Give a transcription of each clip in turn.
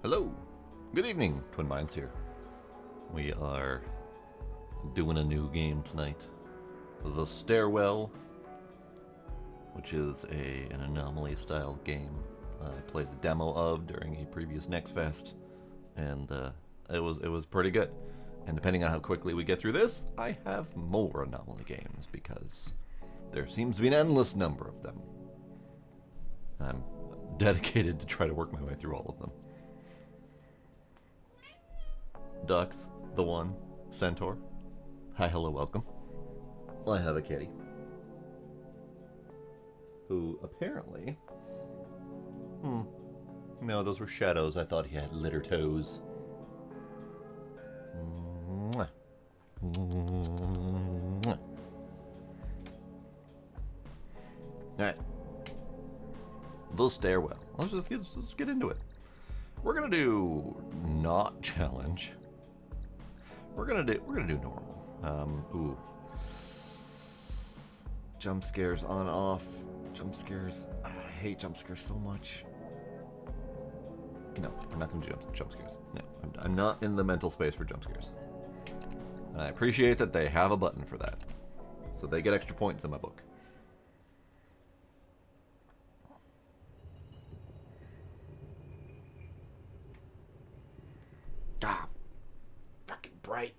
Hello, good evening, Twin Minds here. We are doing a new game tonight, the Stairwell, which is an anomaly-style game I played the demo of during a previous Next Fest, and it was pretty good. And depending on how quickly we get through this, I have more anomaly games because there seems to be an endless number of them. I'm dedicated to try to work my way through all of them. Ducks, the one, Centaur. Hi, hello, welcome. I have a kitty. Who apparently... No, those were shadows. I thought he had litter toes. Mwah. Mwah. Alright. The Stairwell. Let's just get into it. We're gonna do not challenge. We're gonna do normal. Ooh. Jump scares on off. Jump scares. I hate jump scares so much. No, I'm not gonna do jump scares. No, I'm not in the mental space for jump scares. And I appreciate that they have a button for that, so they get extra points in my book. Ah, fucking bright.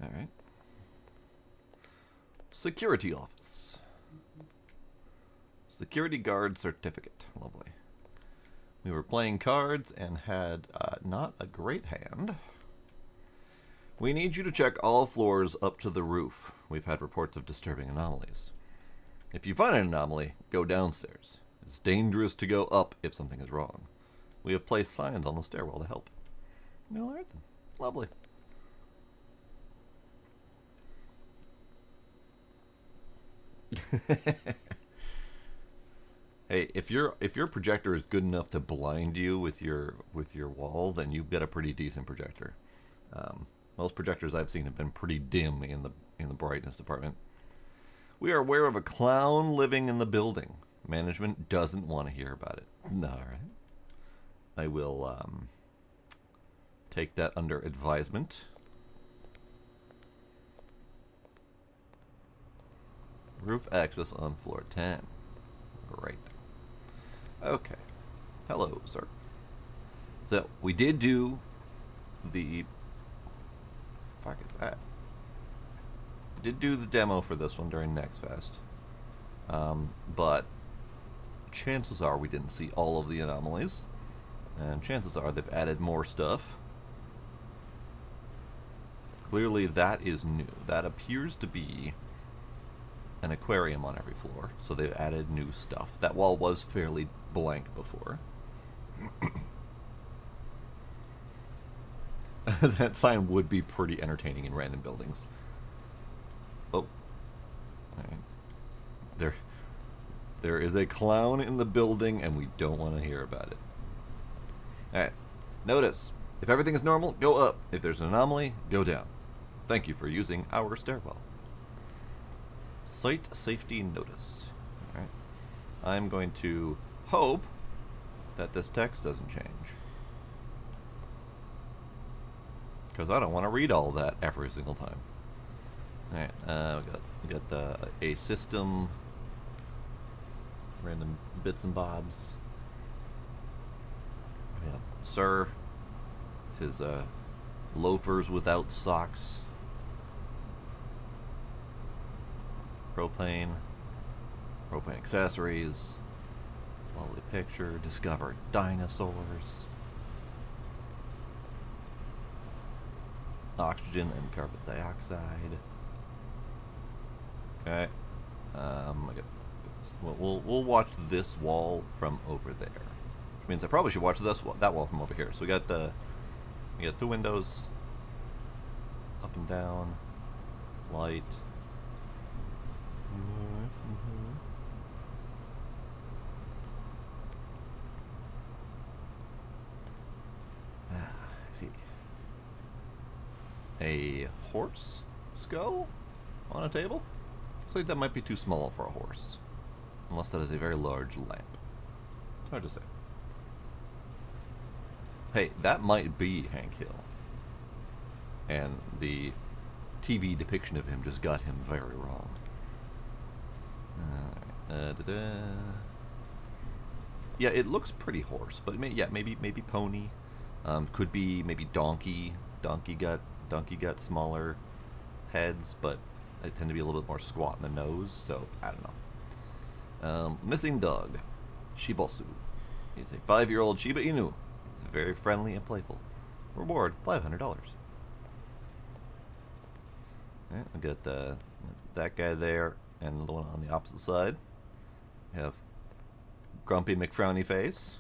All right. Security office. Security guard certificate. Lovely. We were playing cards and had not a great hand. We need you to check all floors up to the roof. We've had reports of disturbing anomalies. If you find an anomaly, go downstairs. It's dangerous to go up if something is wrong. We have placed signs on the stairwell to help. All right then. Lovely. Hey, if your projector is good enough to blind you with your wall, then you've got a pretty decent projector. Most projectors I've seen have been pretty dim in the brightness department. We are aware of a clown living in the building. Management doesn't want to hear about it. All right. I will take that under advisement. Roof access on floor 10. Great. Okay. Hello, sir. So, we did do the... fuck is that? We did do the demo for this one during Next Fest. But chances are we didn't see all of the anomalies. And chances are they've added more stuff. Clearly that is new. That appears to be an aquarium on every floor, so they've added new stuff. That wall was fairly blank before. That sign would be pretty entertaining in random buildings. Oh. Alright. There is a clown in the building, and we don't want to hear about it. Alright. Notice. If everything is normal, go up. If there's an anomaly, go down. Thank you for using our stairwell. Site safety notice. Alright. I'm going to hope that this text doesn't change. Because I don't want to read all that every single time. Alright, we got a system, random bits and bobs. We have Sir, his loafers without socks. Propane accessories, lovely picture, discovered dinosaurs. Oxygen and carbon dioxide. Okay. We'll watch this wall from over there, which means I probably should watch that wall from over here. So we got 2 windows, up and down, light. I see. A horse skull on a table? Looks like that might be too small for a horse. Unless that is a very large lamp. It's hard to say. Hey, that might be Hank Hill. And the TV depiction of him just got him very wrong. Yeah, it looks pretty horse, but maybe pony. Could be maybe donkey. Donkey got smaller heads, but they tend to be a little bit more squat in the nose, so I don't know. Missing dog, Shibosu. He's a 5-year-old Shiba Inu. He's very friendly and playful. Reward, $500. Alright, we got that guy there, and the one on the opposite side. We have Grumpy McFrowny Face.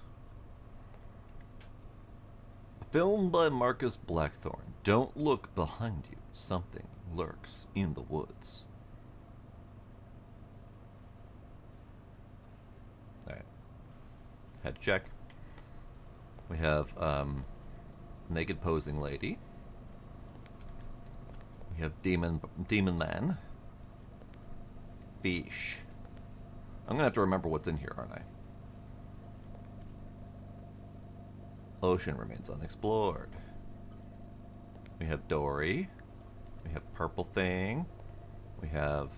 Filmed by Marcus Blackthorne. Don't look behind you. Something lurks in the woods. Alright. Had to check. We have naked posing lady. We have demon man. Fish. I'm gonna have to remember what's in here, aren't I? Ocean remains unexplored. We have Dory. We have purple thing. We have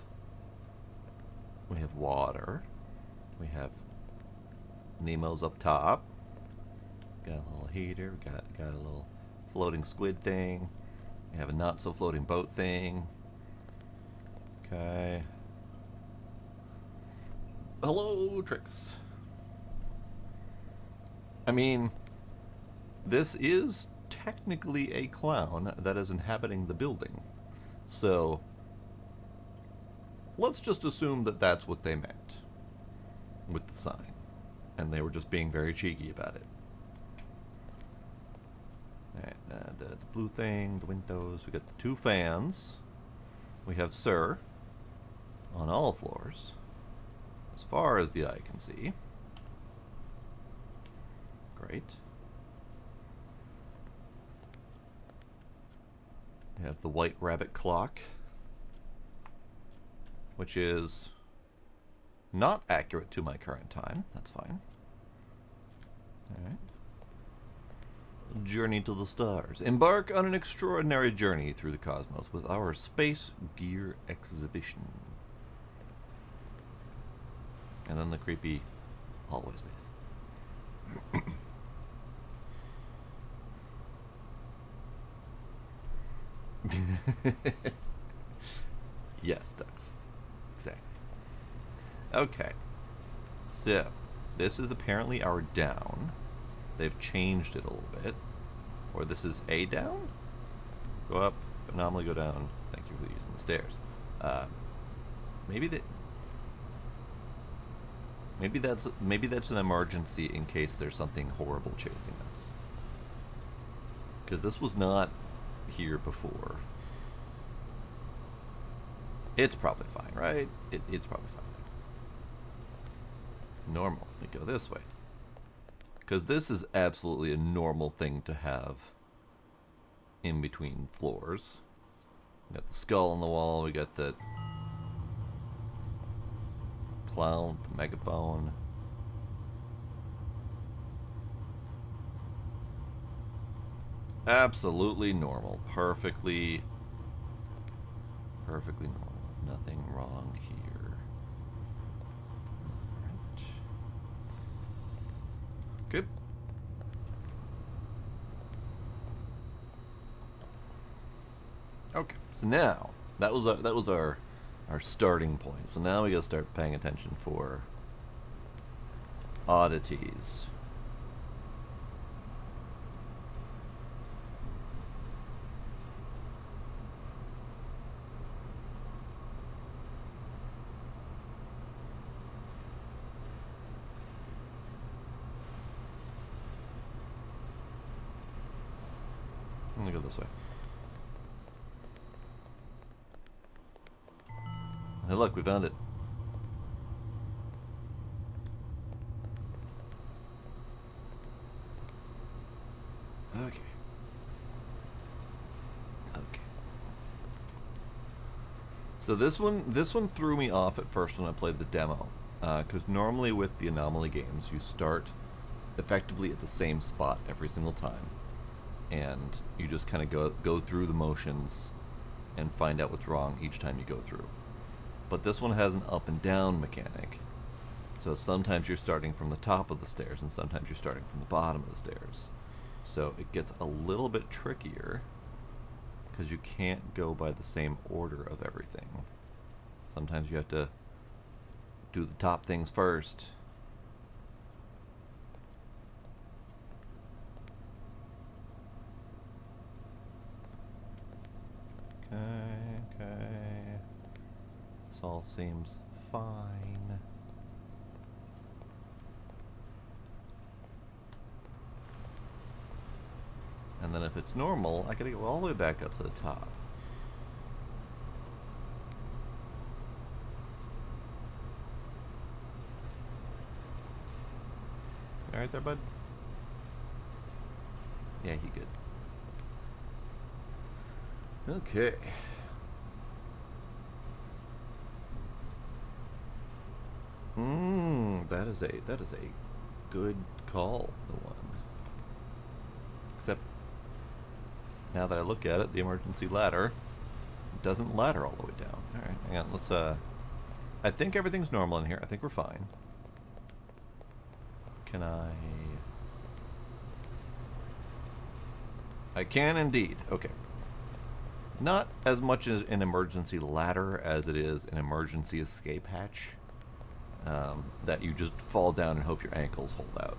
water. We have Nemo's up top. Got a little heater. We got a little floating squid thing. We have a not so floating boat thing. Okay. Hello, Trix. I mean, this is technically a clown that is inhabiting the building. So, let's just assume that that's what they meant with the sign. And they were just being very cheeky about it. Alright, the blue thing, the windows, we got the 2 fans. We have Sir on all floors, as far as the eye can see. Great. We have the White Rabbit clock, which is not accurate to my current time. That's fine. Alright. Journey to the stars. Embark on an extraordinary journey through the cosmos with our space gear exhibition. And then the creepy hallway space. Yes, ducks. Exactly. Okay. So, this is apparently our down. They've changed it a little bit. Or this is a down? Go up, anomaly, go down. Thank you for using the stairs. Maybe that. Maybe that's an emergency in case there's something horrible chasing us. Because this was not here before. It's probably fine, right? It's probably fine. Normal. We go this way. Because this is absolutely a normal thing to have in between floors. We got the skull on the wall. We got the clown, the megaphone. Absolutely normal. Perfectly normal. Nothing wrong here. Alright. Good. Okay. So now that was our starting point. So now we gotta start paying attention for oddities. Let me go this way. Hey, look, we found it. Okay. So this one threw me off at first when I played the demo, because normally with the anomaly games, you start effectively at the same spot every single time, and you just kind of go through the motions and find out what's wrong each time you go through. But this one has an up and down mechanic. So sometimes you're starting from the top of the stairs and sometimes you're starting from the bottom of the stairs. So it gets a little bit trickier because you can't go by the same order of everything. Sometimes you have to do the top things first. Okay. This all seems fine. And then if it's normal, I gotta go all the way back up to the top. You alright there, bud? Yeah, he good. Okay. That is a good call, the one. Except now that I look at it, the emergency ladder doesn't ladder all the way down. Alright, hang on, let's I think everything's normal in here. I think we're fine. Can I can indeed. Okay. Not as much as an emergency ladder as it is an emergency escape hatch. That you just fall down and hope your ankles hold out.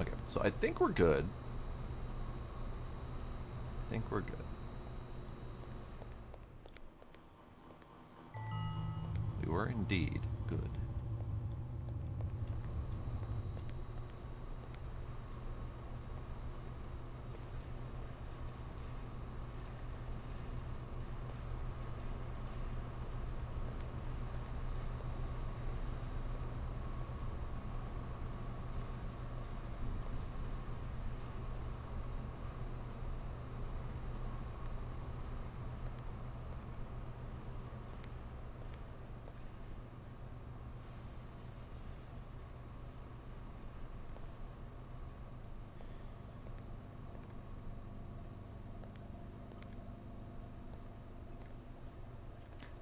Okay, so I think we're good. We were indeed good.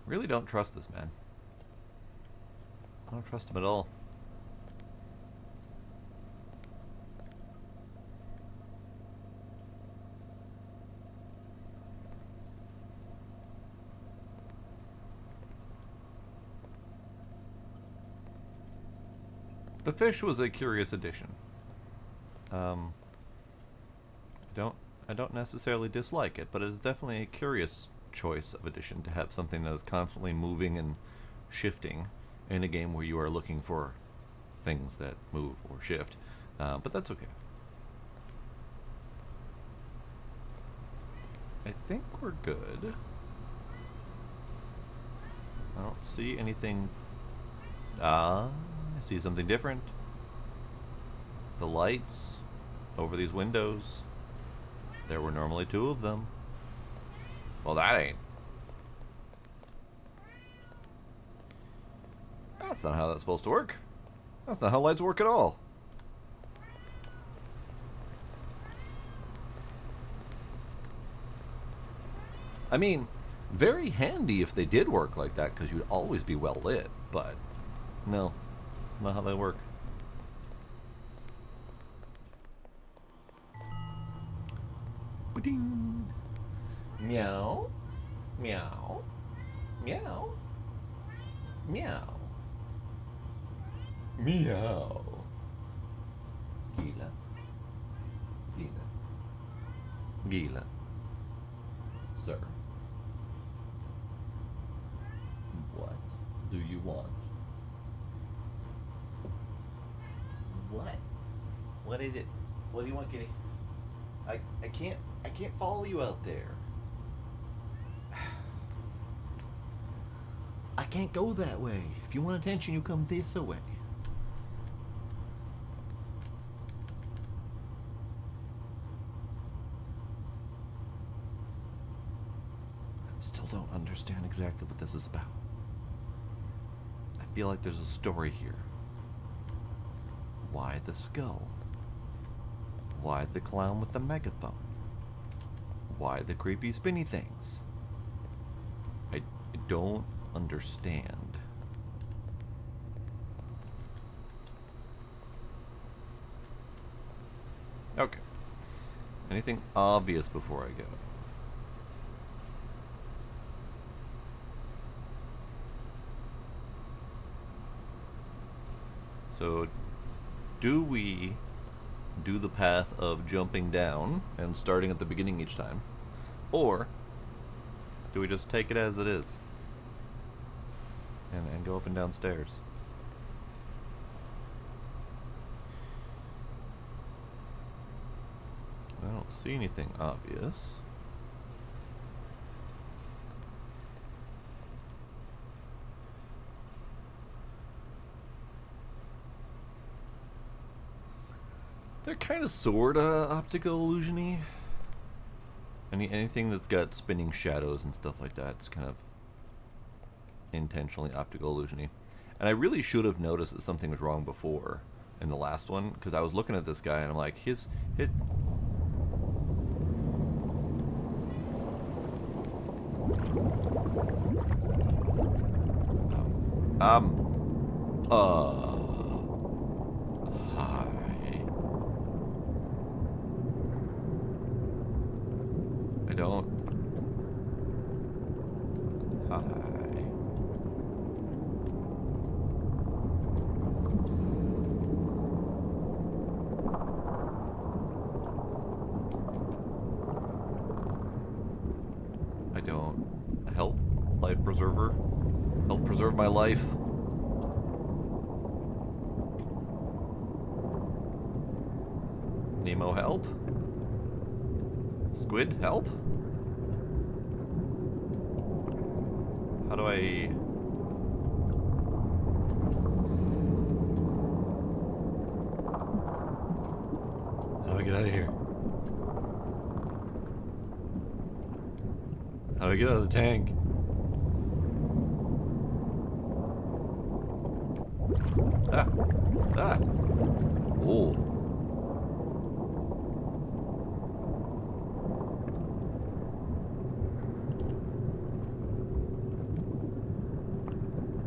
Really don't trust this man. I don't trust him at all. The fish was a curious addition. I I don't necessarily dislike it, but it is definitely a curious choice of addition to have something that is constantly moving and shifting in a game where you are looking for things that move or shift. But that's okay. I think we're good. I don't see anything. I see something different. The lights over these windows. There were normally 2 of them. Well, that ain't. That's not how that's supposed to work. That's not how lights work at all. I mean, very handy if they did work like that, because you'd always be well lit, but no, not how they work. Ba-ding. Meow. Meow. Meow. Meow. Meow. Gila. Gila. Gila. Sir. What do you want? What? What is it? What do you want, kitty? I can't follow you out there. I can't go that way. If you want attention, you come this way. I still don't understand exactly what this is about. I feel like there's a story here. Why the skull? Why the clown with the megaphone? Why the creepy spinny things? I don't understand. Okay. Anything obvious before I go? So, do we do the path of jumping down and starting at the beginning each time? Or do we just take it as it is and go up and down stairs? I don't see anything obvious. They're kind of sorta optical illusion-y. Anything that's got spinning shadows and stuff like that is kind of intentionally optical illusion-y. And I really should have noticed that something was wrong before in the last one, because I was looking at this guy and I'm like, hi. I don't. Hi. I don't. Help, life preserver. Help preserve my life. Nemo, help. Squid, help. How do I... How do I get out of here? How do I get out of the tank? Ah! Ah! Oh.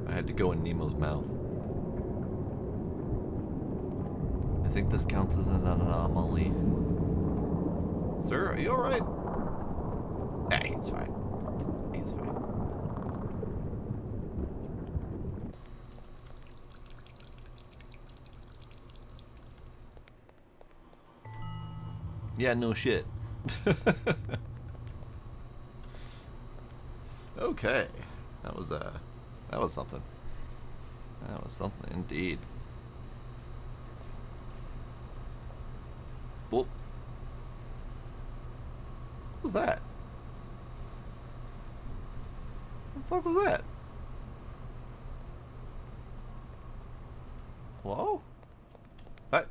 I had to go in Nemo's mouth. I think this counts as an anomaly. Sir, are you alright? Ah, he's fine. He's fine. Yeah, no shit. Okay. That was that was something. That was something indeed. Whoop. What was that? What the fuck was that? Hello? Hey.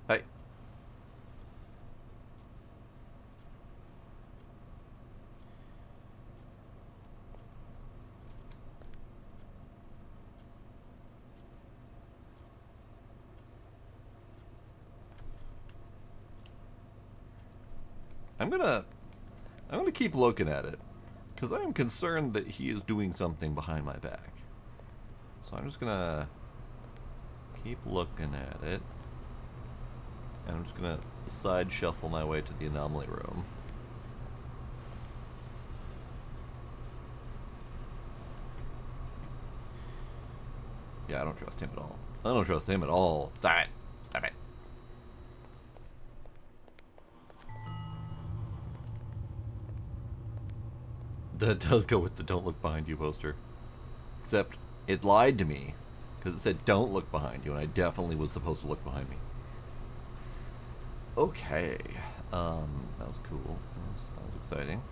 Hey. I'm gonna keep looking at it, because I am concerned that he is doing something behind my back. So I'm just gonna keep looking at it, and I'm just gonna side shuffle my way to the anomaly room. Yeah, I don't trust him at all. I don't trust him at all. Stop it. Stop it. That does go with the "don't look behind you" poster. Except it lied to me, because it said "don't look behind you," and I definitely was supposed to look behind me. Okay. That was cool. That was exciting.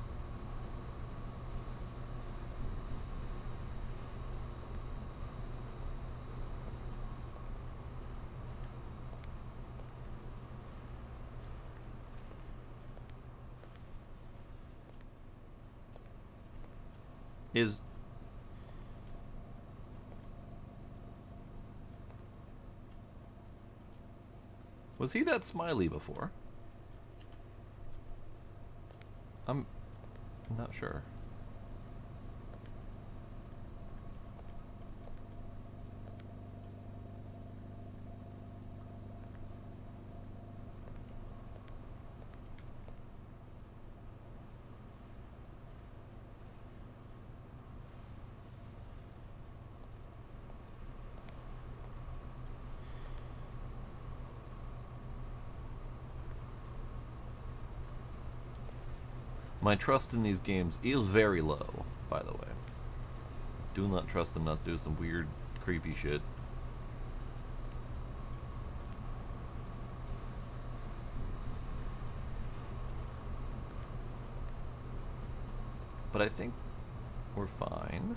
Was he that smiley before? I'm not sure. My trust in these games is very low, by the way. Do not trust them not to do some weird, creepy shit. But I think we're fine.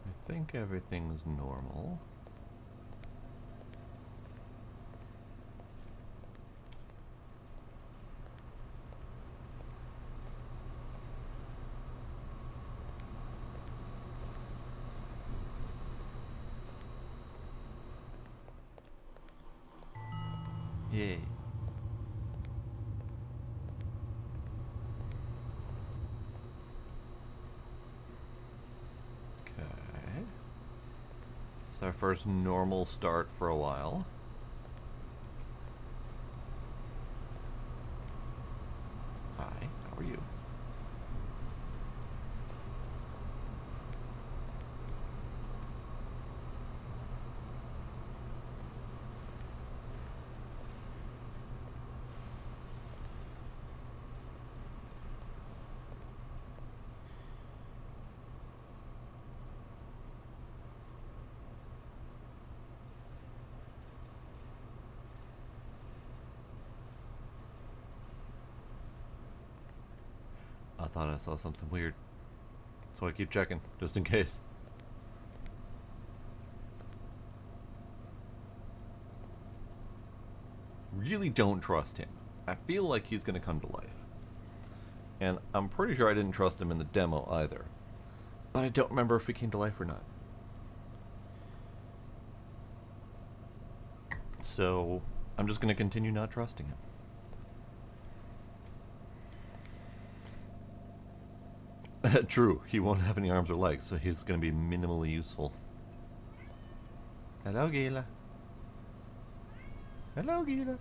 I think everything's normal. Yay. Okay. It's our first normal start for a while. Hi, how are you? I thought I saw something weird. So I keep checking, just in case. Really don't trust him. I feel like he's gonna come to life. And I'm pretty sure I didn't trust him in the demo either. But I don't remember if he came to life or not. So I'm just gonna continue not trusting him. True, he won't have any arms or legs, so he's going to be minimally useful. Hello, Gila. Hello, Gila.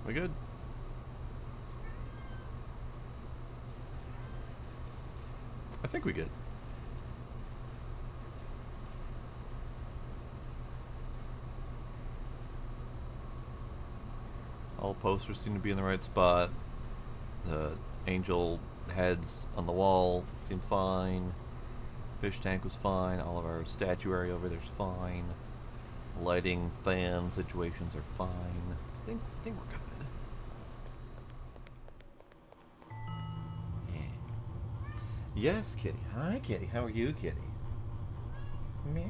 We good? I think we good. All posters seem to be in the right spot. The angel heads on the wall seem fine. Fish tank was fine. All of our statuary over there's fine. Lighting, fan situations are fine. I think we're good. Yeah. Yes, Kitty. Hi, Kitty. How are you, Kitty? Yeah.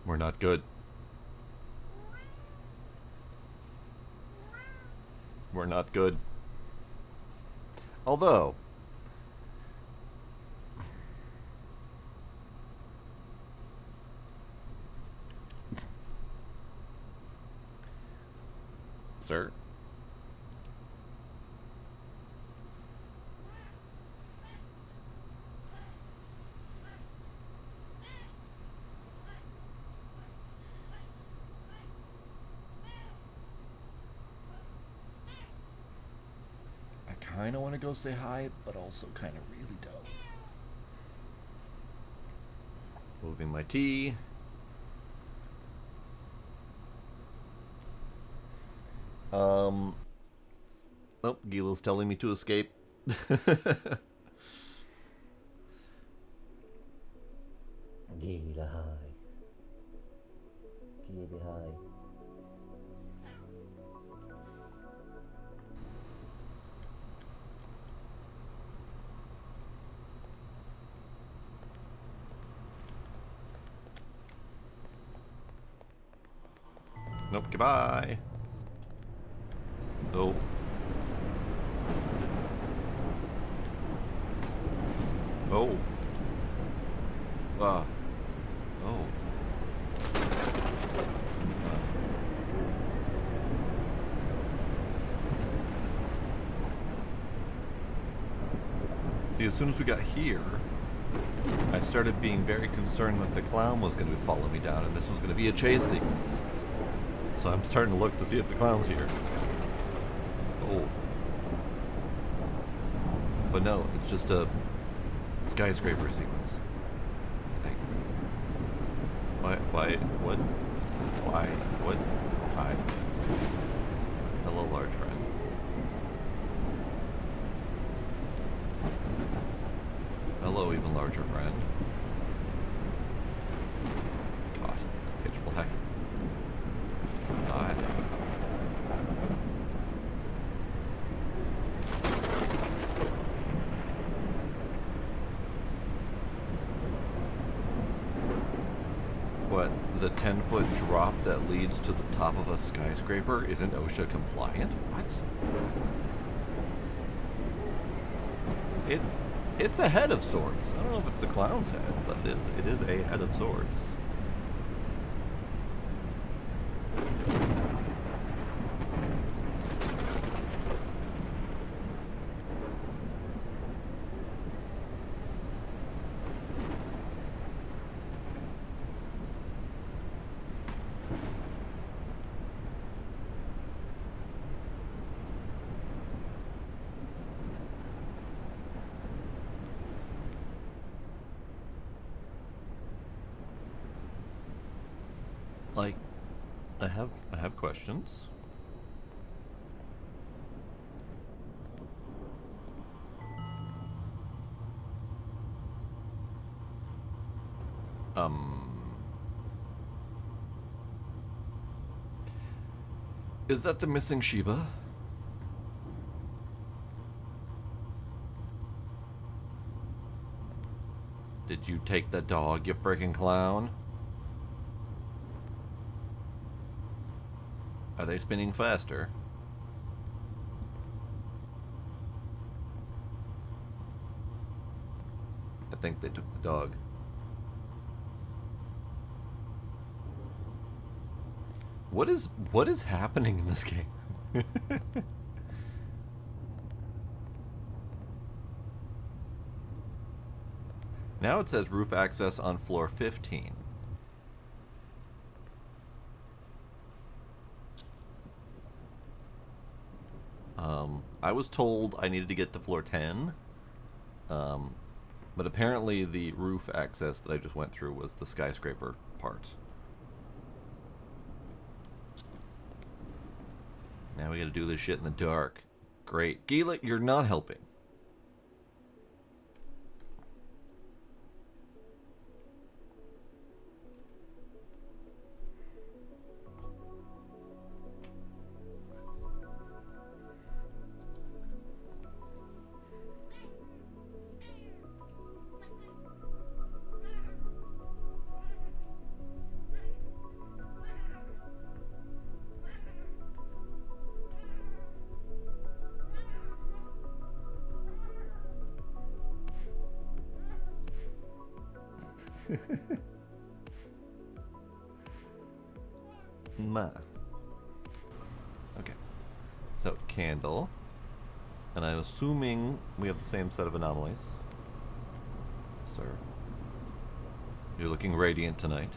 We're not good. We're not good. Although, sir, I kind of want to go say hi, but also kind of really don't. Moving my tea. Oh, Gila's telling me to escape. Gila, hi. Gila, hi. Nope, goodbye. Oh. Oh. Ah. Oh. See, as soon as we got here, I started being very concerned that the clown was going to follow me down and this was going to be a chase sequence. So I'm starting to look to see if the clown's here. Oh. But no, it's just a skyscraper sequence, I think. Why, what? Why, what? Hi. Hello, large friend. Hello, even larger friend. God, it's pitch black. Hi. What, the 10-foot drop that leads to the top of a skyscraper isn't OSHA compliant? What? It's a head of sorts. I don't know if it's the clown's head, but it is a head of sorts. Like, I have questions. Is that the missing Shiba? Did you take the dog, you freaking clown? Are they spinning faster? I think they took the dog. What is happening in this game? Now it says roof access on floor 15. I was told I needed to get to floor 10. But apparently the roof access that I just went through was the skyscraper part. Now we gotta do this shit in the dark. Great. Gila, you're not helping. Ma. Okay. So, candle. And I'm assuming we have the same set of anomalies. Sir. You're looking radiant tonight.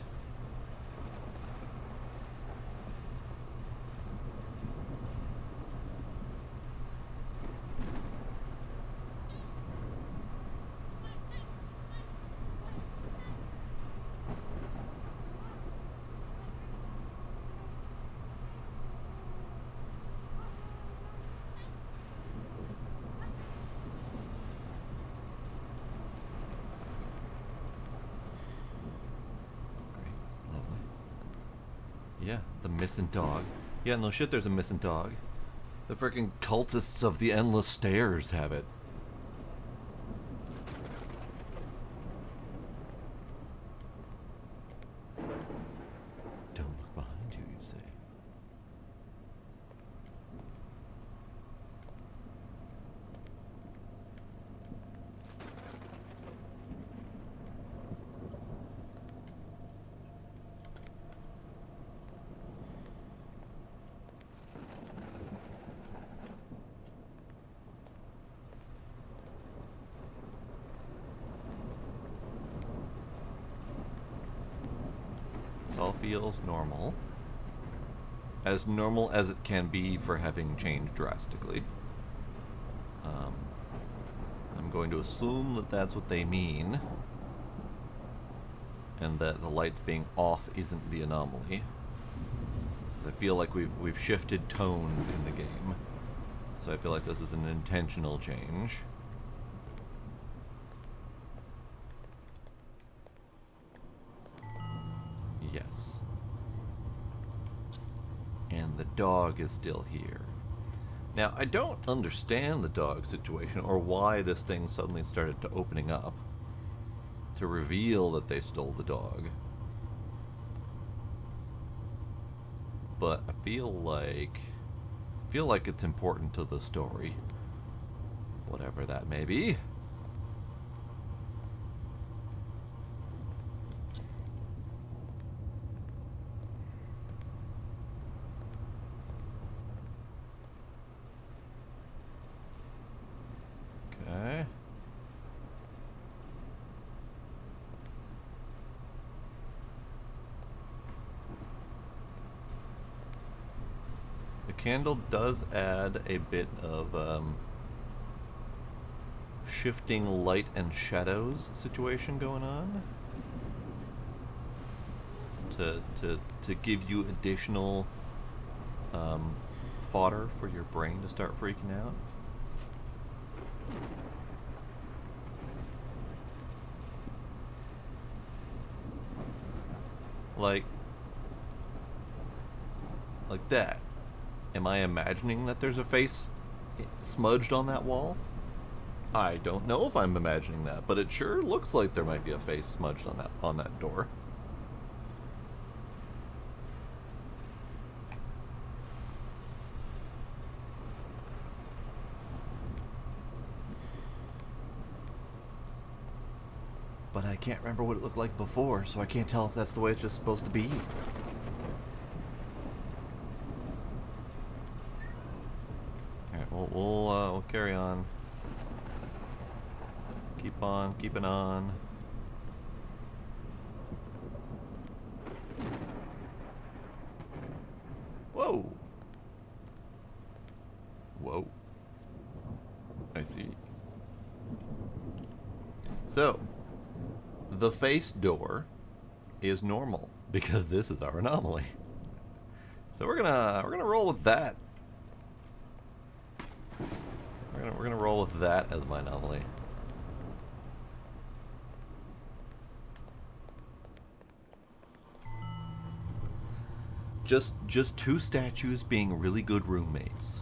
Yeah, the missing dog. Yeah, no shit, there's a missing dog. The freaking cultists of the endless stairs have it. Don't look behind you, you say. All feels normal. As normal as it can be for having changed drastically. I'm going to assume that that's what they mean. And that the lights being off isn't the anomaly. I feel like we've shifted tones in the game. So I feel like this is an intentional change. Yes. And the dog is still here. Now, I don't understand the dog situation or why this thing suddenly started to opening up to reveal that they stole the dog. But I feel like it's important to the story. Whatever that may be. Okay. The candle does add a bit of shifting light and shadows situation going on to give you additional fodder for your brain to start freaking out. Like that. Am I imagining that there's a face smudged on that wall? I don't know if I'm imagining that, but it sure looks like there might be a face smudged on that door. But I can't remember what it looked like before, so I can't tell if that's the way it's just supposed to be. Alright, we'll carry on. Keep on, keeping on. I see. So, the face door is normal because this is our anomaly. So we're gonna roll with that. We're gonna roll with that as my anomaly. Just two statues being really good roommates.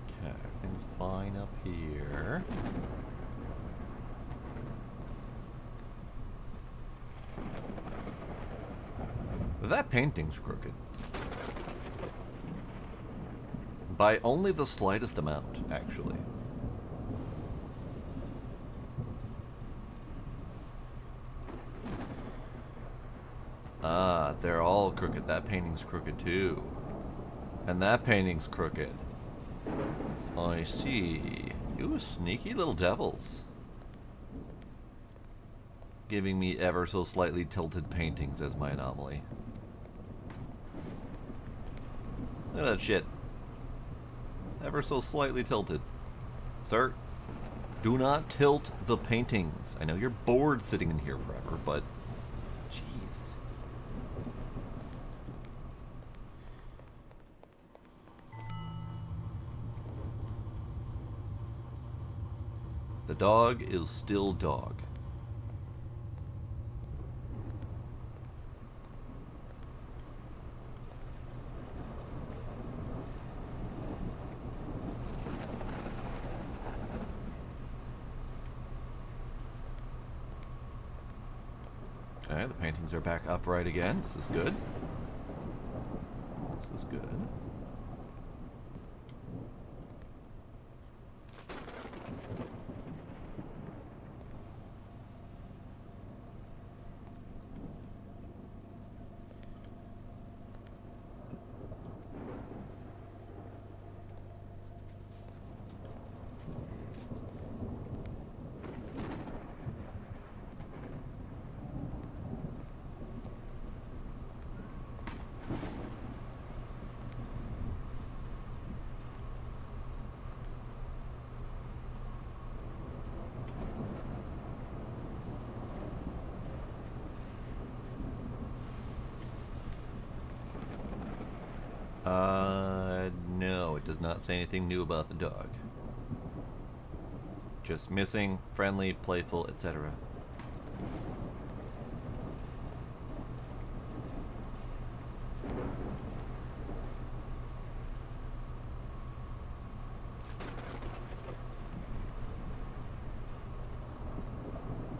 Okay, everything's fine up here. That painting's crooked. By only the slightest amount, actually. Ah, they're all crooked. That painting's crooked too. And that painting's crooked. I see. You sneaky little devils. Giving me ever so slightly tilted paintings as my anomaly. Look at that shit. Ever so slightly tilted. Sir, do not tilt the paintings. I know you're bored sitting in here forever, but jeez. The dog is still dog. Okay, the paintings are back upright again. This is good. This is good. No, it does not say anything new about the dog. Just missing, friendly, playful, etc.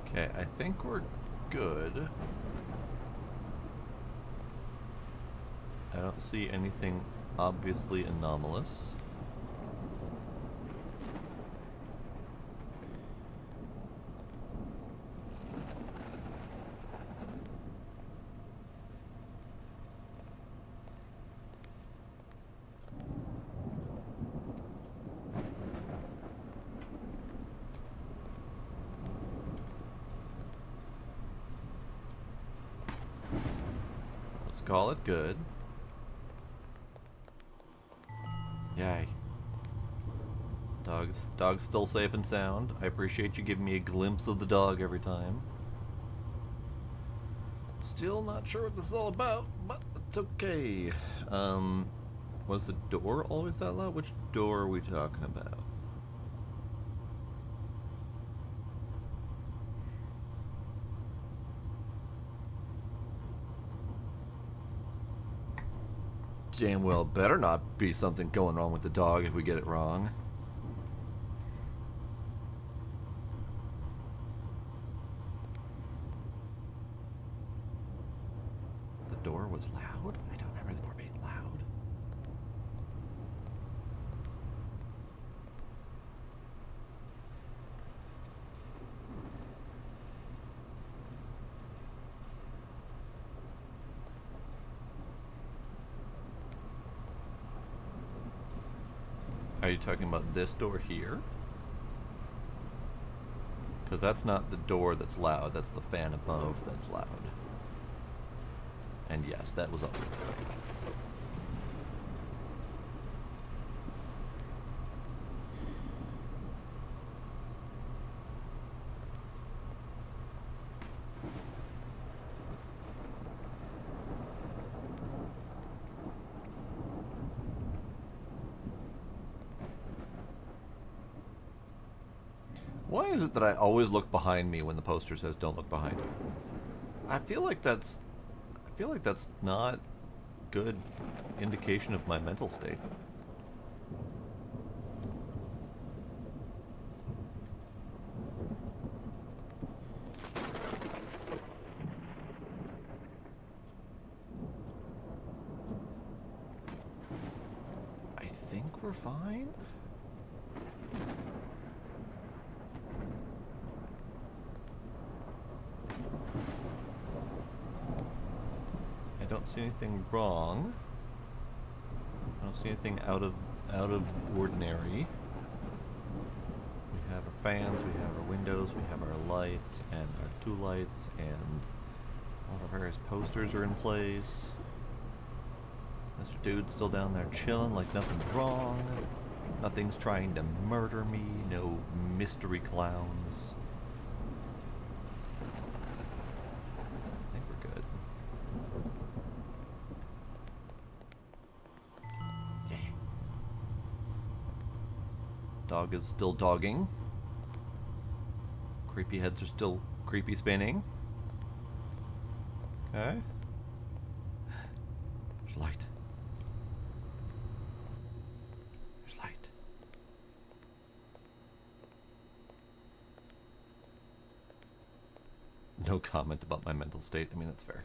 Okay, I think we're good. I don't see anything obviously anomalous. Let's call it good. Yay. Dog's still safe and sound. I appreciate you giving me a glimpse of the dog every time. Still not sure what this is all about, but it's okay. Was the door always that loud? Which door are we talking about? Damn well better not be something going wrong with the dog if we get it wrong. The door was loud? I don't remember the door being loud. Are you talking about this door here? Because that's not the door that's loud, that's the fan above that's loud. And yes, that was up that way. Why is it that I always look behind me when the poster says "Don't look behind you"? I feel like that's not good indication of my mental state. I think we're fine. I don't see anything wrong. I don't see anything out of ordinary. We have our fans, we have our windows, we have our light and our two lights, and all of our various posters are in place. Mr. Dude's still down there chilling like nothing's wrong. Nothing's trying to murder me. No mystery clowns. I think we're good. Yeah. Dog is still dogging. Creepy heads are still creepy spinning. Okay. There's light. There's light. No comment about my mental state. I mean, that's fair.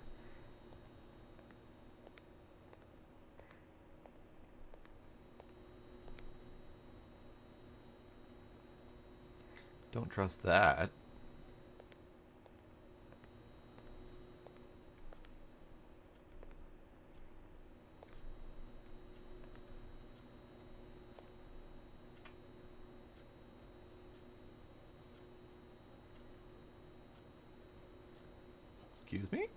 Don't trust that. Excuse me?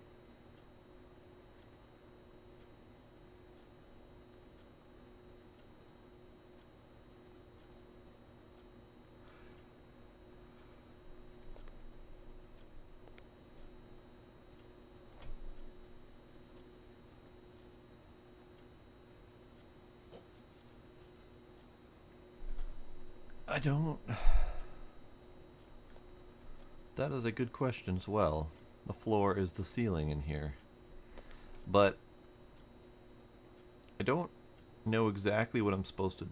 I don't... That is a good question as well. The floor is the ceiling in here. But I don't know exactly what I'm supposed to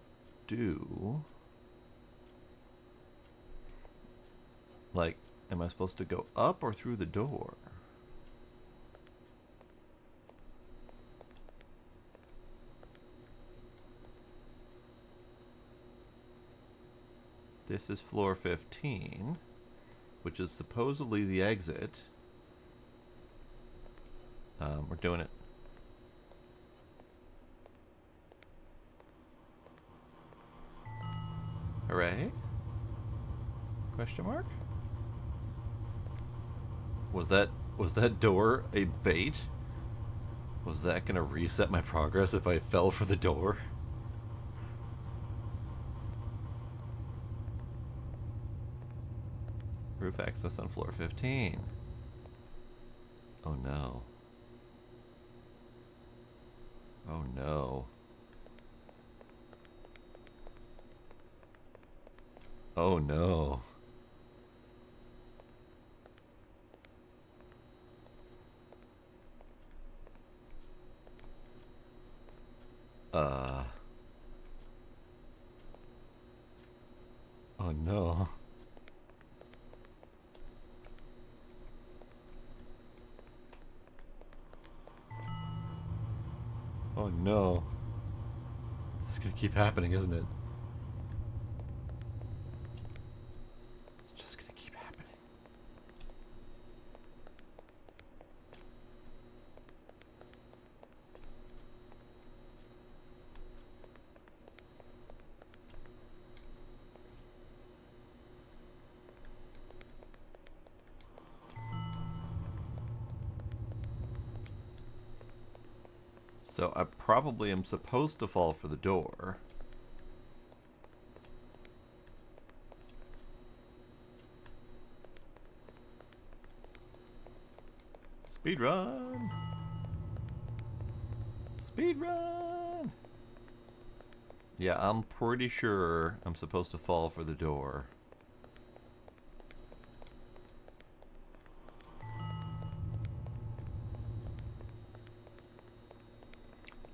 do. Like, am I supposed to go up or through the door? This is floor 15, which is supposedly the exit. We're doing it. Hooray? Question mark? Was that door a bait? Was that gonna reset my progress if I fell for the door? Roof access on floor 15. Oh no. Oh no. Oh no. Oh no. Oh no. This is gonna keep happening, isn't it? It's just gonna keep happening. So I probably am supposed to fall for the door. Speed run! Speed run! Yeah, I'm pretty sure I'm supposed to fall for the door.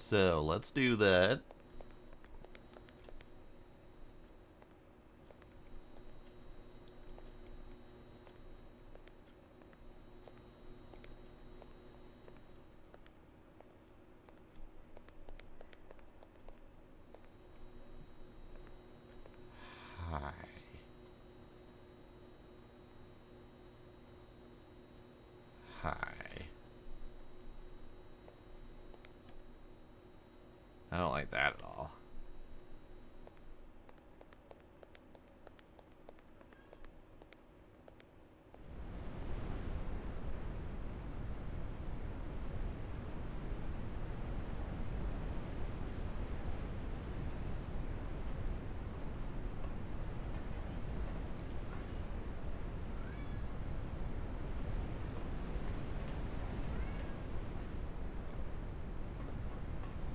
So, let's do that. Hi. Hi. I don't like that at all.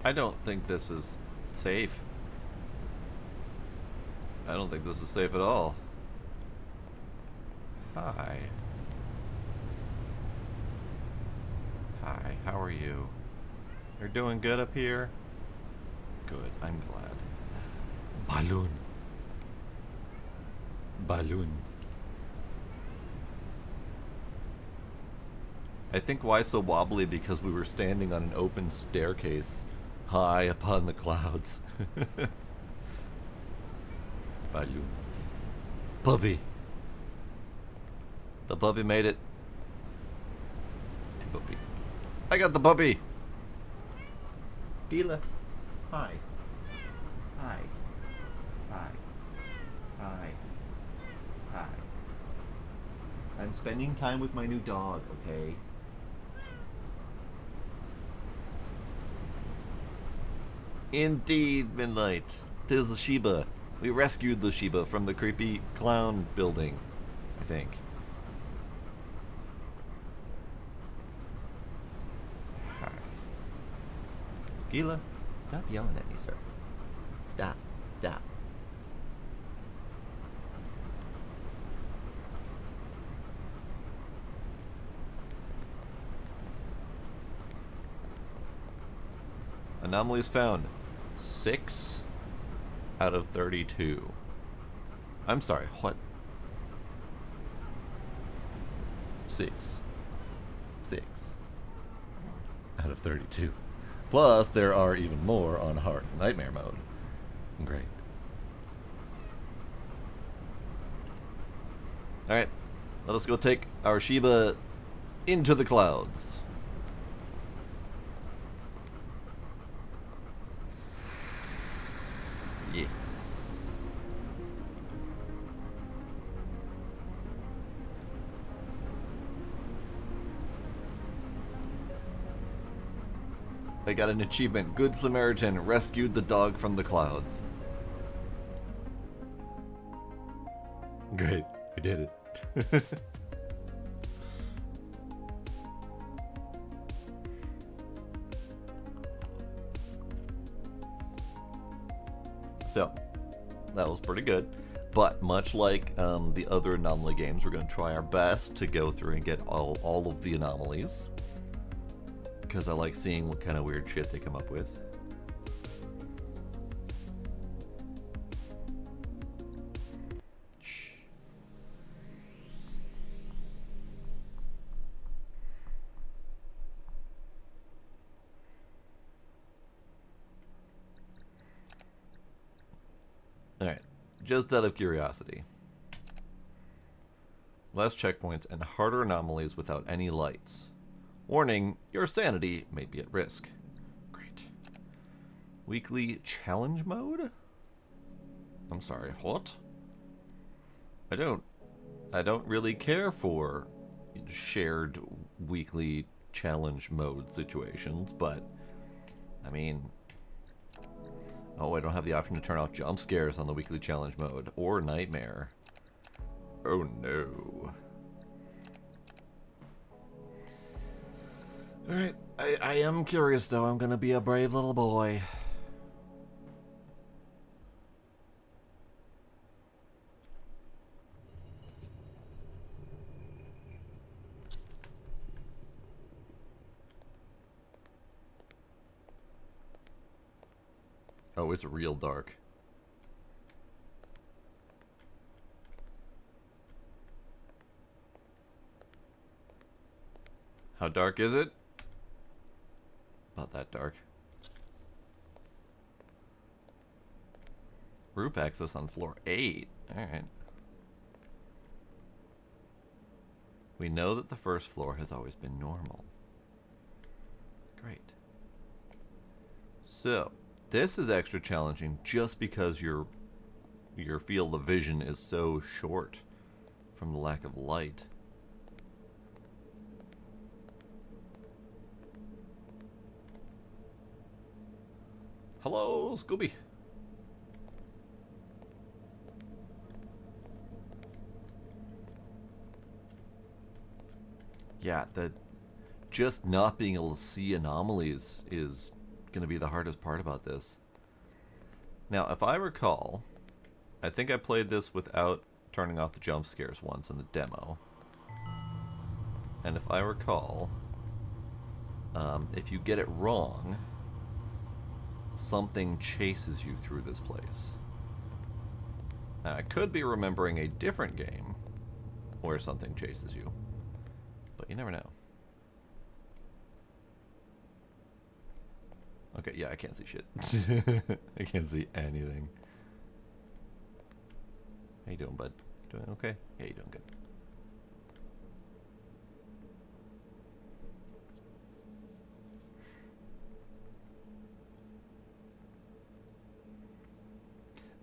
I don't think this is safe. I don't think this is safe at all. Hi. Hi, how are you? You're doing good up here? Good, I'm glad. Balloon. Balloon. I think why so wobbly because we were standing on an open staircase high upon the clouds. Balloon. Puppy. The puppy made it. Hey, puppy. I got the puppy. Gila. Hi. Hi. Hi. Hi. Hi. I'm spending time with my new dog, okay? Indeed, Midnight. 'Tis the Sheba. We rescued the Sheba from the creepy clown building, I think. Hi. Gila, stop yelling at me, sir. Stop. Stop. Anomalies found. 6 out of 32. I'm sorry, what? 6 out of 32. Plus, there are even more on hard nightmare mode. Great. Alright, let us go take our Sheba into the clouds. Yeah. I got an achievement. Good Samaritan rescued the dog from the clouds. Great. We did it. So, that was pretty good. But much like the other anomaly games, we're going to try our best to go through and get all of the anomalies. Because I like seeing what kind of weird shit they come up with. Shh. Alright, just out of curiosity. Less checkpoints and harder anomalies without any lights. Warning, your sanity may be at risk. Great. Weekly challenge mode? I'm sorry, what? I don't really care for shared weekly challenge mode situations, but I mean... Oh, I don't have the option to turn off jump scares on the weekly challenge mode. Or nightmare. Oh no. Alright, I am curious though. I'm gonna be a brave little boy. Oh, it's real dark. How dark is it? About that dark. Roof access on floor 8. Alright. We know that the first floor has always been normal. Great. So, this is extra challenging just because your field of vision is so short from the lack of light. Hello, Scooby. Yeah, just not being able to see anomalies is going to be the hardest part about this. Now, if I recall, I think I played this without turning off the jump scares once in the demo. And if I recall, if you get it wrong, something chases you through this place. Now, I could be remembering a different game where something chases you, but you never know. Okay, yeah, I can't see shit. I can't see anything. How you doing, bud? You doing okay? Yeah, you doing good.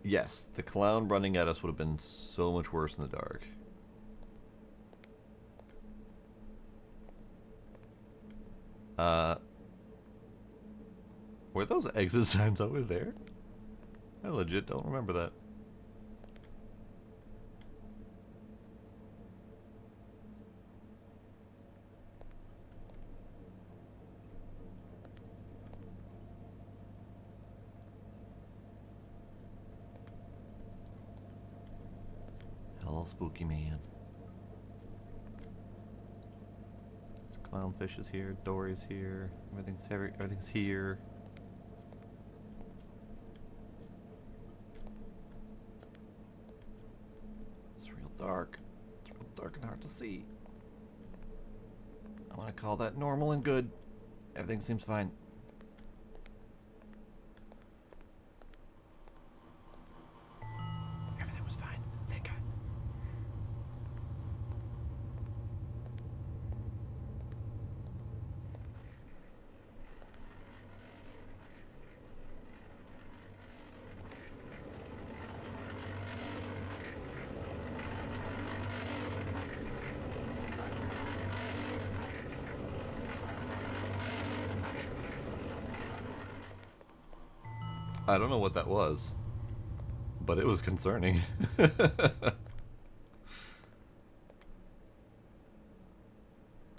Yes, the clown running at us would have been so much worse in the dark. Were those exit signs always there? I legit don't remember that. Hello, spooky man. Clownfish is here, Dory's here, everything's here. It's real dark. It's real dark and hard to see. I want to call that normal and good. Everything seems fine. Everything was fine. Thank God. I don't know what that was, but it was concerning. It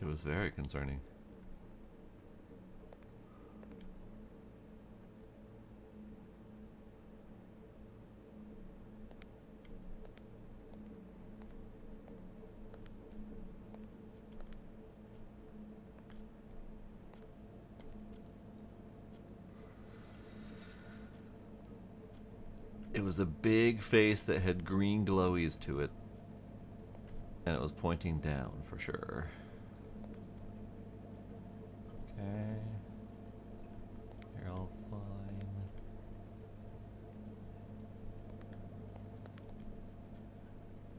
was very concerning. It was a big face that had green glowies to it, and it was pointing down for sure. Okay. You're all fine.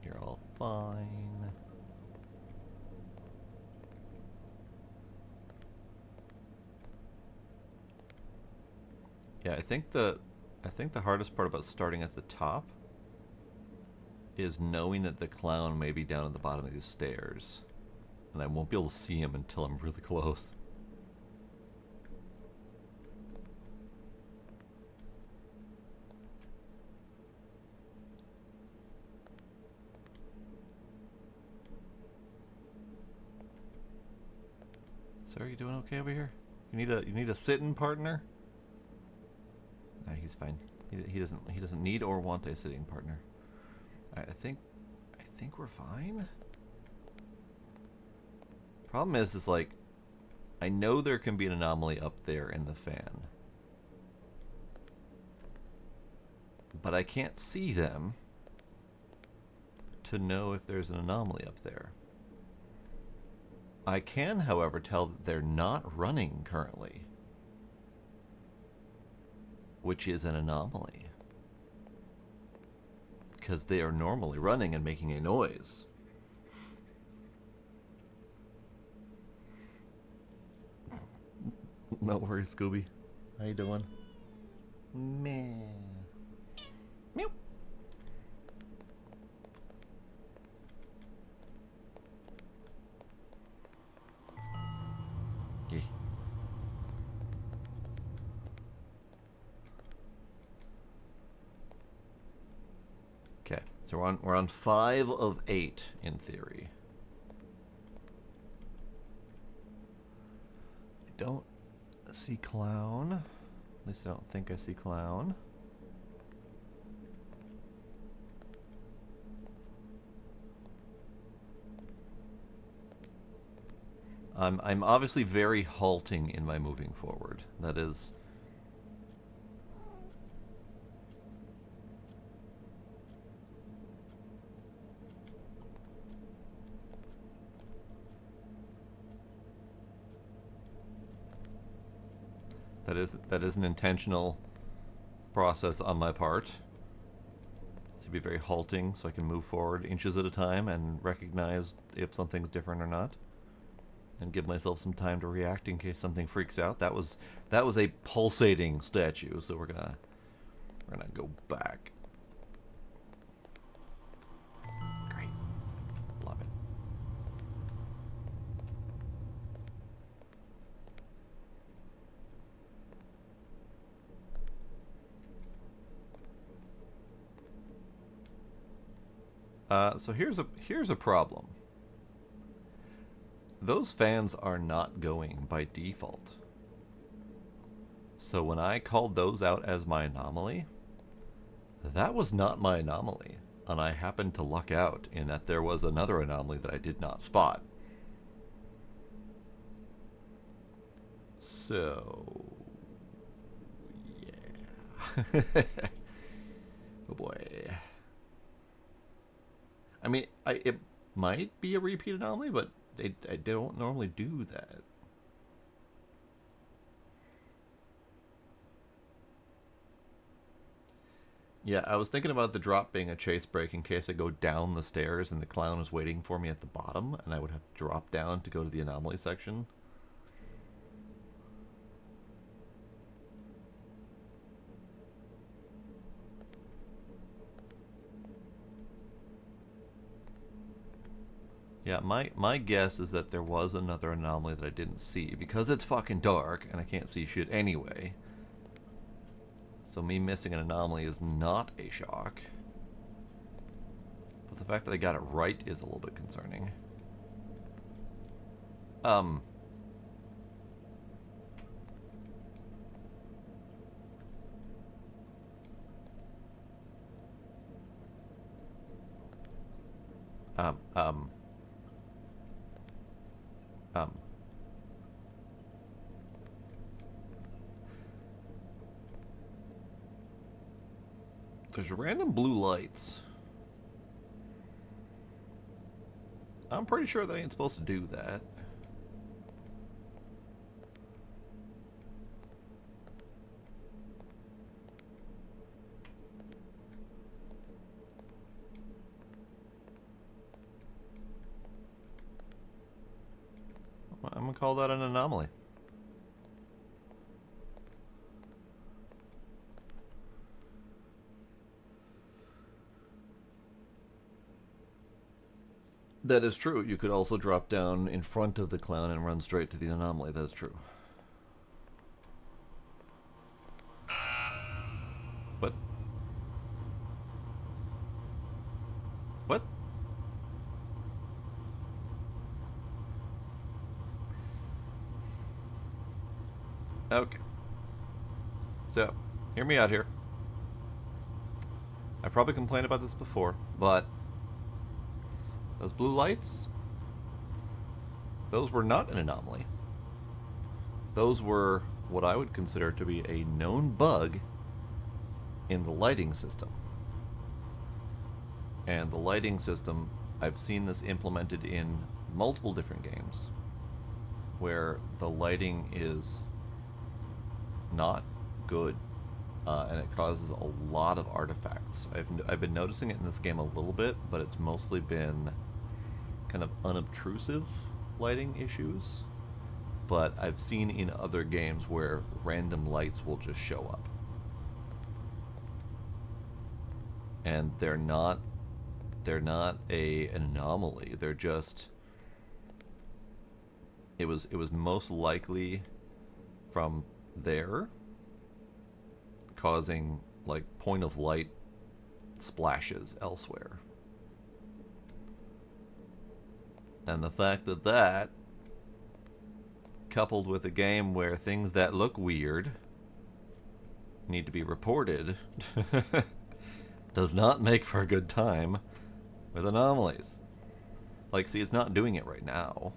You're all fine. Yeah, I think the hardest part about starting at the top is knowing that the clown may be down at the bottom of these stairs, and I won't be able to see him until I'm really close. Sir, you doing okay over here? You need a sitting partner? No, he's fine. He doesn't need or want a sitting partner. Alright, I think we're fine. Problem is like, I know there can be an anomaly up there in the fan, but I can't see them to know if there's an anomaly up there. I can, however, tell that they're not running currently, which is an anomaly, because they are normally running and making a noise. No worries, Scooby. How you doing? Meh. Meow. Yeah. Okay, so we're on 5 of 8 in theory. I don't see clown. At least I don't think I see clown. I'm obviously very halting in my moving forward. That is... That is an intentional process on my part. To be very halting so I can move forward inches at a time and recognize if something's different or not. And give myself some time to react in case something freaks out. That was a pulsating statue, so we're gonna go back. Great. Love it. So here's a problem. Those fans are not going by default. So when I called those out as my anomaly, that was not my anomaly, and I happened to luck out in that there was another anomaly that I did not spot. So, yeah. Oh boy. I mean, it might be a repeat anomaly, but they don't normally do that. Yeah, I was thinking about the drop being a chase break in case I go down the stairs and the clown is waiting for me at the bottom, and I would have to drop down to go to the anomaly section. Yeah, my guess is that there was another anomaly that I didn't see, because it's fucking dark and I can't see shit anyway. So me missing an anomaly is not a shock. But the fact that I got it right is a little bit concerning. There's random blue lights. I'm pretty sure they ain't supposed to do that. I'm gonna call that an anomaly. That is true. You could also drop down in front of the clown and run straight to the anomaly. That is true. What? What? Okay. So, hear me out here. I probably complained about this before, but those blue lights, those were not an anomaly. Those were what I would consider to be a known bug in the lighting system. And the lighting system, I've seen this implemented in multiple different games where the lighting is not good, and it causes a lot of artifacts. I've been noticing it in this game a little bit, but it's mostly been kind of unobtrusive lighting issues. But I've seen in other games where random lights will just show up. And they're not an anomaly. They're just it was most likely from there causing like point of light splashes elsewhere. And the fact that coupled with a game where things that look weird need to be reported does not make for a good time with anomalies. Like, see, it's not doing it right now.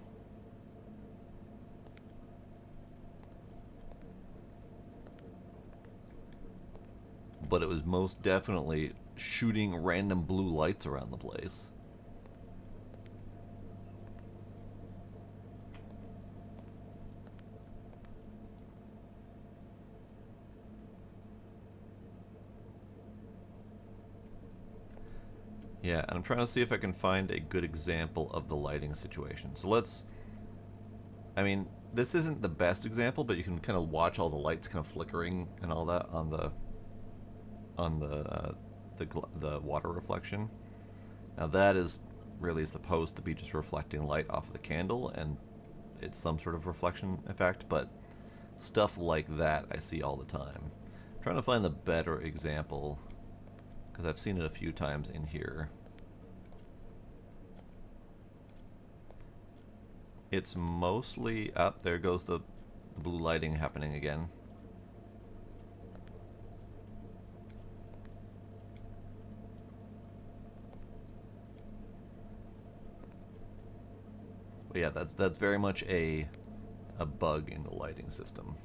But it was most definitely shooting random blue lights around the place. Yeah, and I'm trying to see if I can find a good example of the lighting situation. So let's... I mean, this isn't the best example, but you can kind of watch all the lights kind of flickering and all that on the water reflection. Now that is really supposed to be just reflecting light off of the candle, and it's some sort of reflection effect, but stuff like that I see all the time. I'm trying to find the better example, because I've seen it a few times in here. It's mostly up. There goes the blue lighting happening again. But yeah, that's very much a bug in the lighting system.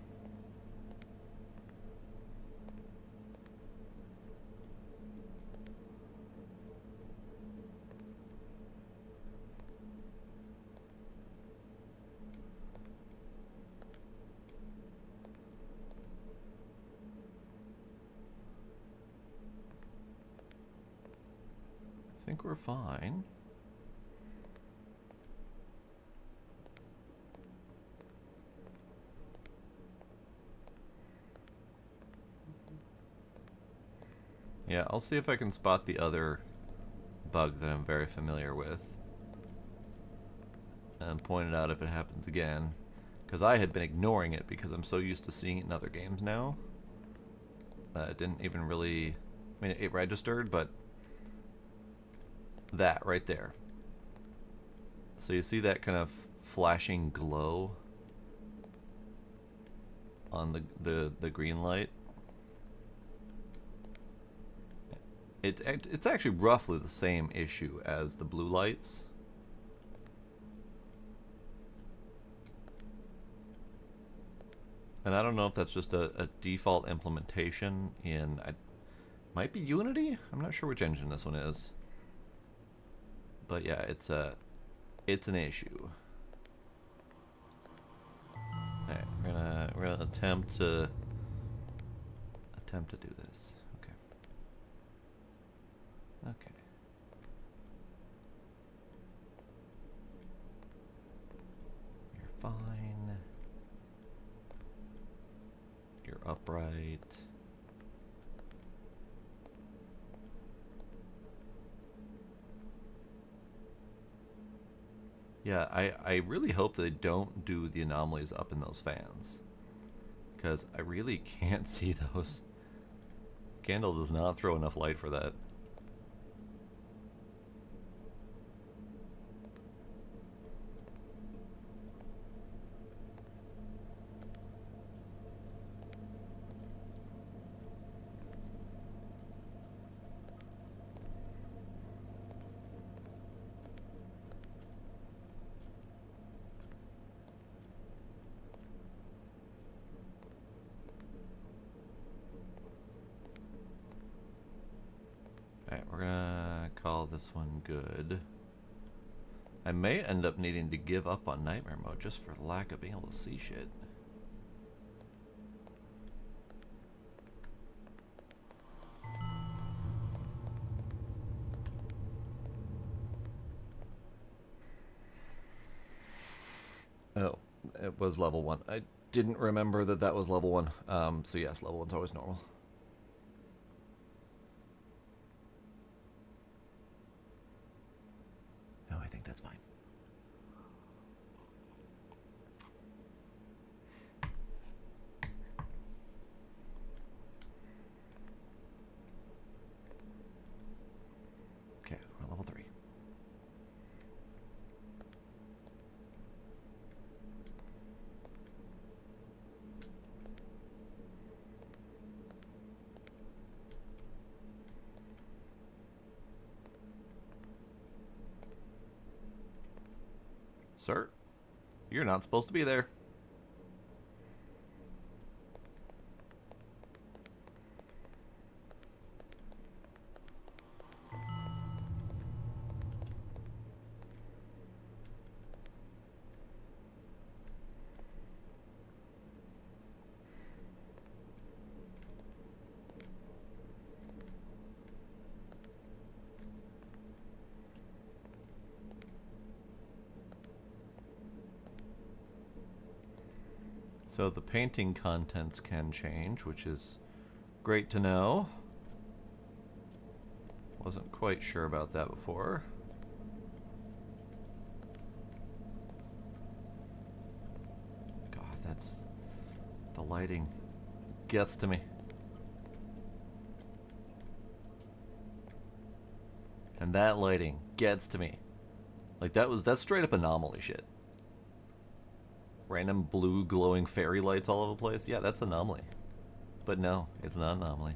I think we're fine. Yeah, I'll see if I can spot the other bug that I'm very familiar with and point it out if it happens again, because I had been ignoring it because I'm so used to seeing it in other games now that it didn't even really... I mean, it registered, but that right there. So you see that kind of flashing glow on the green light? It's actually roughly the same issue as the blue lights. And I don't know if that's just a default implementation in... might be Unity? I'm not sure which engine this one is. But yeah, it's an issue. Alright, we're gonna attempt to do this. Okay. Okay. You're fine. You're upright. Yeah, I really hope they don't do the anomalies up in those fans, because I really can't see those. Candle does not throw enough light for that. Alright, we're gonna call this one good. I may end up needing to give up on nightmare mode just for lack of being able to see shit. Oh, it was level 1. I didn't remember that that was level 1. So yes, level 1's always normal. No, I think that's fine. Okay, we're level 3. Sir, you're not supposed to be there. So the painting contents can change, which is great to know. Wasn't quite sure about that before. God, that's... the lighting gets to me. And that lighting gets to me. Like that's straight up anomaly shit. Random blue glowing fairy lights all over the place. Yeah, that's anomaly. But no, it's not anomaly.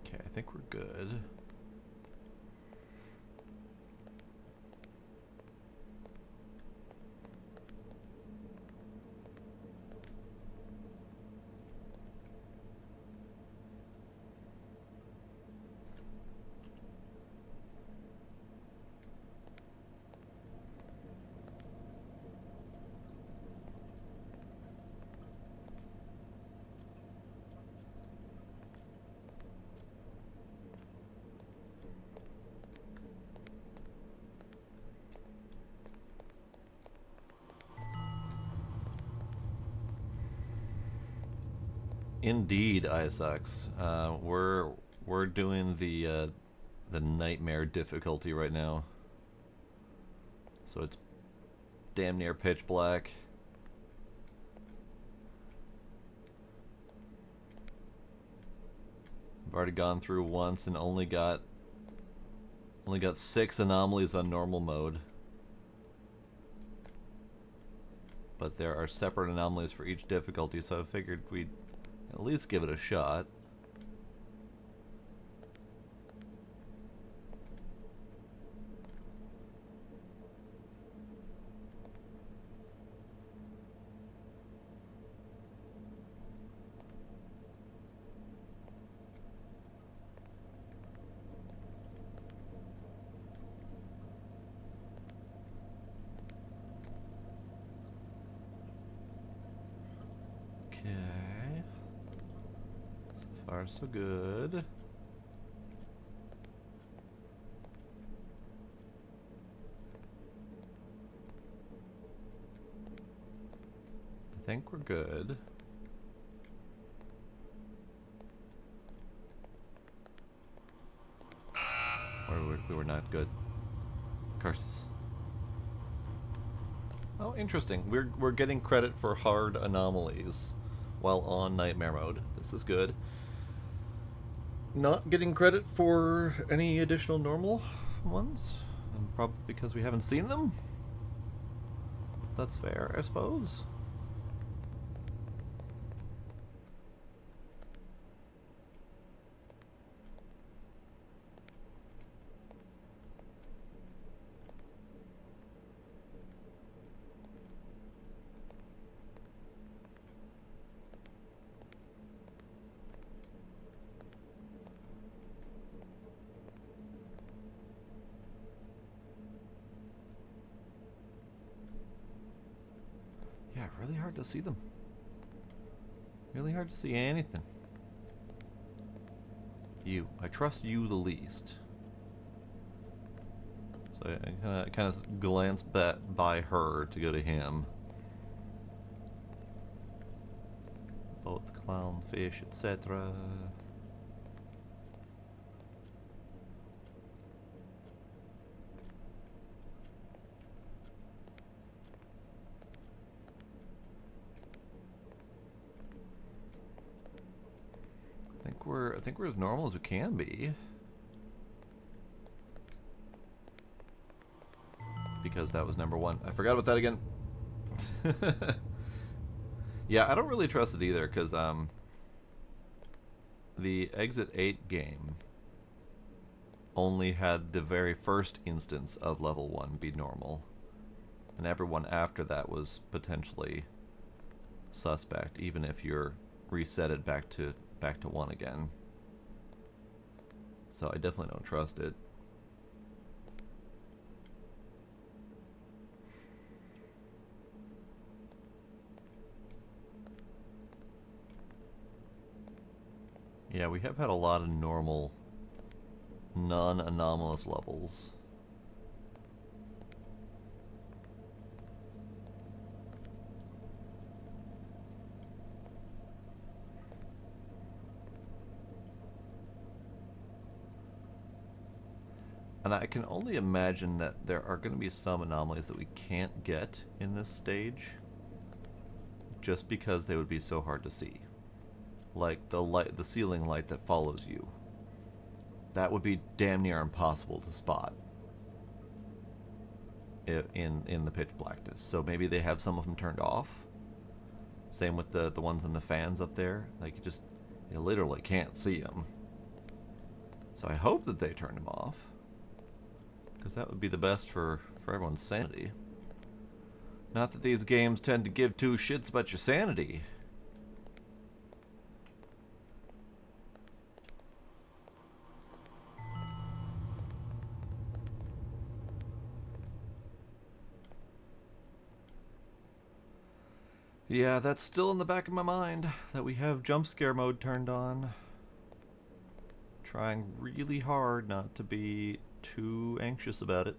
Okay, I think we're good. Indeed, Isaacs. We're doing the nightmare difficulty right now. So it's damn near pitch black. I've already gone through once and only got 6 anomalies on normal mode. But there are separate anomalies for each difficulty, so I figured we'd at least give it a shot. Okay. So far, so good. I think we're good. Or we were not good. Curses. Oh, interesting. We're getting credit for hard anomalies while on nightmare mode. This is good. Not getting credit for any additional normal ones, and probably because we haven't seen them. That's fair, I suppose. Yeah, really hard to see them. Really hard to see anything. You. I trust you the least. So I kind of glance by her to go to him. Both clownfish, etc. I think we're as normal as we can be. Because that was number one. I forgot about that again. Yeah, I don't really trust it either, because the Exit 8 game only had the very first instance of level 1 be normal. And everyone after that was potentially suspect, even if you're resetted back to 1 again. So I definitely don't trust it. Yeah, we have had a lot of normal, non-anomalous levels. And I can only imagine that there are going to be some anomalies that we can't get in this stage, just because they would be so hard to see. Like the ceiling light that follows you. That would be damn near impossible to spot in the pitch blackness. So maybe they have some of them turned off. Same with the ones in the fans up there. Like you literally can't see them. So I hope that they turned them off, because that would be the best for everyone's sanity. Not that these games tend to give two shits about your sanity. Yeah, that's still in the back of my mind, that we have jump scare mode turned on. Trying really hard not to be too anxious about it.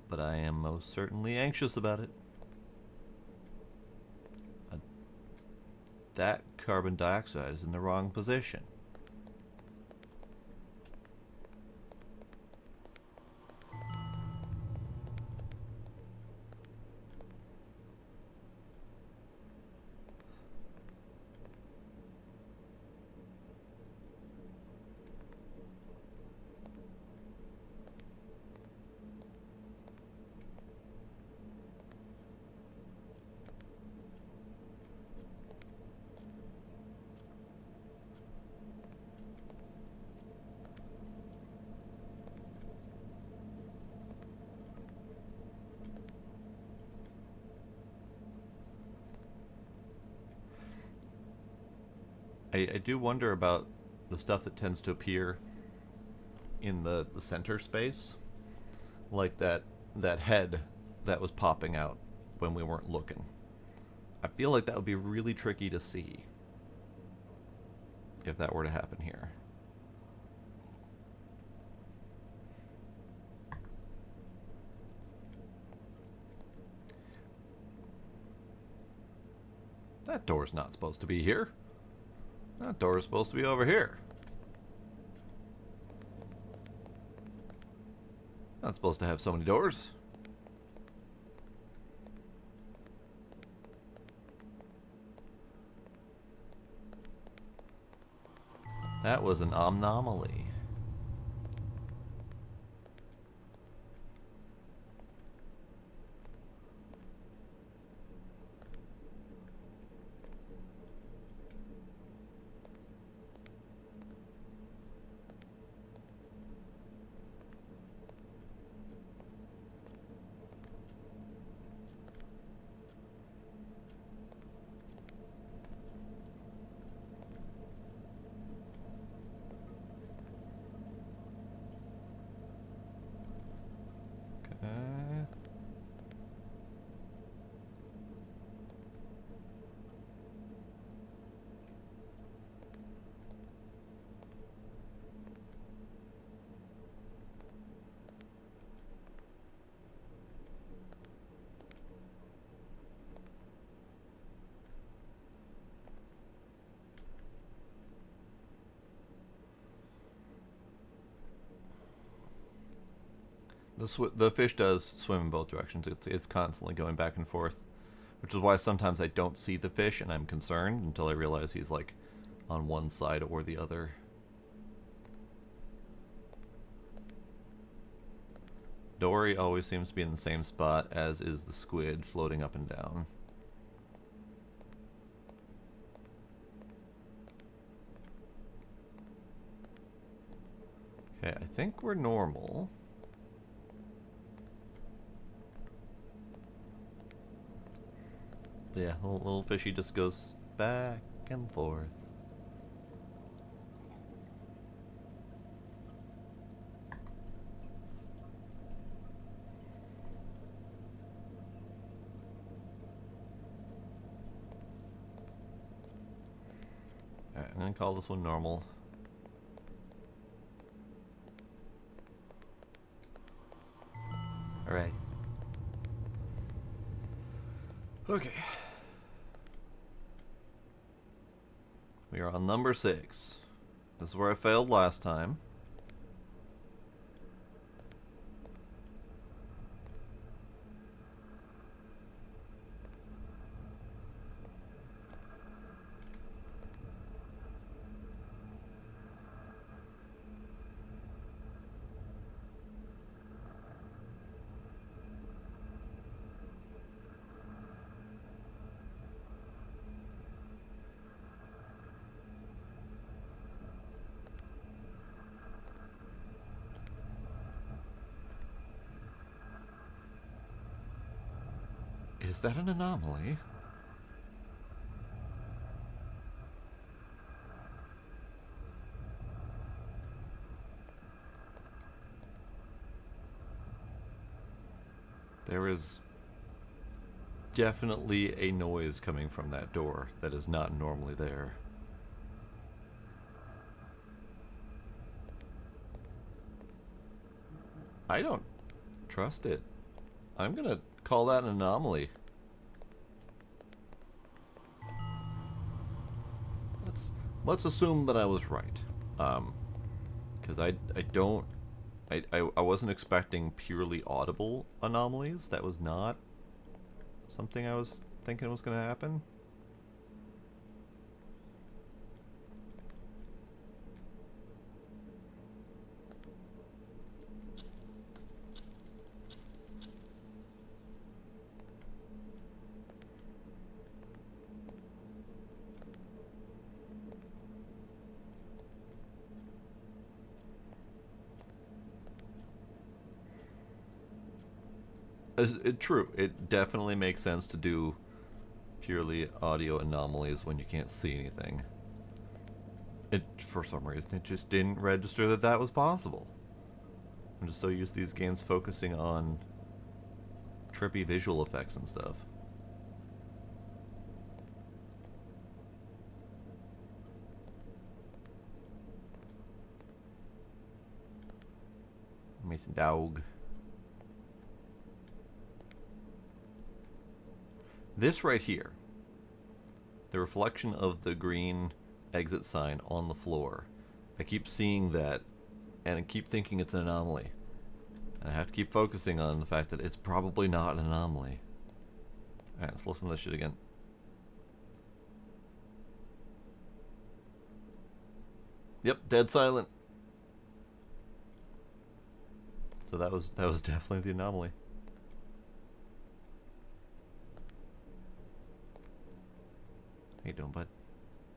But I am most certainly anxious about it. That carbon dioxide is in the wrong position. I do wonder about the stuff that tends to appear in the center space. Like that head that was popping out when we weren't looking. I feel like that would be really tricky to see if that were to happen here. That door's not supposed to be here. That door is supposed to be over here. Not supposed to have so many doors. That was an anomaly. The fish does swim in both directions. It's constantly going back and forth, which is why sometimes I don't see the fish and I'm concerned until I realize he's like on one side or the other. Dory always seems to be in the same spot, as is the squid floating up and down. Okay, I think we're normal. But yeah, little fishy just goes back and forth. Alright, I'm gonna call this one normal. Alright. Okay. We are on number 6. This is where I failed last time. Is that an anomaly? There is definitely a noise coming from that door that is not normally there. I don't trust it. I'm gonna call that an anomaly. Let's assume that I was right. Because I wasn't expecting purely audible anomalies. That was not something I was thinking was gonna happen. True, it definitely makes sense to do purely audio anomalies when you can't see anything. For some reason, it just didn't register that that was possible. I'm just so used to these games focusing on trippy visual effects and stuff. Mason dog. This right here, the reflection of the green exit sign on the floor, I keep seeing that and I keep thinking it's an anomaly. And I have to keep focusing on the fact that it's probably not an anomaly. Alright, let's listen to this shit again. Yep, dead silent. So that was definitely the anomaly. How you doing, bud?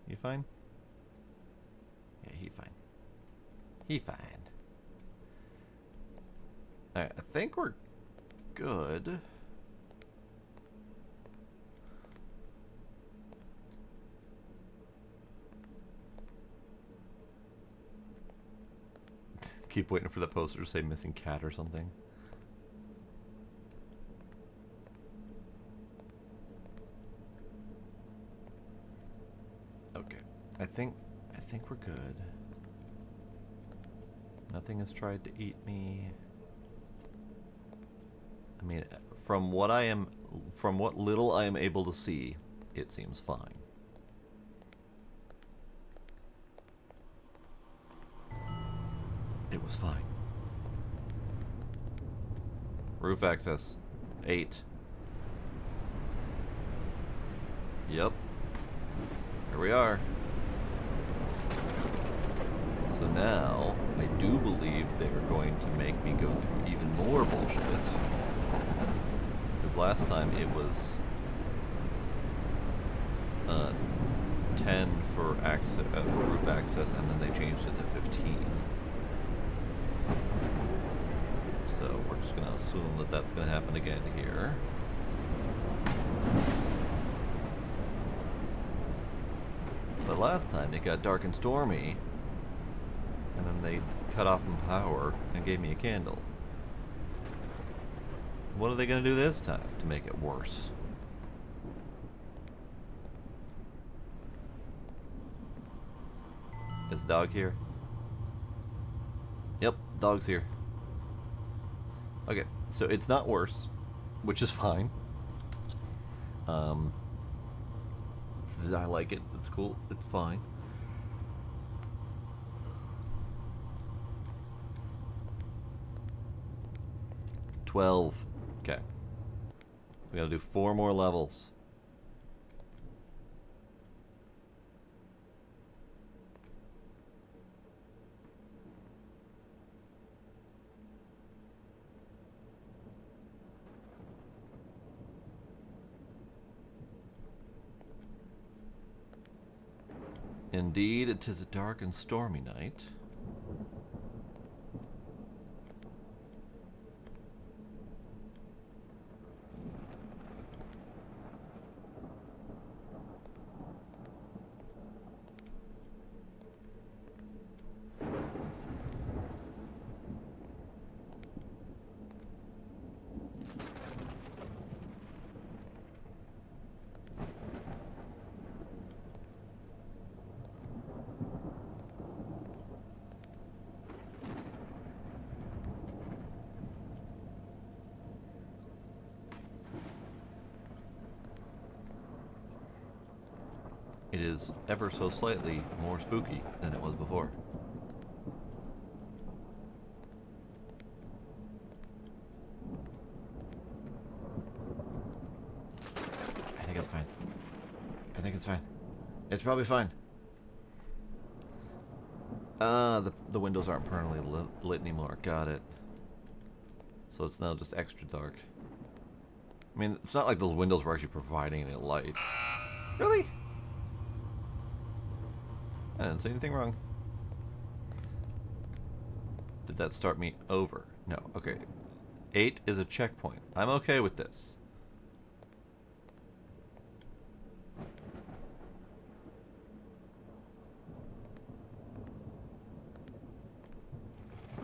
You fine? Yeah, he fine. He fine. Alright, I think we're good. Keep waiting for the poster to say missing cat or something. Okay. I think we're good. Nothing has tried to eat me. I mean, from what little I am able to see, it seems fine. It was fine. Roof access. 8. Yep. Here we are. So now, I do believe they're going to make me go through even more bullshit. Because last time it was 10 for roof access, and then they changed it to 15. So we're just going to assume that that's going to happen again here. But last time it got dark and stormy, and then they cut off my power and gave me a candle. What are they going to do this time to make it worse? Is the dog here? Yep, dog's here. Okay, so it's not worse, which is fine. I like it. It's cool. It's fine. $12. Okay. We gotta do 4 more levels. Indeed, it is a dark and stormy night. It is ever so slightly more spooky than it was before. I think it's fine. I think it's fine. It's probably fine. The windows aren't permanently lit anymore. Got it. So it's now just extra dark. I mean, it's not like those windows were actually providing any light. Really? I didn't say anything wrong. Did that start me over? No. Okay. 8 is a checkpoint. I'm okay with this.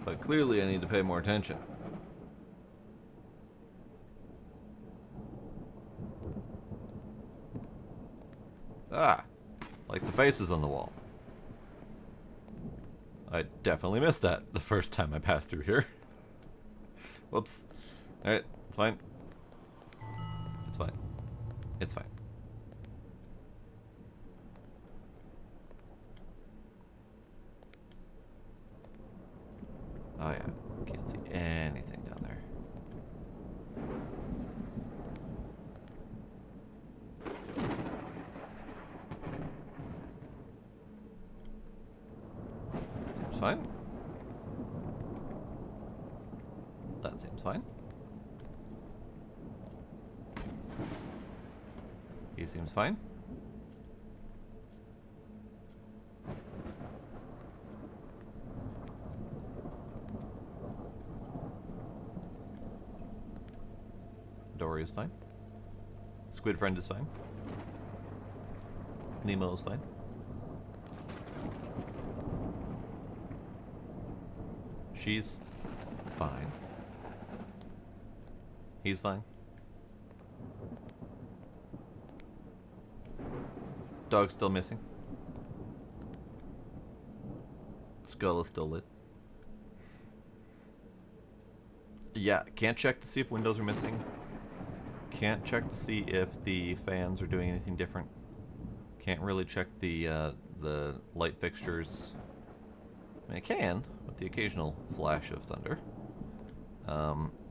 But clearly I need to pay more attention. Ah! Like the faces on the wall. I definitely missed that the first time I passed through here. Whoops. Alright, it's fine. It's fine. It's fine. Oh yeah, can't see anything down there. Seems fine. That seems fine. He seems fine. Dory is fine. Squid friend is fine. Nemo is fine. She's fine. He's fine. Dog's still missing. Skull is still lit. Yeah, can't check to see if windows are missing. Can't check to see if the fans are doing anything different. Can't really check the light fixtures. I mean, I can, with the occasional flash of thunder.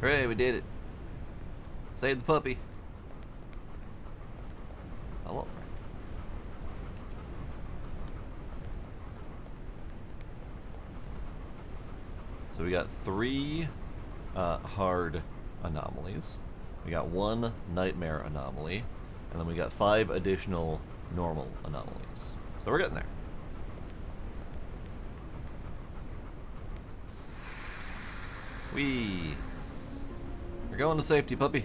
Hooray, we did it. Save the puppy. Hello, Frank. So we got 3 hard anomalies. We got 1 nightmare anomaly. And then we got 5 additional normal anomalies. So we're getting there. Whee! We're going to safety, puppy.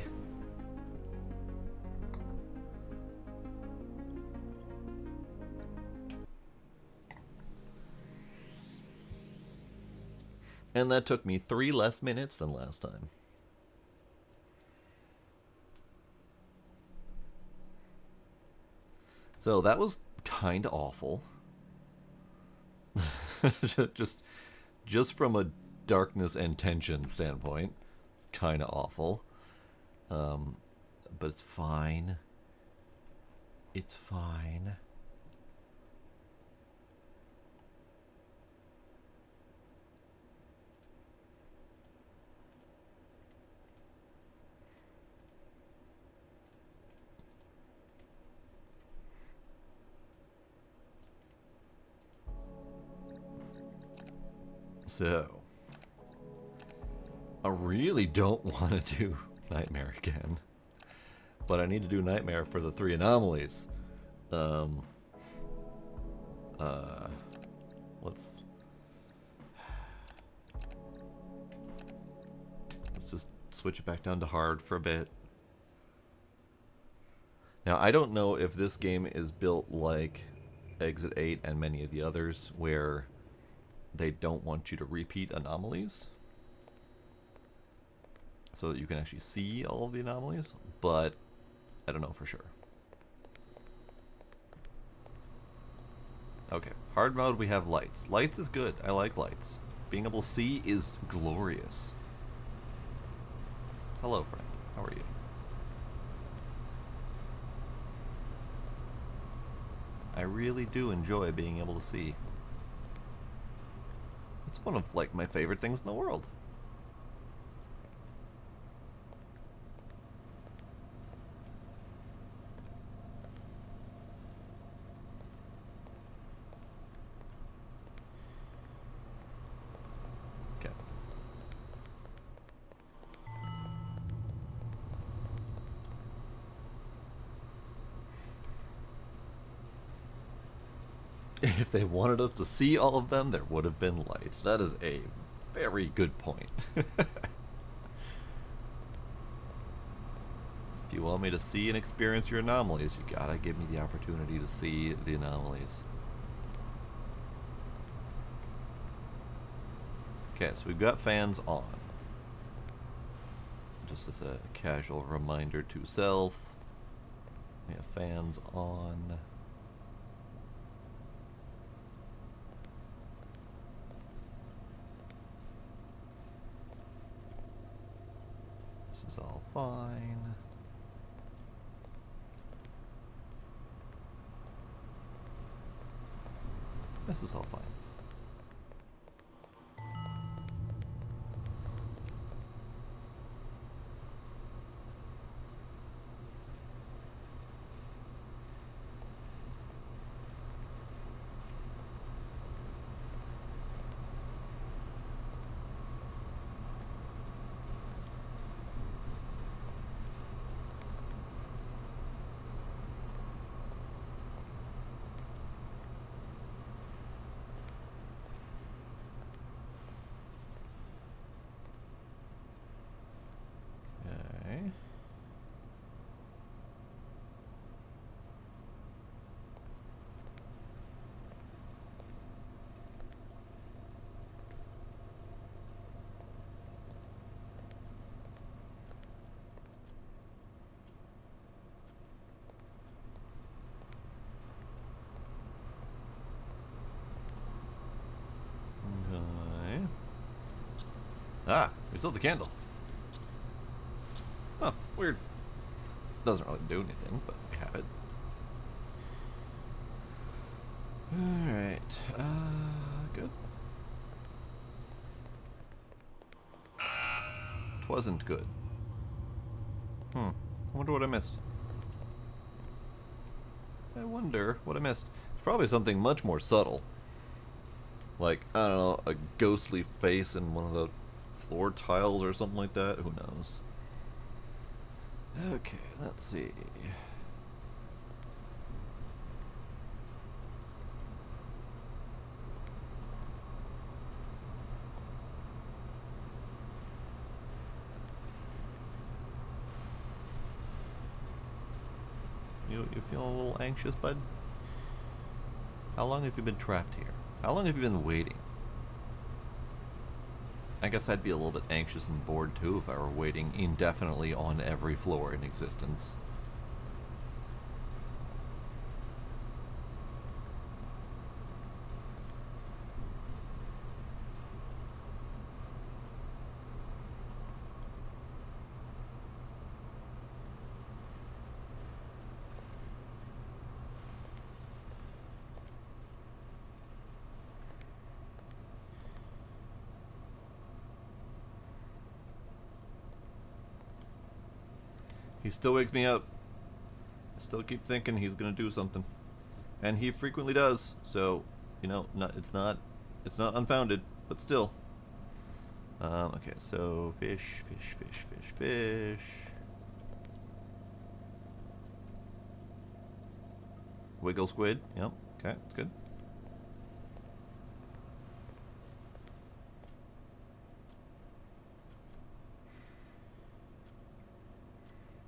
And that took me 3 less minutes than last time. So that was kind of awful. just from a darkness and tension standpoint, it's kind of awful. But it's fine. It's fine. So, I really don't want to do Nightmare again, but I need to do Nightmare for the 3 anomalies. Let's just switch it back down to hard for a bit. Now, I don't know if this game is built like Exit 8 and many of the others, where they don't want you to repeat anomalies so that you can actually see all of the anomalies, but I don't know for sure. Okay, hard mode, we have lights. Lights is good. I like lights. Being able to see is glorious. Hello, friend. How are you? I really do enjoy being able to see. It's one of, like, my favorite things in the world. Okay. If they wanted us to see all of them, there would have been lights. That is a very good point. If you want me to see and experience your anomalies, you gotta give me the opportunity to see the anomalies. Okay, so we've got fans on. Just as a casual reminder to self, we have fans on. This is all fine. This is all fine. Okay. Okay. Ah, we still have the candle. Oh, weird. Doesn't really do anything, but we have it. Alright, good. wasn't good. I wonder what I missed. I wonder what I missed. It's probably something much more subtle. Like, I don't know, a ghostly face in one of the floor tiles or something like that. Who knows? Okay, let's see. You feel a little anxious, bud? How long have you been trapped here? How long have you been waiting? I guess I'd be a little bit anxious and bored too if I were waiting indefinitely on every floor in existence. He still wakes me up. I still keep thinking he's gonna do something, and he frequently does. So, you know, it's not unfounded, but still. Okay, so fish, fish, fish, fish, fish. Wiggle squid. Yep. Okay, that's good.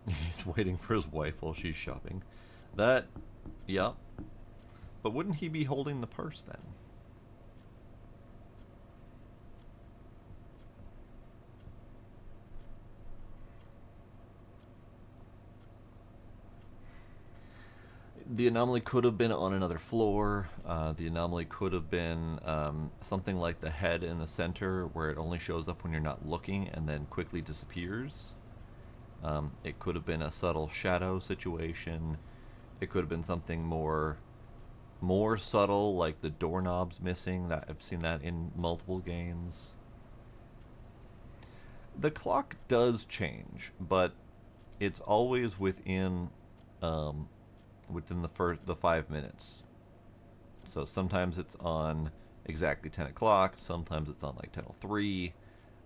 He's waiting for his wife while she's shopping. That, yeah. But wouldn't he be holding the purse then? The anomaly could have been on another floor. The anomaly could have been something like the head in the center, where it only shows up when you're not looking and then quickly disappears. It could have been a subtle shadow situation. It could have been something more subtle, like the doorknobs missing. That I've seen that in multiple games. The clock does change, but it's always within the 5 minutes. So sometimes it's on exactly 10 o'clock. Sometimes it's on like 10:03.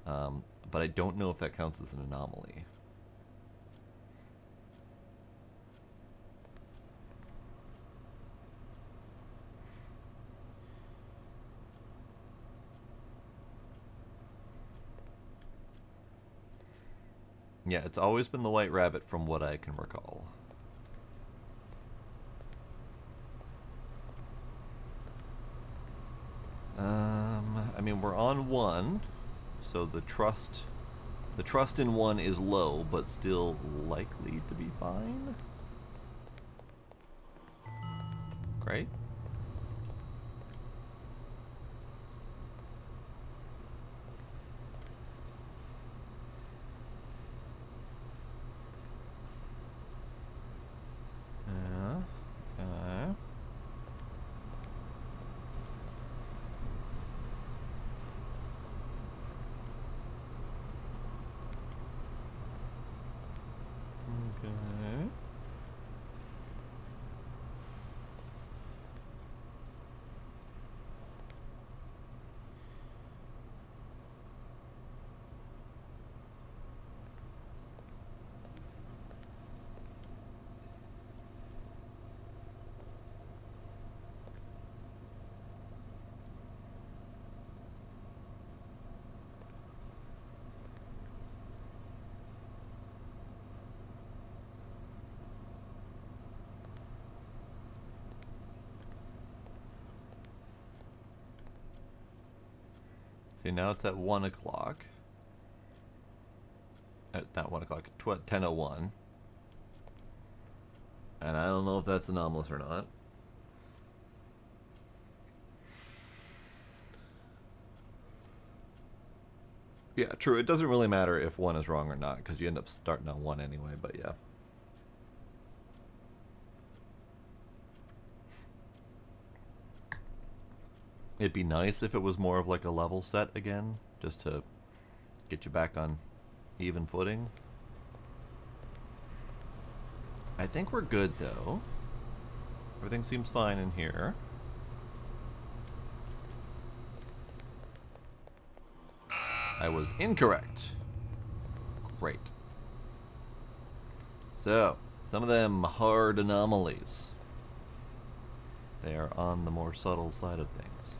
But I don't know if that counts as an anomaly. Yeah, it's always been the white rabbit from what I can recall. I mean, we're on 1, so the trust in 1 is low, but still likely to be fine. Great. Okay. Okay. See, now it's at 1 o'clock. Not 1 o'clock, 10:01. And I don't know if that's anomalous or not. Yeah, true. It doesn't really matter if 1 is wrong or not, because you end up starting on 1 anyway, but yeah. It'd be nice if it was more of like a level set again, just to get you back on even footing. I think we're good, though. Everything seems fine in here. I was incorrect. Great. So, some of them hard anomalies. They are on the more subtle side of things.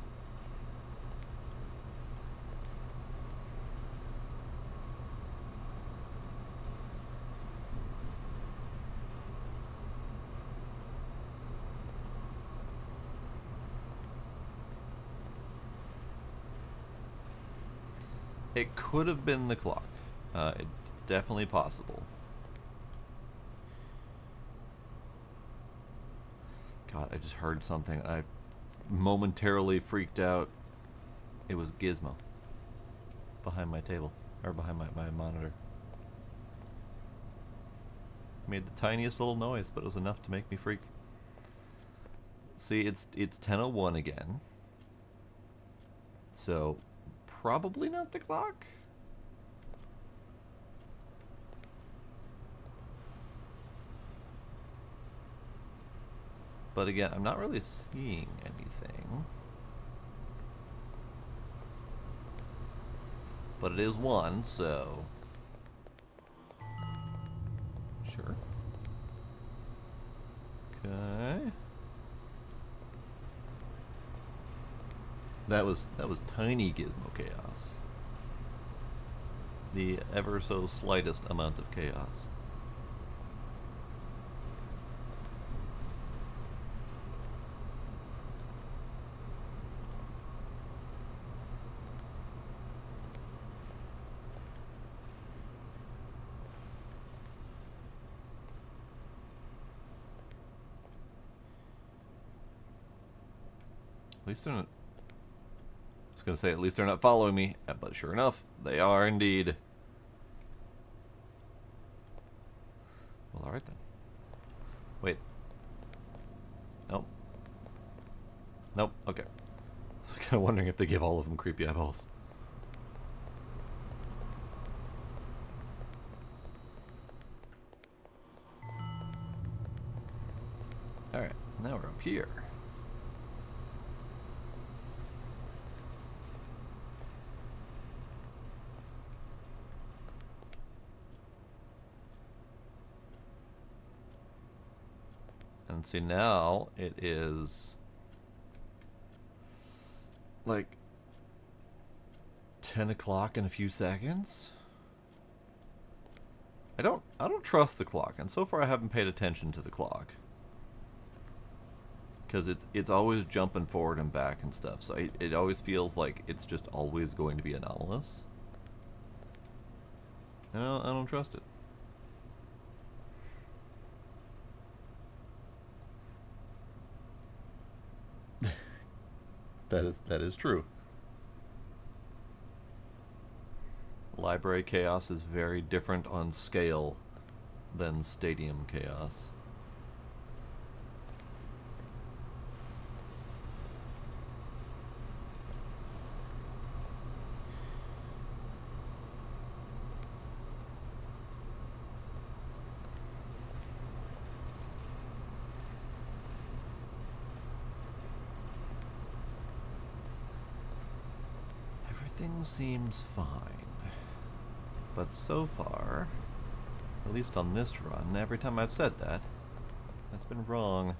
It could have been the clock. It's definitely possible. God, I just heard something. I momentarily freaked out. It was Gizmo. Behind my table. Or behind my monitor. Made the tiniest little noise, but it was enough to make me freak. See, it's 10:01 again. So, probably not the clock. But again, I'm not really seeing anything. But it is 1, so... Sure. Okay. That was tiny Gizmo chaos. The ever so slightest amount of chaos. At least they're not... I was going to say, at least they're not following me. But sure enough, they are indeed. Well, alright then. Wait. Nope. Nope, okay. I was kind of wondering if they give all of them creepy eyeballs. Alright, now we're up here. And see, now it is like 10 o'clock in a few seconds. I don't trust the clock, and so far I haven't paid attention to the clock. Because it's always jumping forward and back and stuff, so it always feels like it's just always going to be anomalous. I don't trust it. That is true. Library chaos is very different on scale than stadium chaos. Everything seems fine. But so far, at least on this run, every time I've said that, that's been wrong.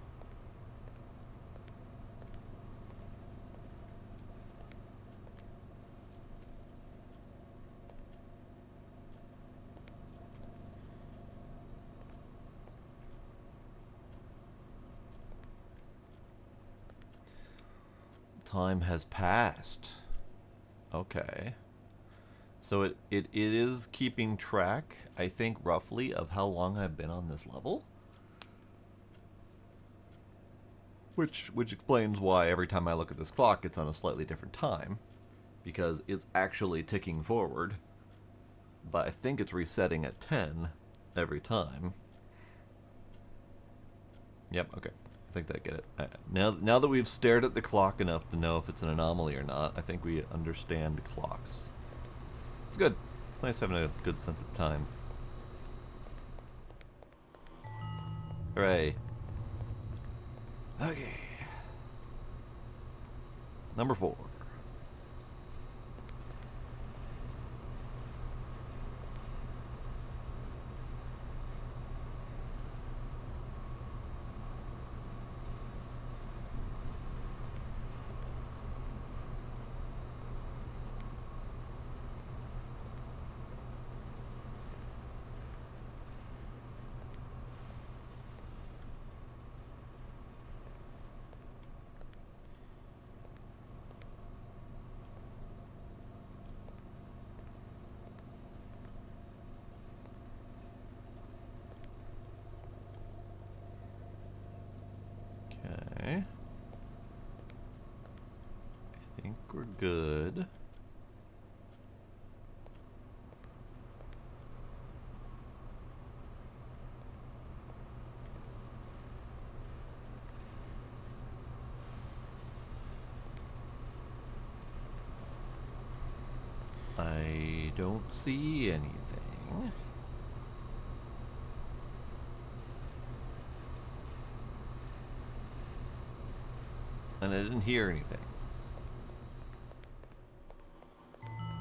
Time has passed. Okay. So it is keeping track, I think, roughly, of how long I've been on this level. Which explains why every time I look at this clock, it's on a slightly different time. Because it's actually ticking forward. But I think it's resetting at 10 every time. Yep, okay. I think I get it. Now that we've stared at the clock enough to know if it's an anomaly or not, I think we understand clocks. It's good. It's nice having a good sense of time. Hooray. Okay. Number 4. Okay. I think we're good. I don't see anything. And I didn't hear anything.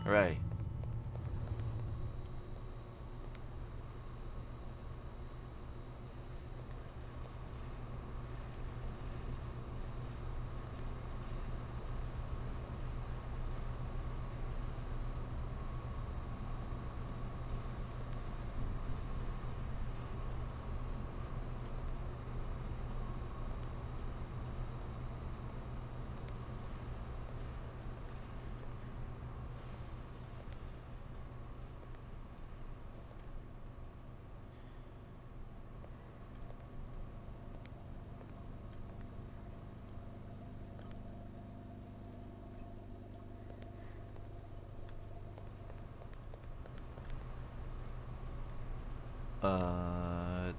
Hooray.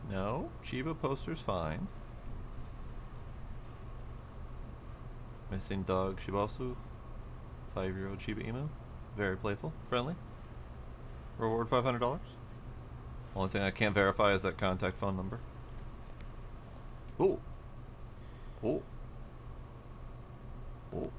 No. Shiba poster's fine. Missing dog Shibasu. 5-year-old Shiba Inu. Very playful. Friendly. Reward $500. Only thing I can't verify is that contact phone number. Oh. Oh. Oh.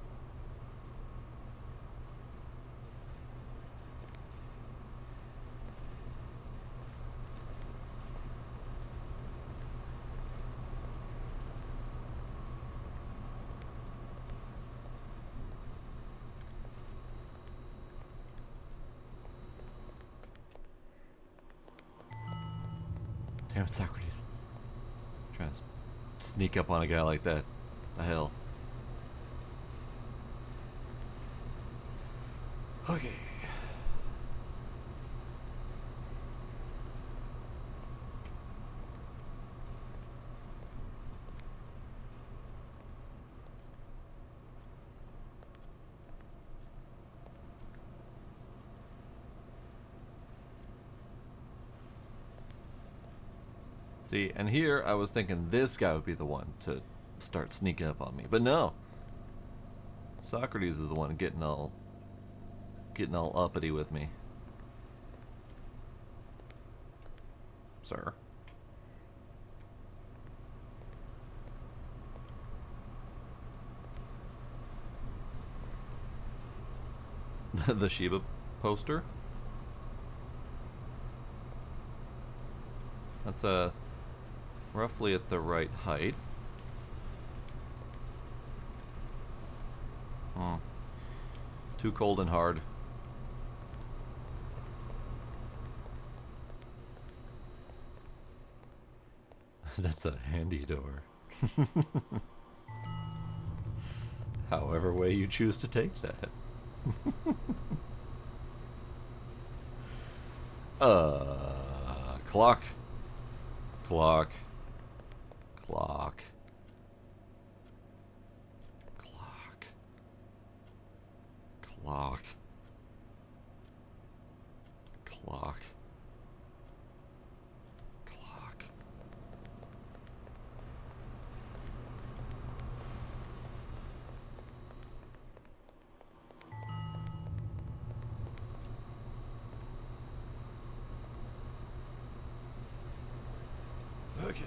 Damn it, Socrates. Trying to sneak up on a guy like that. The hell. Okay. See, and here I was thinking this guy would be the one to start sneaking up on me, but no. Socrates is the one getting all uppity with me. Sir. The Shiba poster. That's roughly at the right height. Too cold and hard. That's a handy door. However way you choose to take that. Clock. Clock. Clock. Clock. Clock. Clock. Clock. Okay.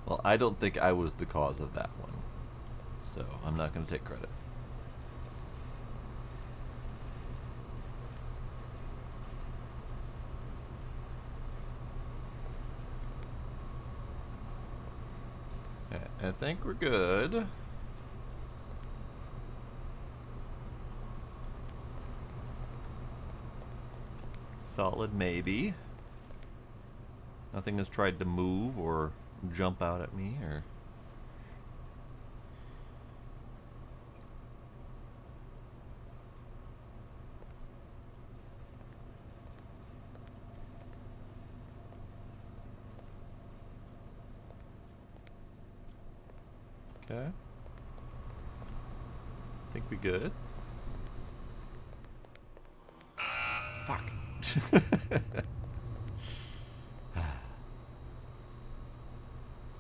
Well, I don't think I was the cause of that one, so I'm not going to take credit. I think we're good. Solid maybe. Nothing has tried to move or jump out at me or... Okay. I think we good. Fuck.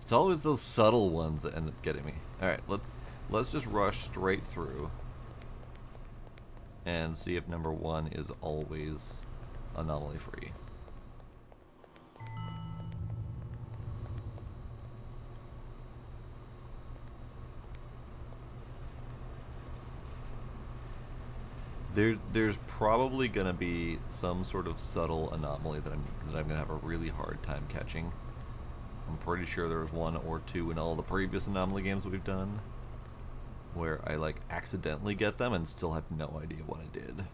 It's always those subtle ones that end up getting me. Alright, let's just rush straight through and see if number 1 is always anomaly free. There's probably gonna be some sort of subtle anomaly that I'm gonna have a really hard time catching. I'm pretty sure there was 1 or 2 in all the previous anomaly games we've done where I like accidentally get them and still have no idea what I did.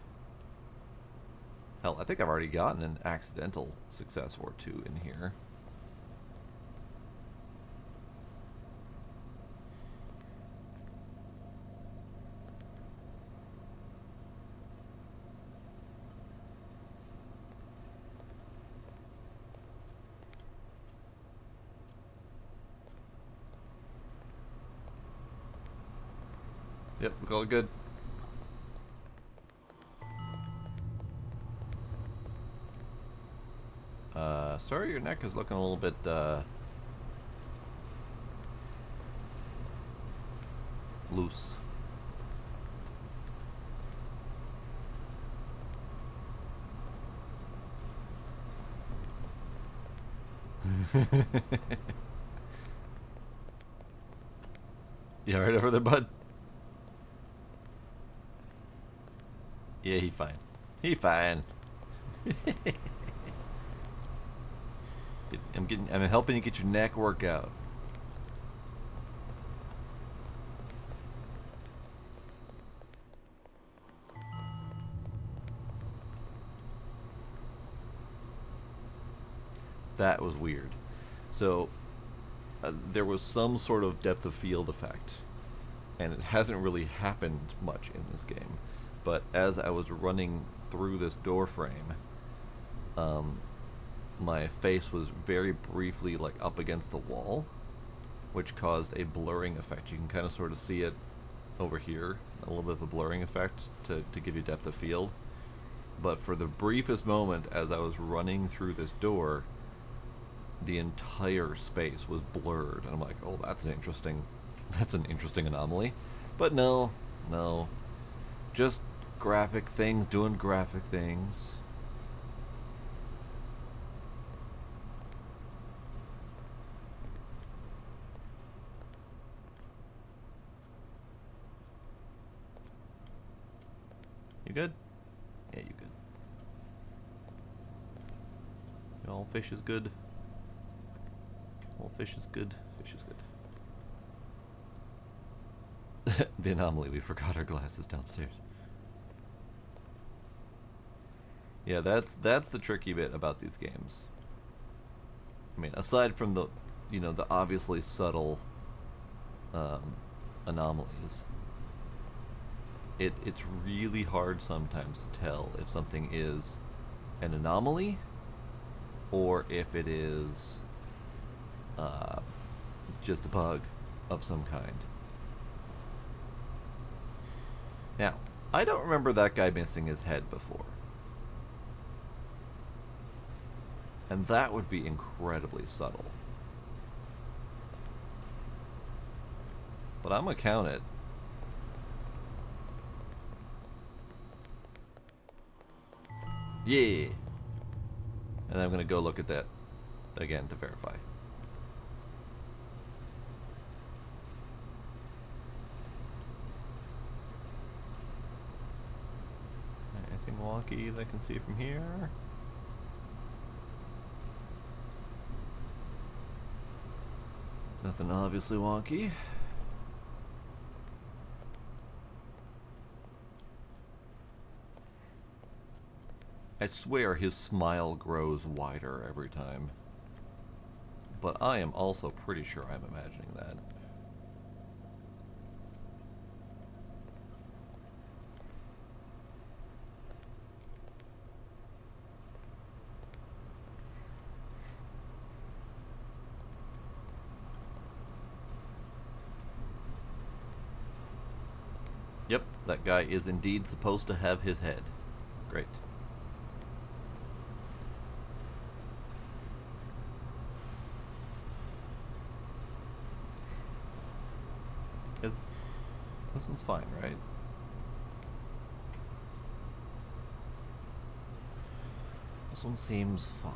Hell, I think I've already gotten an accidental success or 2 in here. Yep, we call it good. Sorry, your neck is looking a little bit, loose. Yeah, right over there, bud. Yeah, he fine. He fine. I'm helping you get your neck workout. That was weird. So, there was some sort of depth of field effect, and it hasn't really happened much in this game. But as I was running through this door frame, my face was very briefly like up against the wall, which caused a blurring effect. You can kind of sort of see it over here, a little bit of a blurring effect to give you depth of field. But for the briefest moment as I was running through this door, the entire space was blurred, and I'm like, oh, that's an interesting anomaly. But no, just graphic things doing graphic things. You good? Yeah, you good. all fish is good. All fish is good. Fish is good. The anomaly, we forgot our glasses downstairs. Yeah, that's the tricky bit about these games. I mean, aside from the, you know, the obviously subtle anomalies, it's really hard sometimes to tell if something is an anomaly or if it is just a bug of some kind. Now, I don't remember that guy missing his head before. And that would be incredibly subtle. But I'm gonna count it. Yeah! And I'm gonna go look at that again to verify. Anything wonky that I can see from here? Nothing obviously wonky. I swear his smile grows wider every time. But I am also pretty sure I'm imagining that. Yep, that guy is indeed supposed to have his head. Great. This one's fine, right? This one seems fine.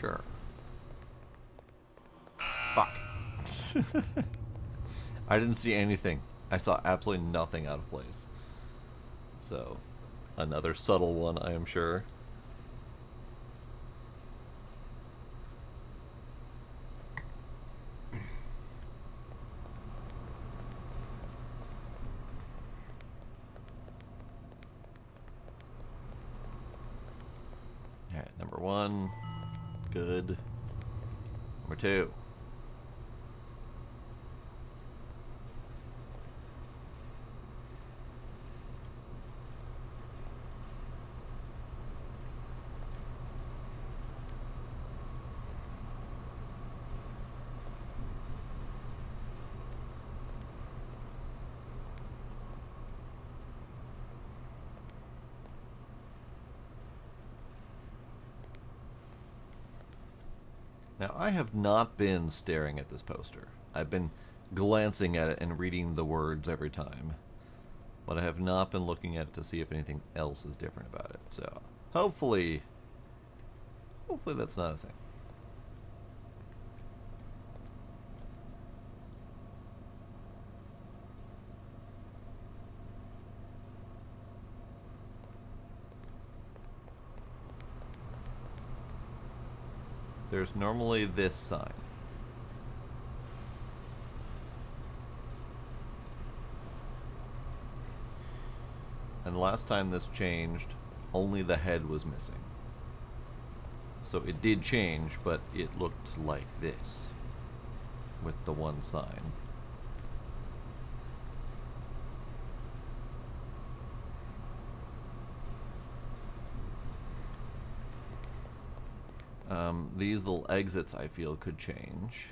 Sure. Fuck. I didn't see anything. I saw absolutely nothing out of place. So, another subtle one, I am sure. Alright, number one. Good. Number two. Now, I have not been staring at this poster. I've been glancing at it and reading the words every time. But I have not been looking at it to see if anything else is different about it. So, hopefully that's not a thing. There's normally this sign. And the last time this changed, only the head was missing. So it did change, but it looked like this, with the one sign. These little exits, I feel, could change.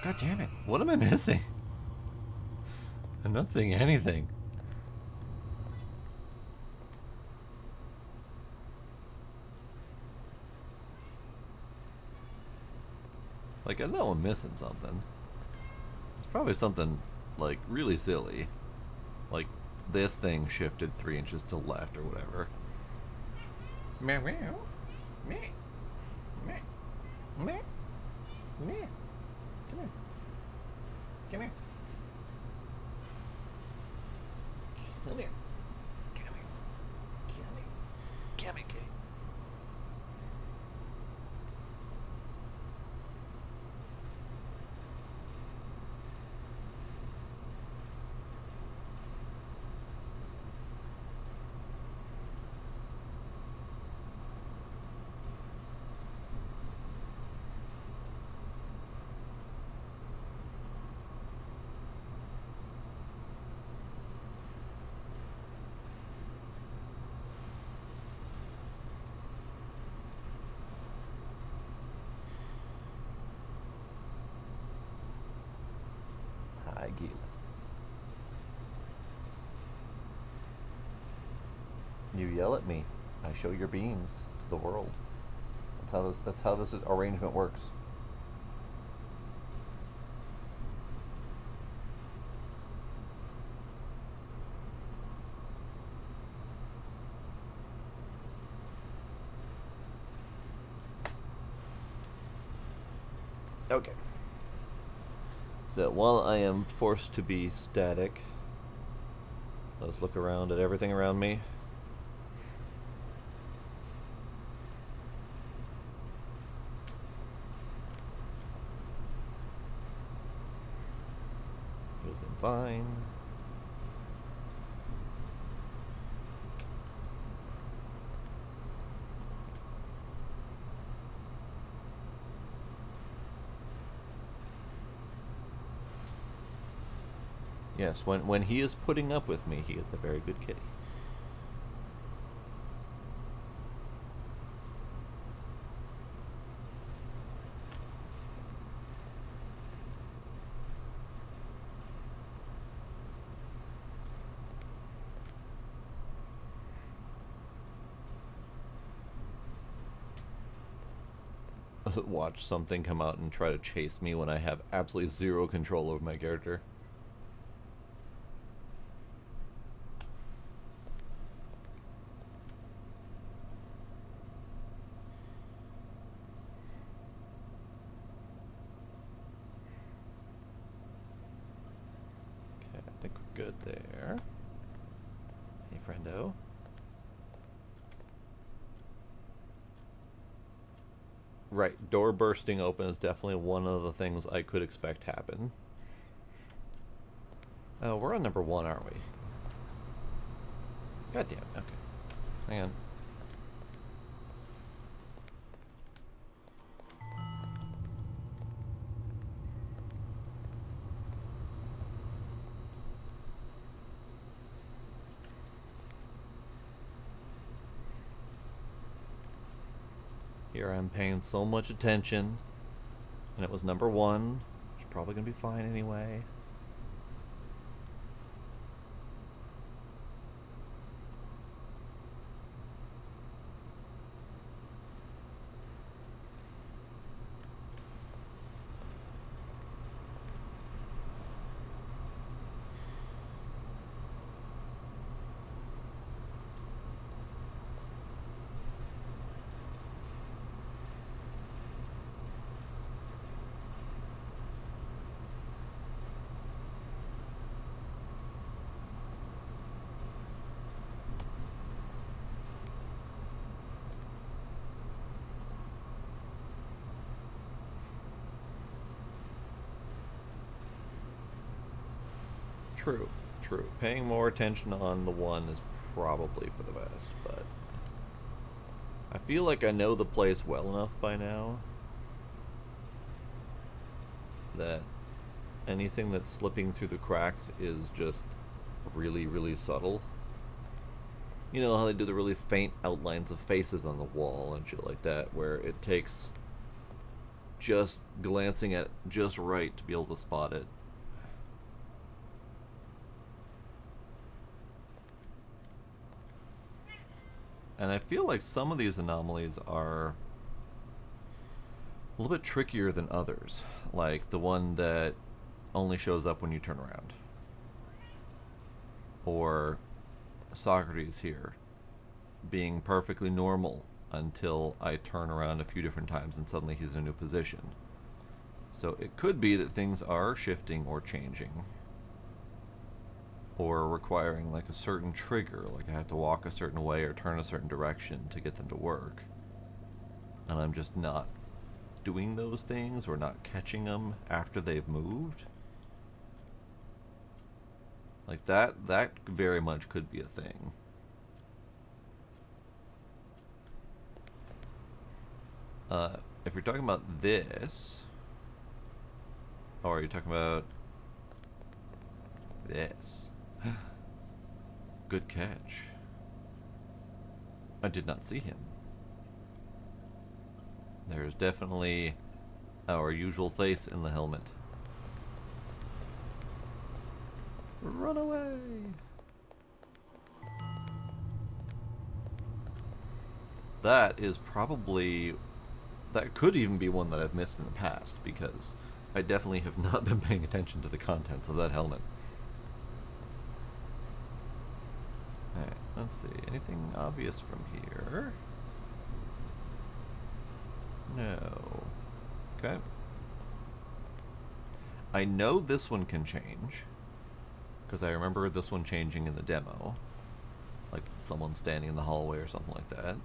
God damn it. What am I missing? I'm not seeing anything. Like, I know I'm missing something. It's probably something, like, really silly. Like, this thing shifted 3 inches to the left or whatever. Meow meow. Meow. Meow. Meow. Meow. Come here. Come here. Come here. Come here. Come here. Come here, kitty. Hi, Gila. You yell at me. I show your beans to the world. That's how this arrangement works. Okay. So while I am forced to be static, let's look around at everything around me. Feels fine. Yes, when he is putting up with me, he is a very good kitty. Watch something come out and try to chase me when I have absolutely zero control over my character. Okay, I think we're good there. Hey, friendo. Right, door bursting open is definitely one of the things I could expect happen. Oh, we're on number 1, aren't we? God damn it, okay. Hang on. Here I'm paying so much attention, and it was number 1, which is probably going to be fine anyway. True, true. Paying more attention on the 1 is probably for the best, but I feel like I know the place well enough by now that anything that's slipping through the cracks is just really, really subtle. You know how they do the really faint outlines of faces on the wall and shit like that, where it takes just glancing at it just right to be able to spot it. And I feel like some of these anomalies are a little bit trickier than others. Like the one that only shows up when you turn around. Or Socrates here being perfectly normal until I turn around a few different times and suddenly he's in a new position. So it could be that things are shifting or changing, or requiring like a certain trigger, like I have to walk a certain way or turn a certain direction to get them to work, and I'm just not doing those things or not catching them after they've moved. Like that very much could be a thing. If you're talking about this, or are you talking about this? Good catch. I did not see him. There's definitely our usual face in the helmet. Run away! That is probably... That could even be one that I've missed in the past, because I definitely have not been paying attention to the contents of that helmet. Alright, let's see. Anything obvious from here? No. Okay. I know this one can change, because I remember this one changing in the demo. Like someone standing in the hallway or something like that.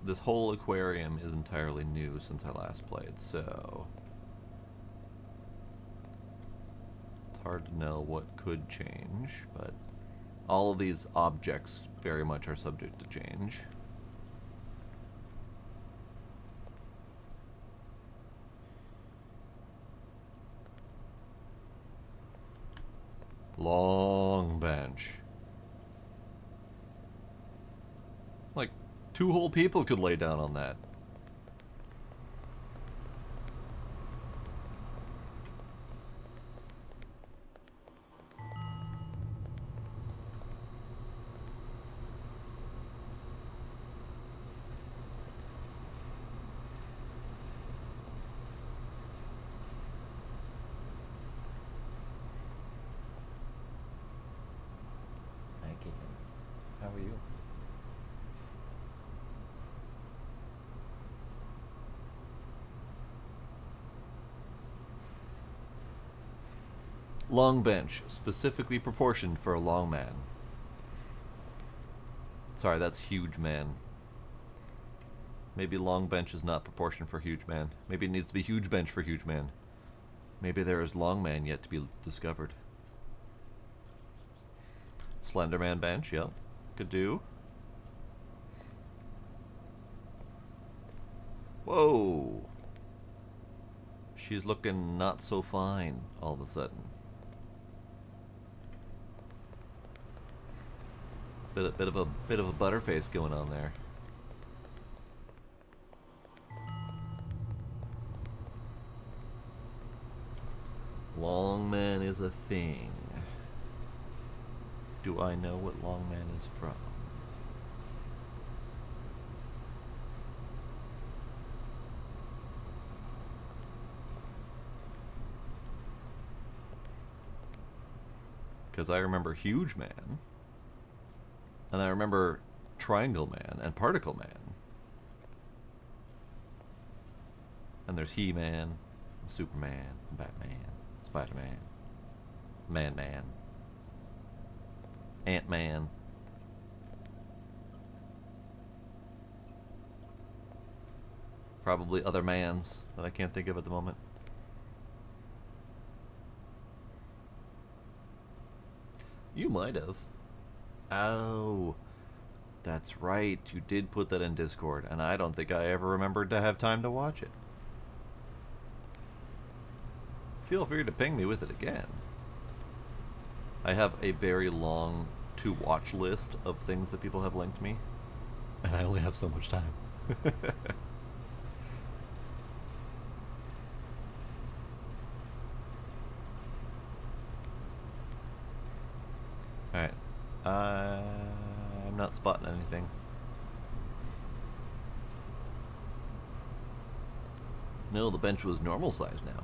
This whole aquarium is entirely new since I last played, so it's hard to know what could change, but all of these objects very much are subject to change. Long bench. Like, 2 whole people could lay down on that. Hi, kitten. How are you? Long bench, specifically proportioned for a long man. Sorry, that's huge man. Maybe long bench is not proportioned for huge man. Maybe it needs to be huge bench for huge man. Maybe there is long man yet to be discovered. Slender man bench, yep. Could do. Whoa! She's looking not so fine all of a sudden. Bit of a butterface going on there. Long man is a thing. Do I know what long man is from? Because I remember Huge Man. And I remember Triangle Man and Particle Man. And there's He-Man, Superman, Batman, Spider-Man, Man-Man, Ant-Man. Probably other mans that I can't think of at the moment. You might have. Oh, That's right. You did put that in Discord, and I don't think I ever remembered to have time to watch it. Feel free to ping me with it again. I have a very long to-watch list of things that people have linked me, and I only have so much time. Alright. I'm not spotting anything. No, the bench was normal size now.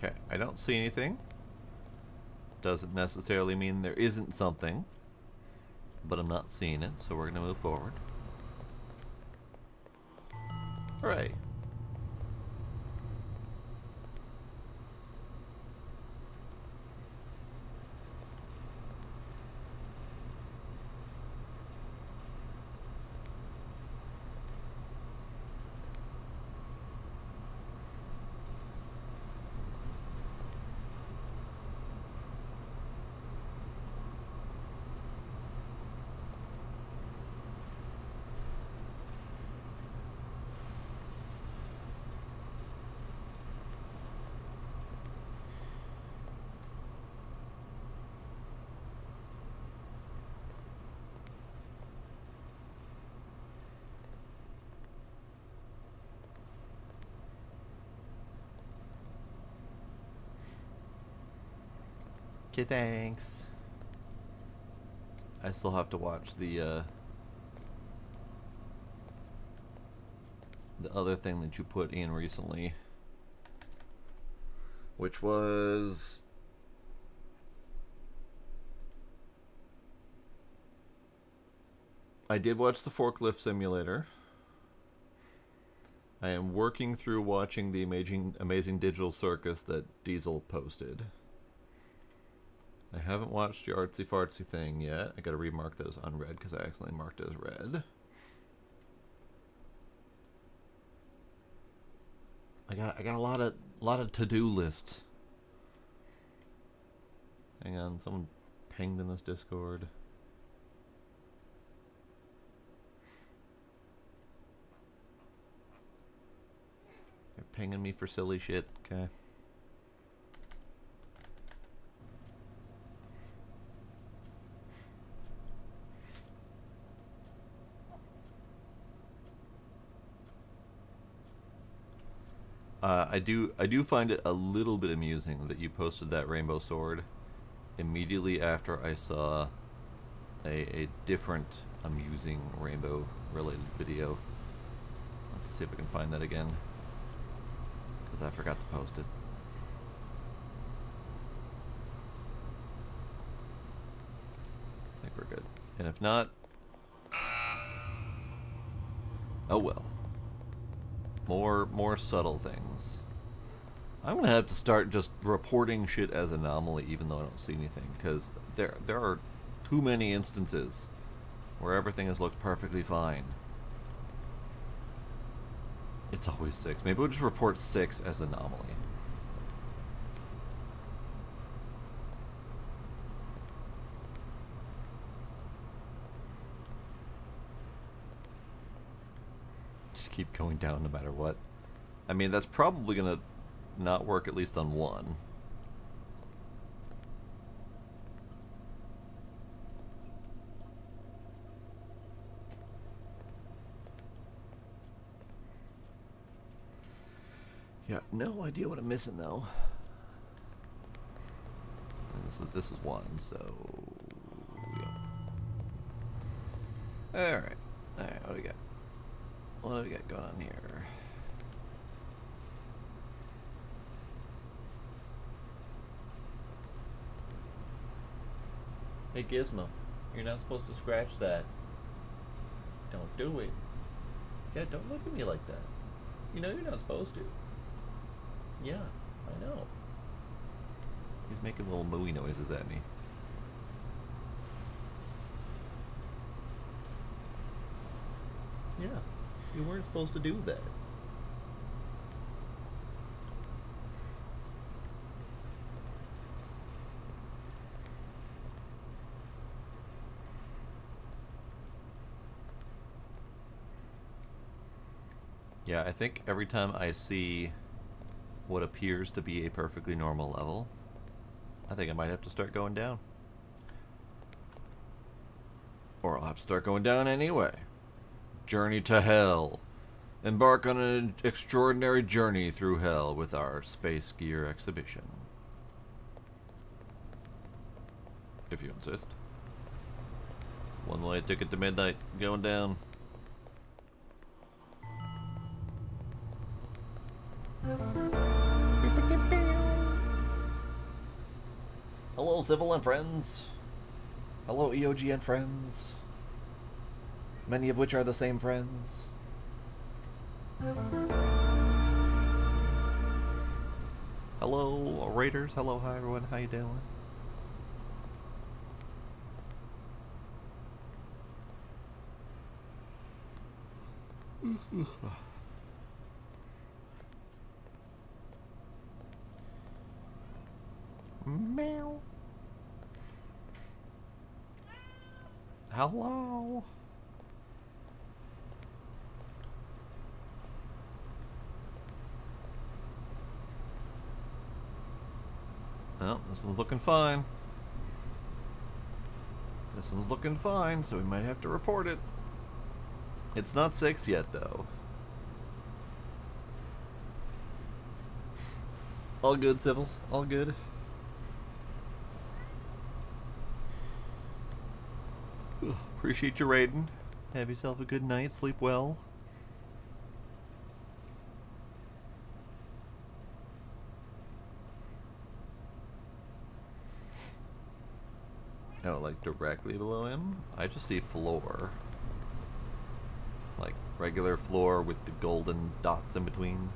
Okay, I don't see anything. Doesn't necessarily mean there isn't something, but I'm not seeing it, so we're gonna move forward. Hooray. Okay, thanks. I still have to watch the other thing that you put in recently, which was I did watch the forklift simulator. I am working through watching the amazing digital circus that Diesel posted. I haven't watched your artsy fartsy thing yet. I gotta remark that as unread because I accidentally marked it as read. I got a lot of to-do lists. Hang on, someone pinged in this Discord. You're pinging me for silly shit, okay. I do find it a little bit amusing that you posted that rainbow sword immediately after I saw a different amusing rainbow related video. I'll have to see if I can find that again, because I forgot to post it. I think we're good. And if not, oh well. More subtle things. I'm gonna have to start just reporting shit as anomaly, even though I don't see anything, because there are too many instances where everything has looked perfectly fine. It's always 6. Maybe we'll just report 6 as anomaly. Just keep going down no matter what. I mean, that's probably gonna not work, at least on one. Yeah, no idea what I'm missing though. And this is one, so yeah. Alright, what do we got? What do we got going on here? Hey Gizmo, you're not supposed to scratch that. Don't do it. Yeah, don't look at me like that. You know you're not supposed to. Yeah, I know. He's making little mooey noises at me. Yeah, you weren't supposed to do that. Yeah, I think every time I see what appears to be a perfectly normal level, I think I might have to start going down. Or I'll have to start going down anyway. Journey to hell. Embark on an extraordinary journey through hell with our space gear exhibition. If you insist. One-way ticket to midnight. Going down. Hello, Civil and friends. Hello, EOG and friends. Many of which are the same friends. Hello, Raiders. Hello, hi everyone. How you doing? Meow. Hello. Well, this one's looking fine. This one's looking fine, so we might have to report it. It's not 6 yet, though. All good, Civil. All good. Appreciate you raiding. Have yourself a good night. Sleep well. Oh, like directly below him? I just see floor. Like regular floor with the golden dots in between.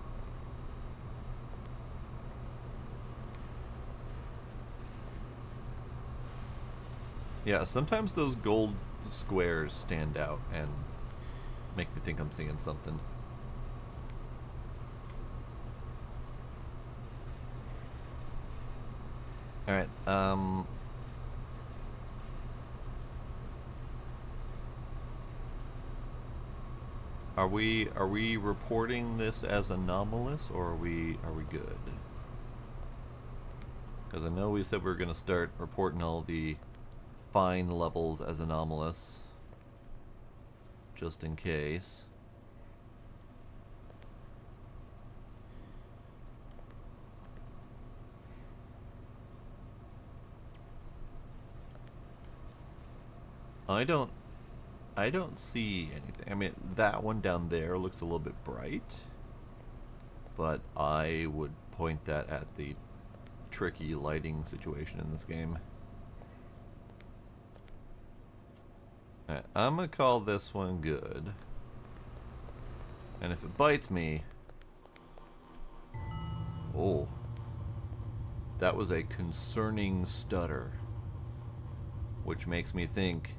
Yeah, sometimes those gold squares stand out and make me think I'm seeing something. Alright, Are we reporting this as anomalous, or are we good? Because I know we said we were gonna start reporting all the fine levels as anomalous, just in case. I don't see anything. I mean, that one down there looks a little bit bright, but I would point that at the tricky lighting situation in this game. Alright, I'm gonna call this one good. And if it bites me... Oh. That was a concerning stutter. Which makes me think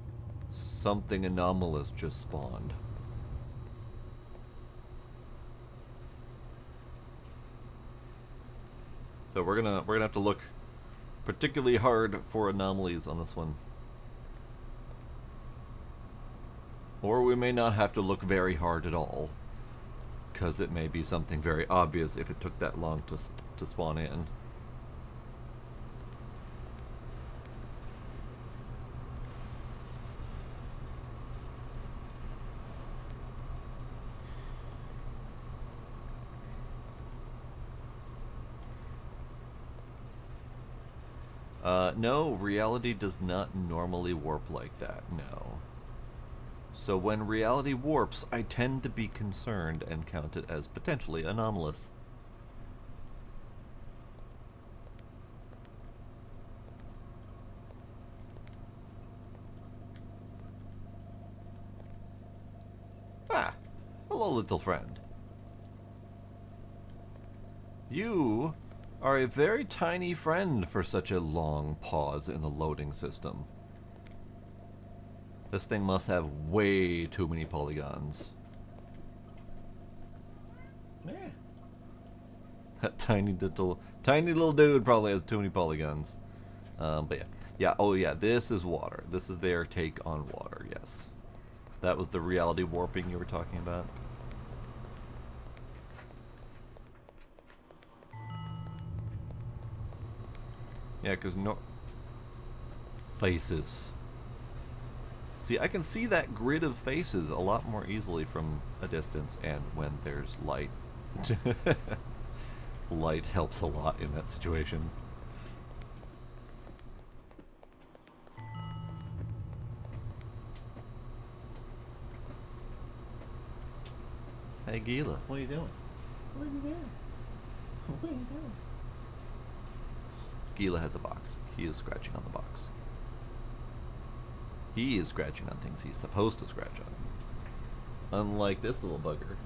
something anomalous just spawned. So we're gonna have to look particularly hard for anomalies on this one. Or we may not have to look very hard at all, because it may be something very obvious if it took that long to spawn in. No, reality does not normally warp like that, no. So when reality warps, I tend to be concerned and count it as potentially anomalous. Ah, hello, little friend. You are a very tiny friend for such a long pause in the loading system. This thing must have way too many polygons. Yeah. That tiny little dude probably has too many polygons. But yeah. Yeah, oh yeah, this is water. This is their take on water, yes. That was the reality warping you were talking about. Yeah, because no... Faces. See, I can see that grid of faces a lot more easily from a distance, and when there's light. Light helps a lot in that situation. Hey Gila, what are you doing? What are you doing? What are you doing? Gila has a box. He is scratching on the box. He is scratching on things he's supposed to scratch on. Unlike this little bugger.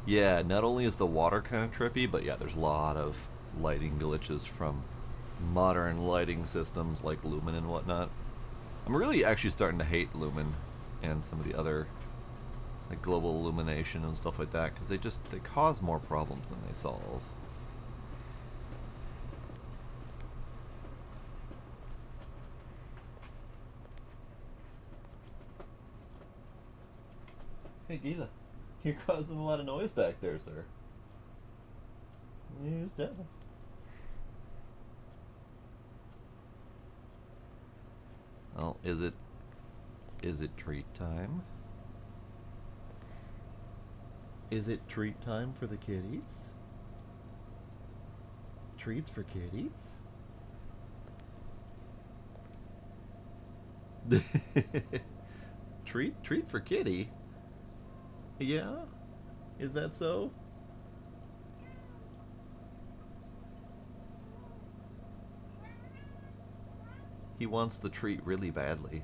Yeah, not only is the water kind of trippy, but yeah, there's a lot of lighting glitches from modern lighting systems like Lumen and whatnot. I'm really actually starting to hate Lumen and some of the other like global illumination and stuff like that, because they cause more problems than they solve. Hey Gila, you're causing a lot of noise back there, sir. Use that. Oh, is it treat time? Is it treat time for the kitties? Treats for kitties? treat for kitty? Yeah? Is that so? He wants the treat really badly.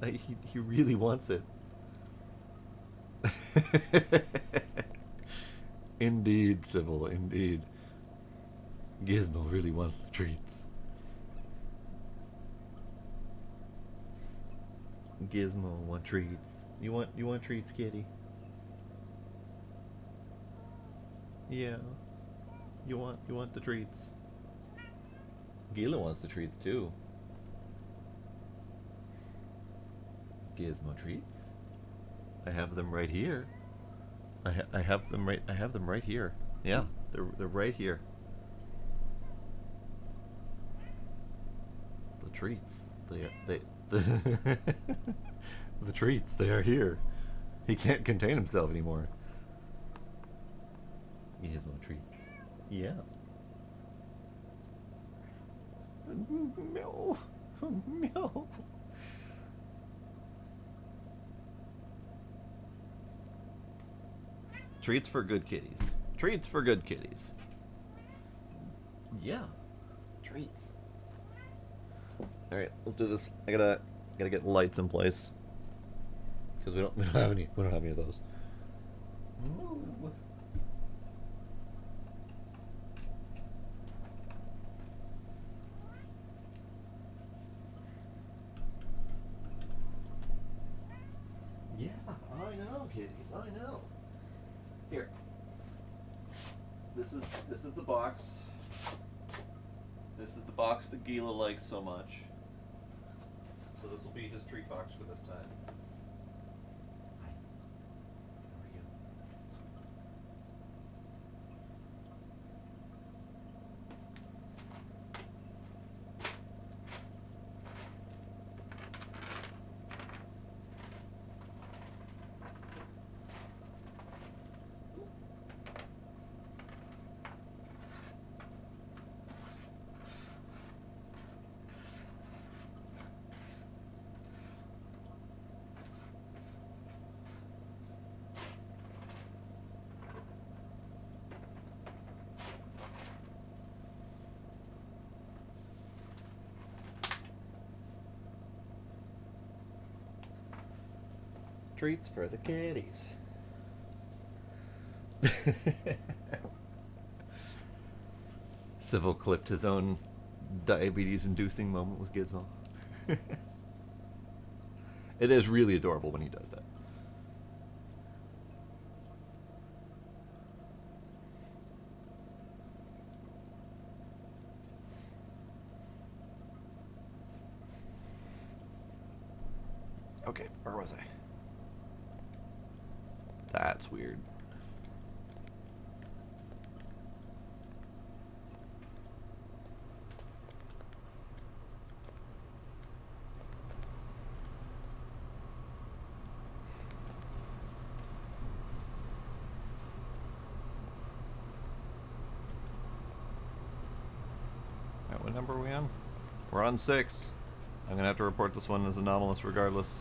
He really wants it. Indeed, Sybil, indeed. Gizmo really wants the treats. Gizmo want treats. You want treats, kitty? Yeah. You want the treats. Gila wants the treats too. Gizmo treats. I have them right here. I have them right here. Yeah, they're right here. The treats. The the treats. They are here. He can't contain himself anymore. Gizmo treats. Yeah. Meow. Meow. Treats for good kitties. Treats for good kitties. Yeah. Treats. Alright, let's do this. I gotta get lights in place. Because we don't have any of those. Move. Yeah, I know, kitties. I know. Here. This is the box. This is the box that Gila likes so much. So this will be his treat box for this time. Hi. How are you? Treats for the kitties. Civil clipped his own diabetes-inducing moment with Gizmo. It is really adorable when he does that. Okay, where was I? That's weird. Alright, what number are we on? We're on 6. I'm gonna have to report this one as anomalous regardless.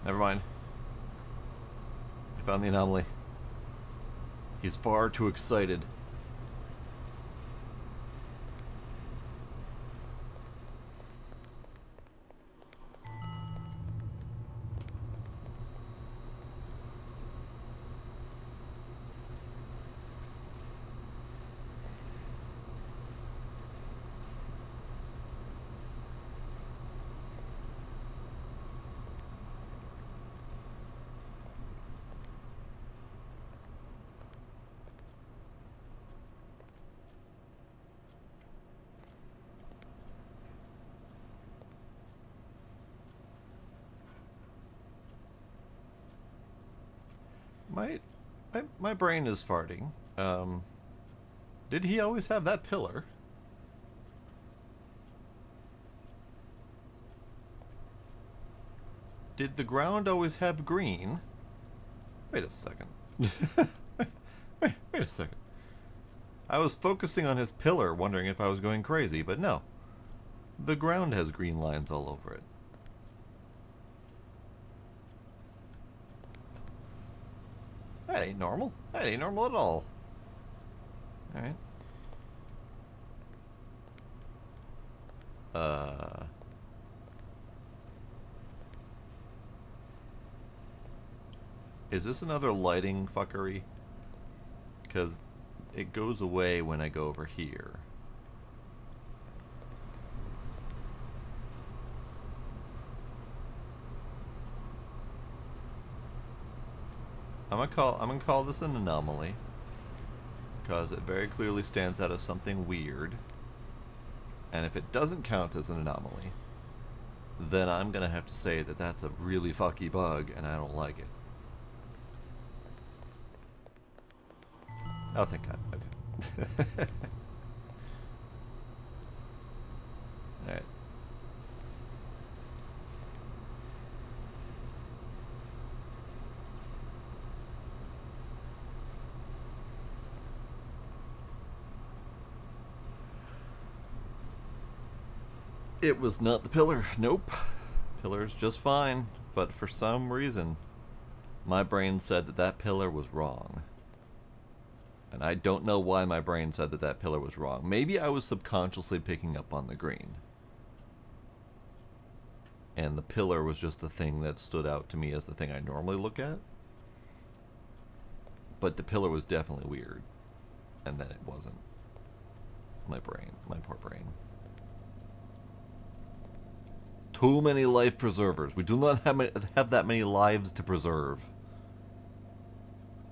Never mind. I found the anomaly. He's far too excited. My brain is farting. Did he always have that pillar? Did the ground always have green? Wait a second. wait a second. I was focusing on his pillar, wondering if I was going crazy, but no. The ground has green lines all over it. That ain't normal. That ain't normal at all. Alright. Is this another lighting fuckery? Because it goes away when I go over here. I'm gonna call this an anomaly because it very clearly stands out as something weird. And if it doesn't count as an anomaly, then I'm gonna have to say that that's a really fucky bug and I don't like it. Oh, thank God. Okay. Alright. It was not the pillar. Nope. Pillar's just fine. But for some reason, my brain said that that pillar was wrong. And I don't know why my brain said that that pillar was wrong. Maybe I was subconsciously picking up on the green. And the pillar was just the thing that stood out to me as the thing I normally look at. But the pillar was definitely weird. And then it wasn't. My brain. My poor brain. Too many life preservers. We do not have that many lives to preserve.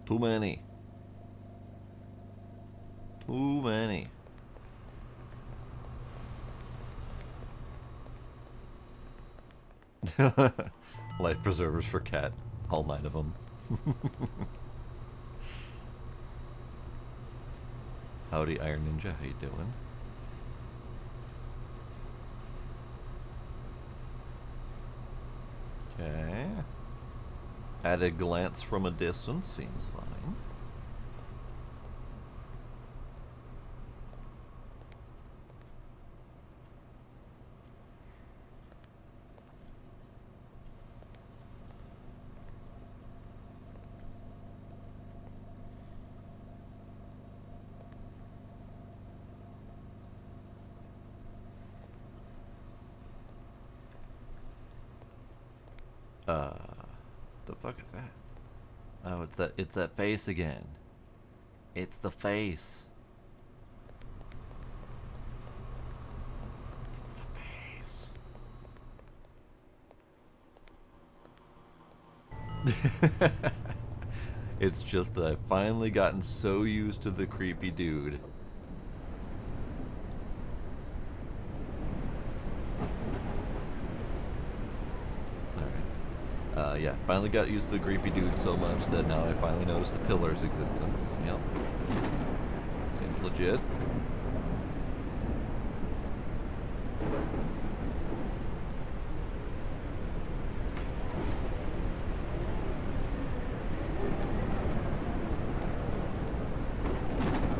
Too many. Too many. Life preservers for cat. All 9 of them. Howdy, Iron Ninja. How you doing? Okay. At a glance from a distance, seems fine. The fuck is that? Oh, it's that face again. It's the face. It's the face. It's just that I've finally gotten so used to the creepy dude. Yeah, finally got used to the creepy dude so much that now I finally notice the pillar's existence. Yep. Seems legit.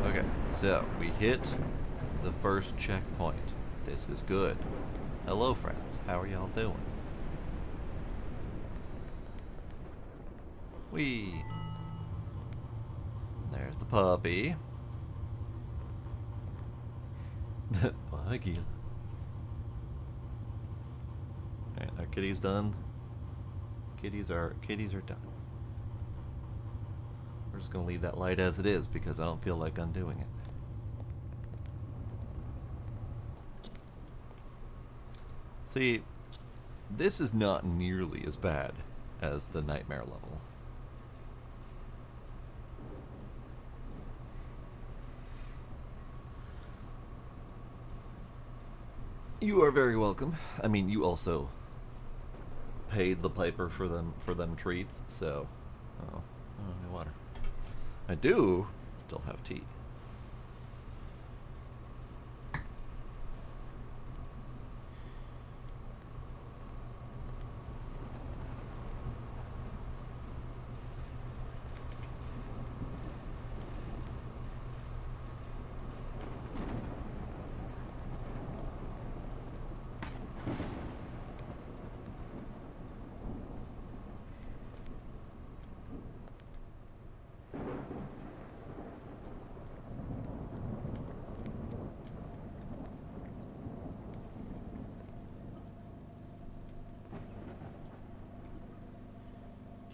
Okay, so we hit the first checkpoint. This is good. Hello, friends. How are y'all doing? Whee! There's the puppy. Buggy. Alright, our kitty's done. Kitties are done. We're just gonna leave that light as it is because I don't feel like undoing it. See, this is not nearly as bad as the nightmare level. You are very welcome. I mean, you also paid the piper for them treats, so oh, no water. I do still have tea.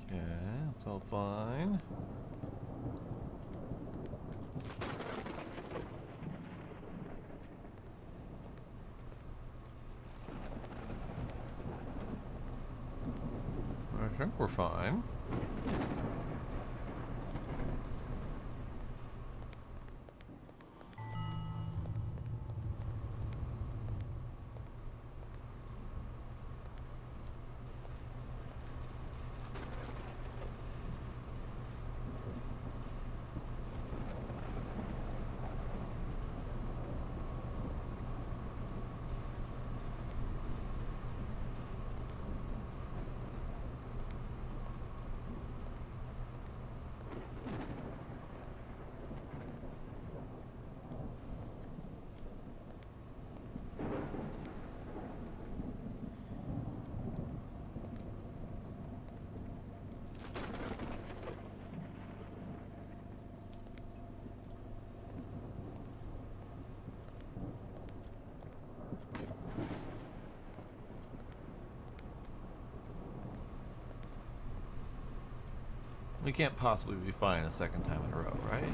Okay, that's all fine. I think we're fine. We can't possibly be fine a second time in a row, right?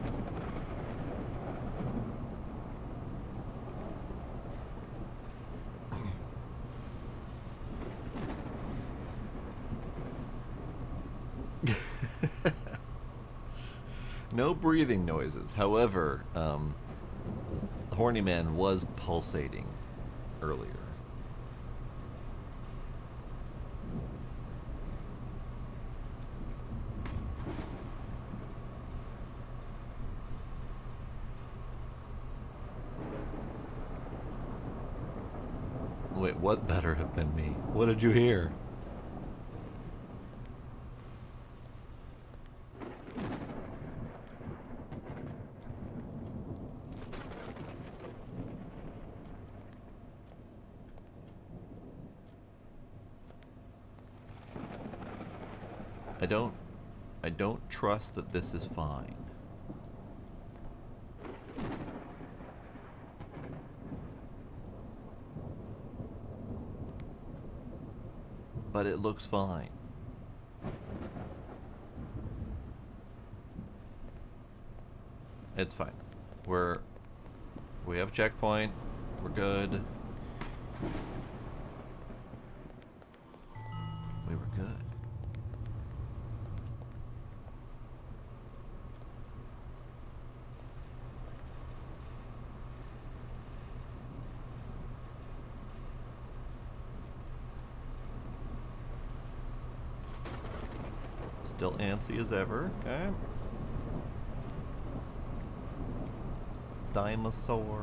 No breathing noises. However, the horny man was pulsating earlier. Wait, what better have been me? What did you hear? I don't trust that this is fine. But it looks fine. It's fine. We have a checkpoint. We're good. We were good. Still antsy as ever. Okay. Dinosaurs.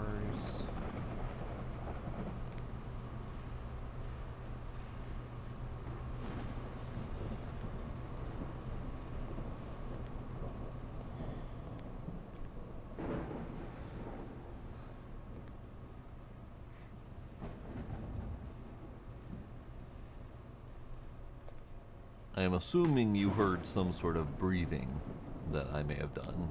I am assuming you heard some sort of breathing that I may have done.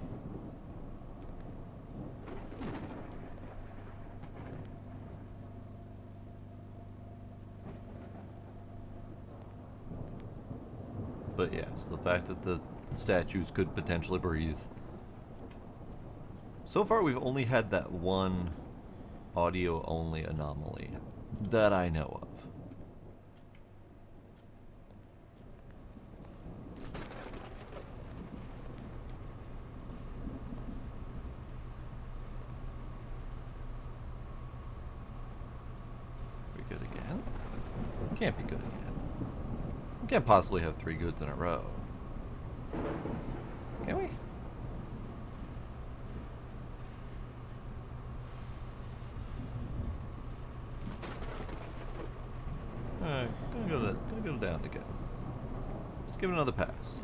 But yes, the fact that the statues could potentially breathe. So far we've only had that one audio-only anomaly that I know of. We good again? Can't be good again. We can't possibly have 3 goods in a row. Can we? Alright, gonna go down again. Let's give it another pass.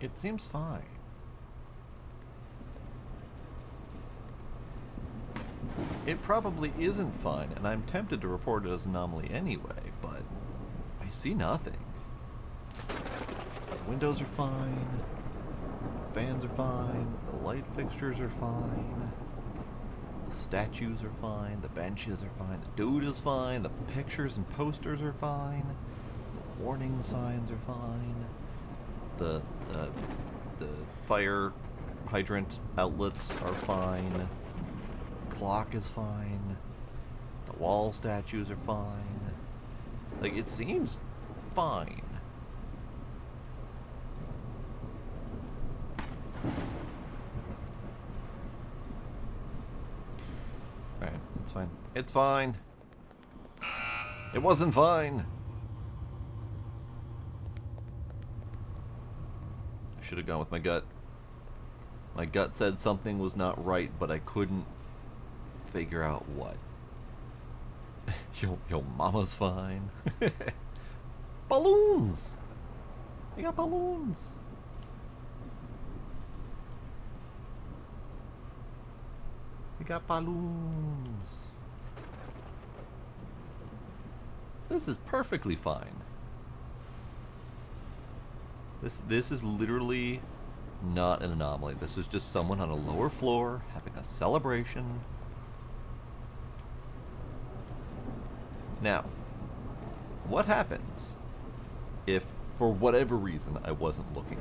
It seems fine. It probably isn't fine, and I'm tempted to report it as an anomaly anyway, but I see nothing. The windows are fine, the fans are fine, the light fixtures are fine, the statues are fine, the benches are fine, the dude is fine, the pictures and posters are fine, the warning signs are fine. The fire hydrant outlets are fine. The clock is fine. The wall statues are fine. Like, it seems fine. Alright, it's fine. It's fine. It wasn't fine. Should have gone with my gut. My gut said something was not right, but I couldn't figure out what. Yo, mama's fine. Balloons! We got balloons! We got balloons! This is perfectly fine. This is literally not an anomaly. This is just someone on a lower floor having a celebration. Now, what happens if, for whatever reason, I wasn't looking?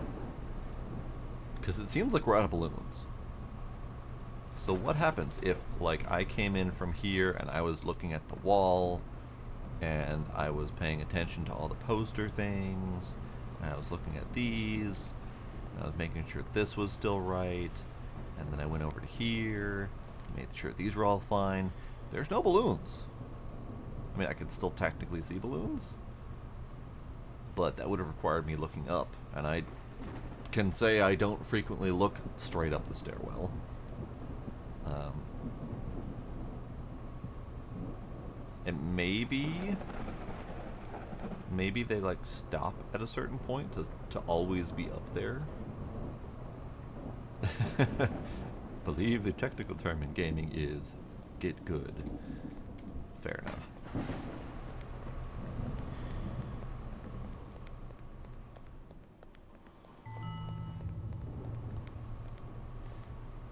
Because it seems like we're out of balloons. So what happens if, like, I came in from here and I was looking at the wall and I was paying attention to all the poster things, and I was looking at these, and I was making sure this was still right, and then I went over to here, made sure these were all fine. There's no balloons. I mean, I could still technically see balloons, but that would have required me looking up, and I can say I don't frequently look straight up the stairwell. And maybe they like stop at a certain point to always be up there. Believe the technical term in gaming is get good. Fair enough.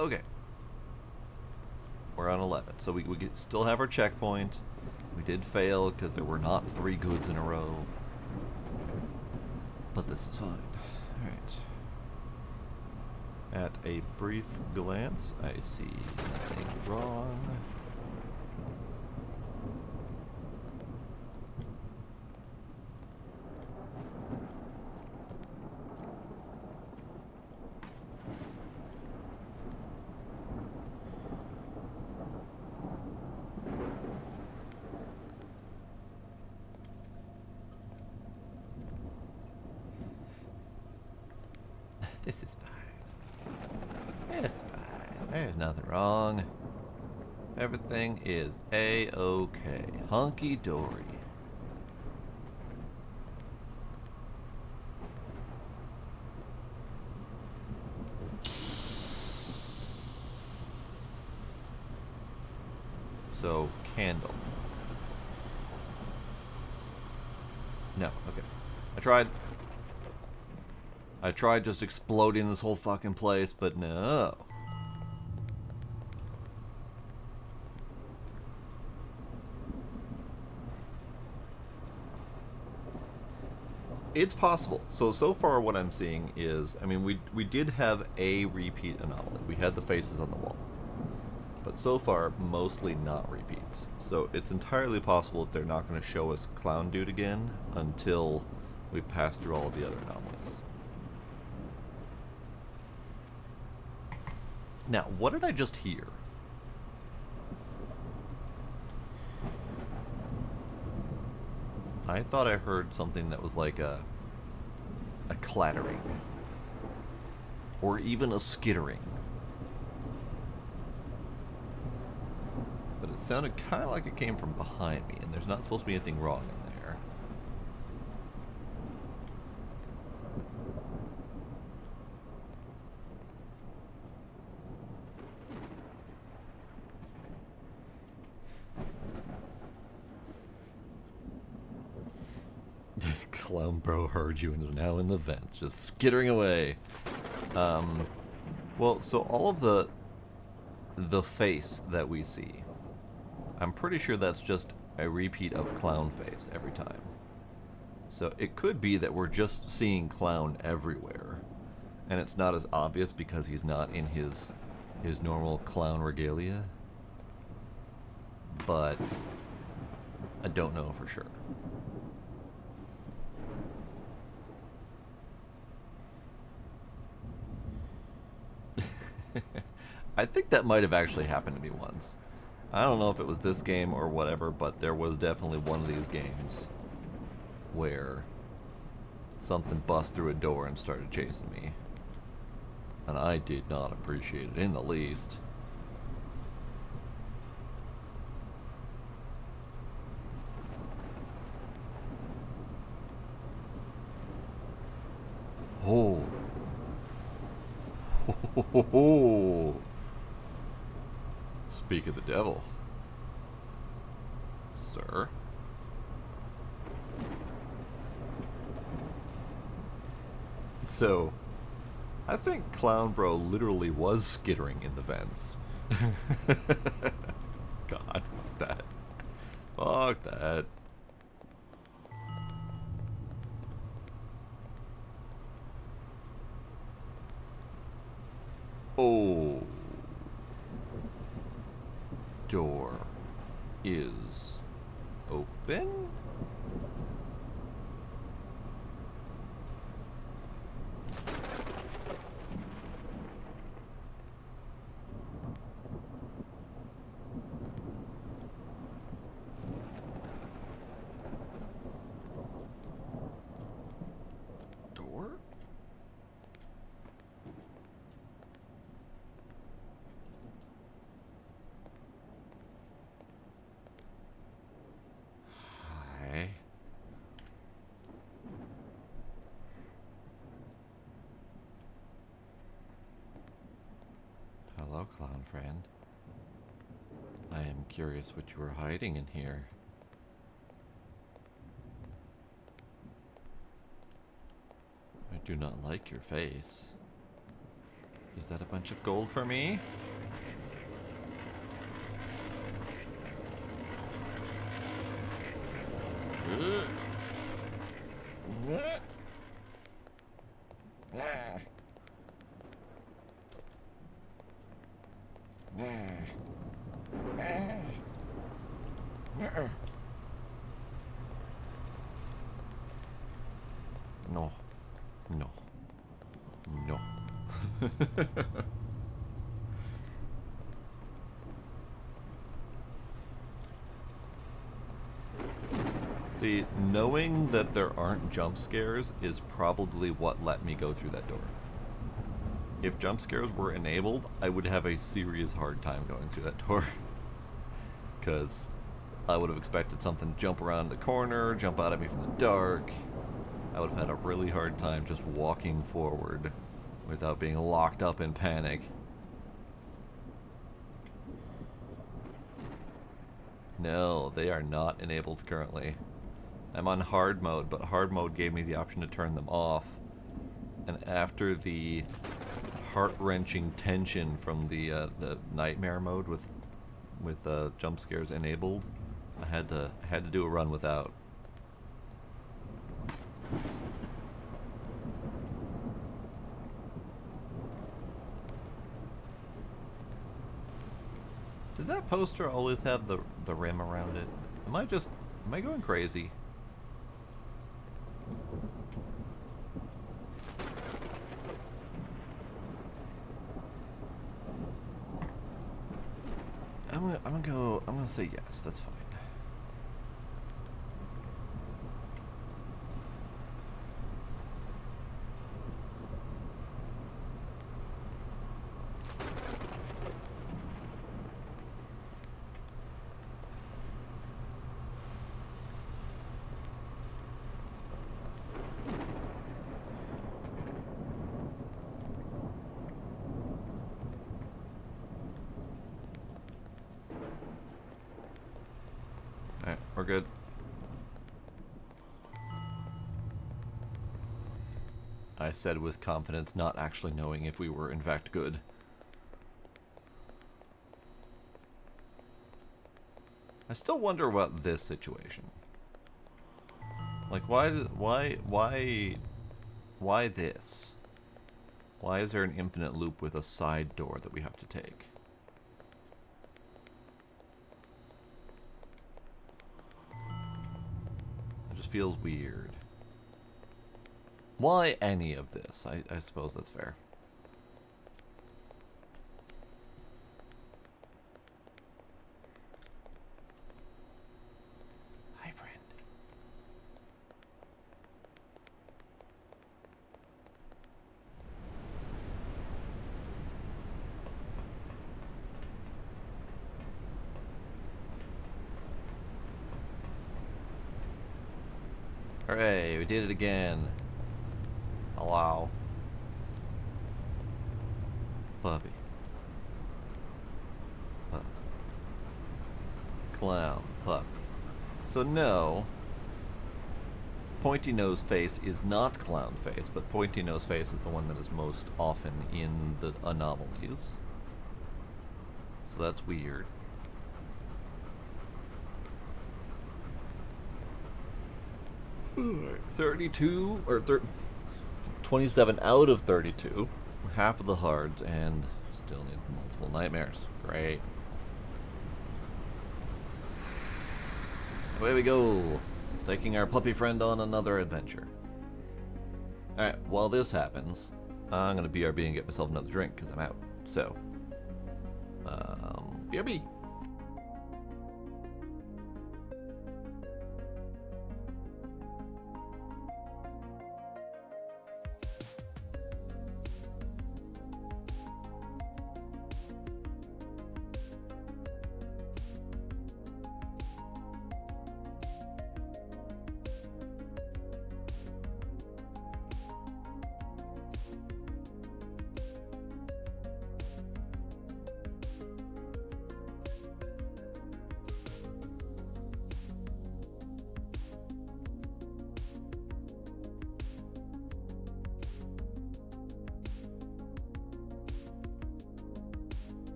Okay. We're on 11. So we still have our checkpoint. We did fail because there were not 3 goods in a row. But this is fine. Alright. At a brief glance, I see nothing wrong. This is fine. It's fine. There's nothing wrong. Everything is A-okay. Hunky-dory. So, candle. No, okay. I tried just exploding this whole fucking place, but no. It's possible. So far what I'm seeing is, I mean, we did have a repeat anomaly. We had the faces on the wall. But so far, mostly not repeats. So it's entirely possible that they're not going to show us Clown Dude again until we pass through all of the other anomalies. Now, what did I just hear? I thought I heard something that was like a clattering. Or even a skittering. But it sounded kind of like it came from behind me, and there's not supposed to be anything wrong in there. Clown Bro heard you and is now in the vents, just skittering away. Well, so all of the face that we see, I'm pretty sure that's just a repeat of Clown face every time. So it could be that we're just seeing Clown everywhere, and it's not as obvious because he's not in his normal clown regalia. But I don't know for sure. I think that might have actually happened to me once. I don't know if it was this game or whatever, but there was definitely one of these games where something bust through a door and started chasing me. And I did not appreciate it in the least. Oh. Ho, ho, ho. Speak of the devil, sir. So, I think Clown Bro literally was skittering in the vents. God, fuck that. Fuck that. Oh. Door is open? clown friend. I am curious what you are hiding in here. I do not like your face. Is that a bunch of gold for me? No. No. No. See, knowing that there aren't jump scares is probably what let me go through that door. If jump scares were enabled, I would have a serious hard time going through that door. Because I would have expected something to jump around the corner, jump out at me from the dark. I would have had a really hard time just walking forward without being locked up in panic. No, they are not enabled currently. I'm on hard mode, but hard mode gave me the option to turn them off. And after the heart-wrenching tension from the nightmare mode with jump scares enabled, I had to do a run without. Did that poster always have the rim around it? Am I going crazy? I'm gonna say yes, that's fine. Alright, we're good. I said with confidence, not actually knowing if we were in fact good. I still wonder about this situation. Like, why this? Why is there an infinite loop with a side door that we have to take? It just feels weird. Why any of this? I suppose that's fair. Hi, friend. Hooray, we did it again. Hello. Puppy. Puppy. Clown. Puppy. So no, Pointy Nose Face is not Clown Face, but Pointy Nose Face is the one that is most often in the anomalies. So that's weird. Alright, 32 or 27 out of 32, half of the hards, and still need multiple nightmares. Great. Away we go, taking our puppy friend on another adventure. Alright, while this happens, I'm gonna BRB and get myself another drink because I'm out. So, BRB.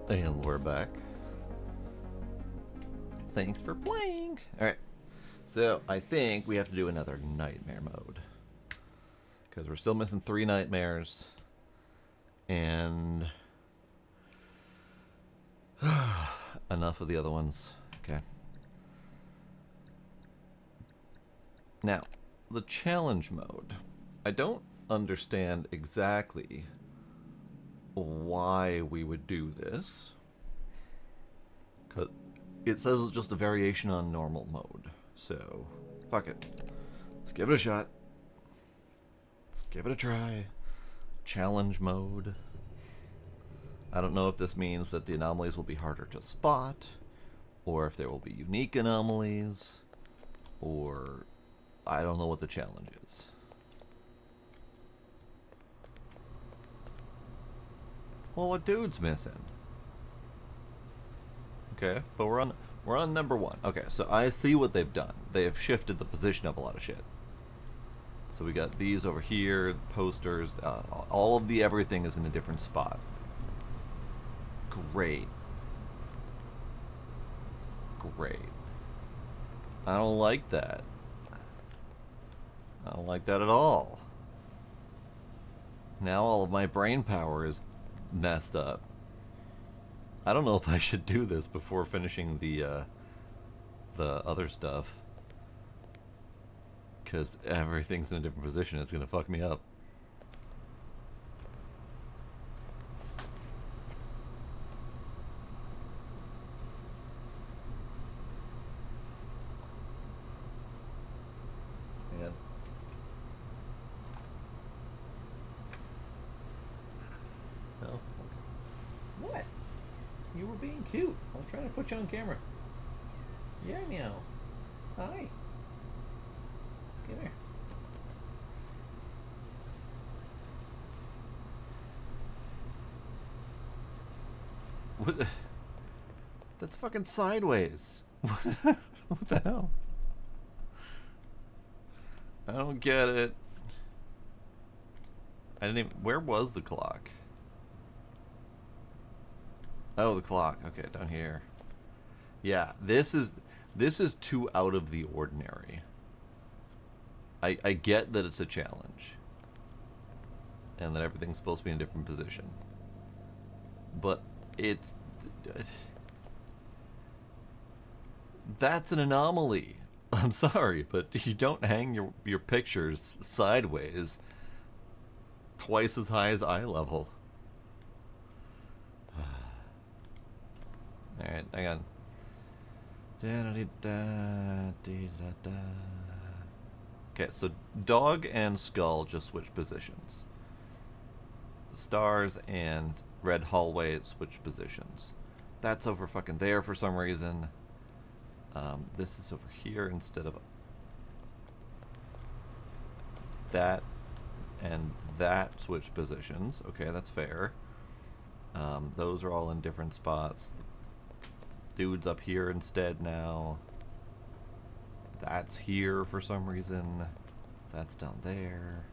And we're back. Thanks for playing. Alright. So, I think we have to do another nightmare mode. Because we're still missing 3 nightmares. And... enough of the other ones. Okay. Now, the challenge mode. I don't understand exactly why we would do this. Cause it says it's just a variation on normal mode. So, fuck it. Let's give it a shot. Let's give it a try. Challenge mode. I don't know if this means that the anomalies will be harder to spot, or if there will be unique anomalies, or I don't know what the challenge is. Well, a dude's missing. Okay, but we're on number 1. Okay, so I see what they've done. They have shifted the position of a lot of shit. So we got these over here, the posters, all of the everything is in a different spot. Great. Great. I don't like that. I don't like that at all. Now all of my brain power is messed up. I don't know if I should do this before finishing the other stuff. Because everything's in a different position. It's going to fuck me up. Man. No? Okay. What? You were being cute. I was trying to put you on camera. Yeah, meow. Hi. Come here. What? That's fucking sideways. What the hell? I don't get it. I didn't even... Where was the clock? Oh, the clock. Okay, down here. Yeah, this is too out of the ordinary. I get that it's a challenge. And that everything's supposed to be in a different position. But that's an anomaly. I'm sorry, but you don't hang your pictures sideways twice as high as eye level. Alright, hang on. Okay, so dog and skull just switch positions. Stars and red hallway switch positions. That's over fucking there for some reason. This is over here instead of that, and that switch positions. Okay, that's fair. Those are all in different spots. Dude's up here instead now. That's here for some reason. That's down there.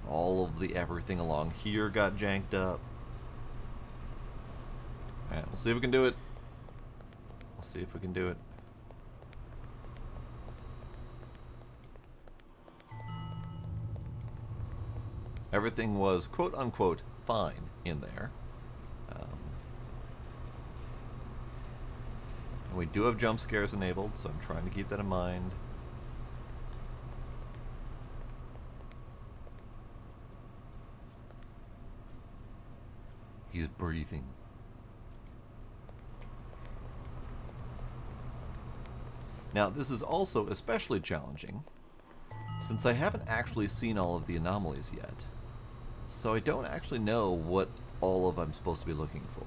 All of the everything along here got janked up. Alright, we'll see if we can do it. We'll see if we can do it. Everything was quote-unquote fine in there. And we do have jump scares enabled, so I'm trying to keep that in mind. He's breathing. Now, this is also especially challenging, since I haven't actually seen all of the anomalies yet. So I don't actually know what all of I'm supposed to be looking for.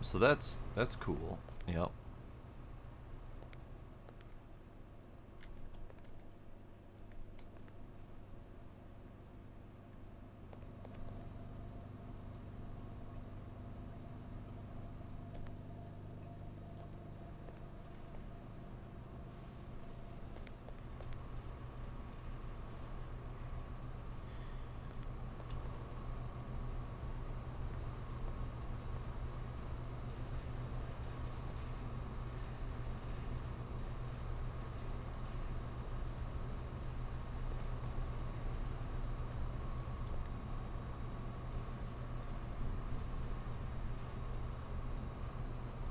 So that's cool. Yep.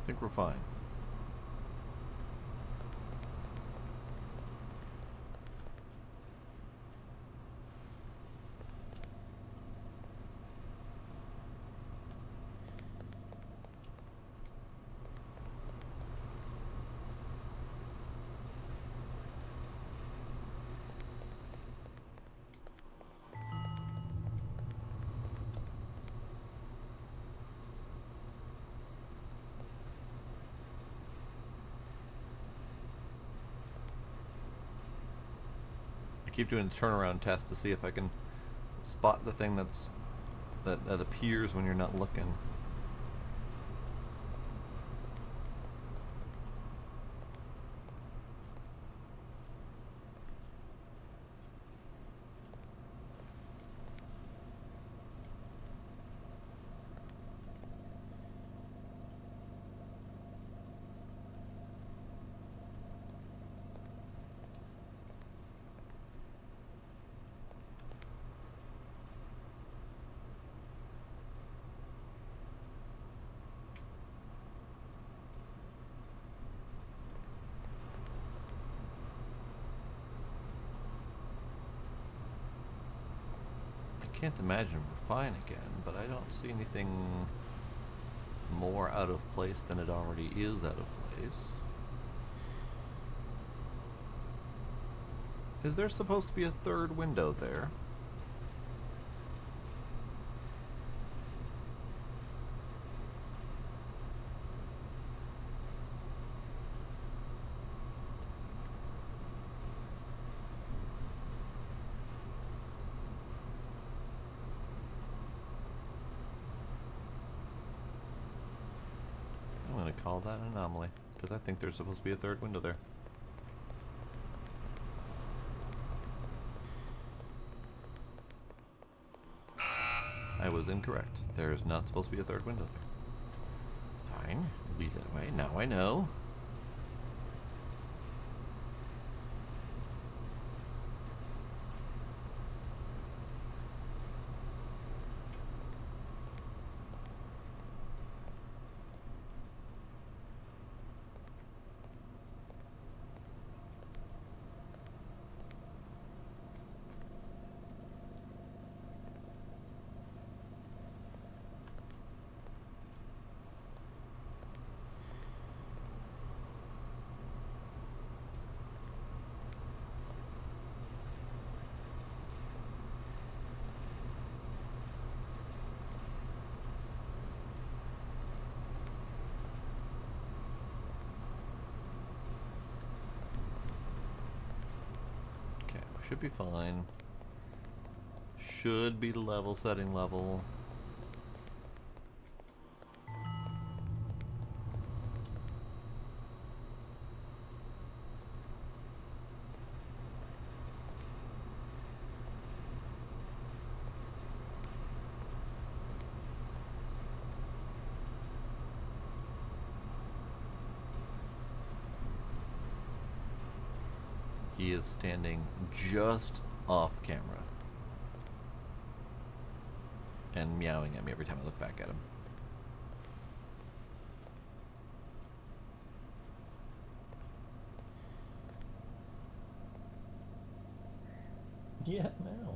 I think we're fine. Keep doing a turnaround test to see if I can spot the thing that appears when you're not looking. I can't imagine we're fine again, but I don't see anything more out of place than it already is out of place. Is there supposed to be a third window there? I'm going to call that an anomaly, because I think there's supposed to be a third window there. I was incorrect. There is not supposed to be a third window there. Fine, it'll be that way. Now I know. Should be fine. Should be the level setting level. He is standing just off camera and meowing at me every time I look back at him. Yeah, now.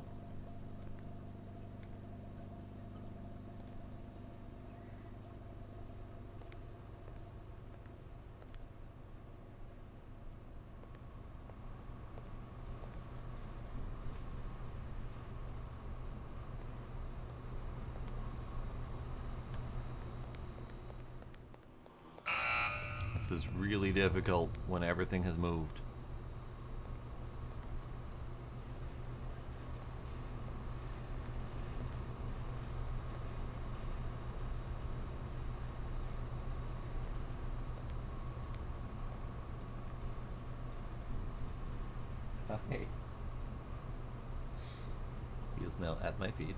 This is really difficult when everything has moved. Hey. He is now at my feet.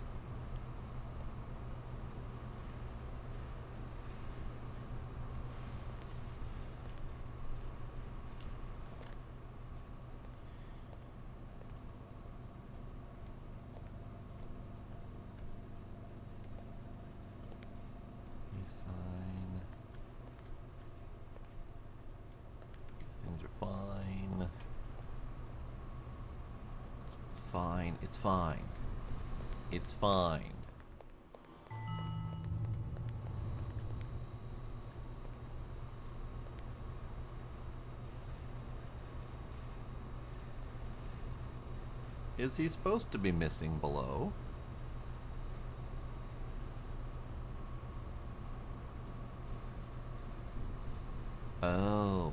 He's fine. fine. It's fine. It's fine. Is he supposed to be missing below? Oh.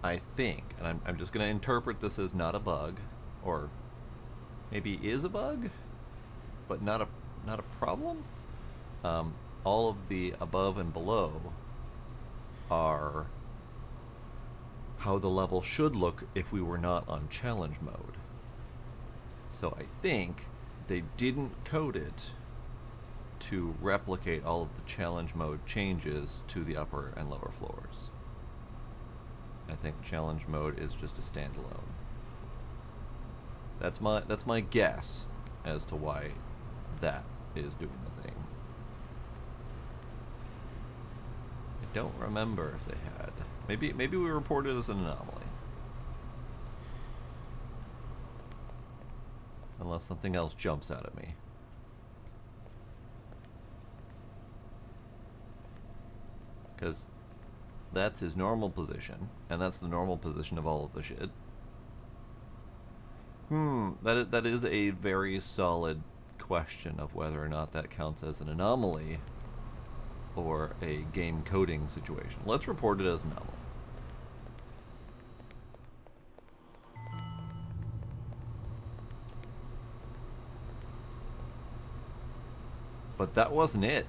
I think, and I'm just going to interpret this as not a bug, or maybe is a bug, but not a problem. All of the above and below are how the level should look if we were not on challenge mode. So I think they didn't code it to replicate all of the challenge mode changes to the upper and lower floors. I think challenge mode is just a standalone. That's my guess as to why that is doing the thing. I don't remember if they had. Maybe we reported as an anomaly. Unless something else jumps out at me. Because that's his normal position, and that's the normal position of all of the shit. That is a very solid question of whether or not that counts as an anomaly or a game coding situation. Let's report it as an anomaly. But that wasn't it.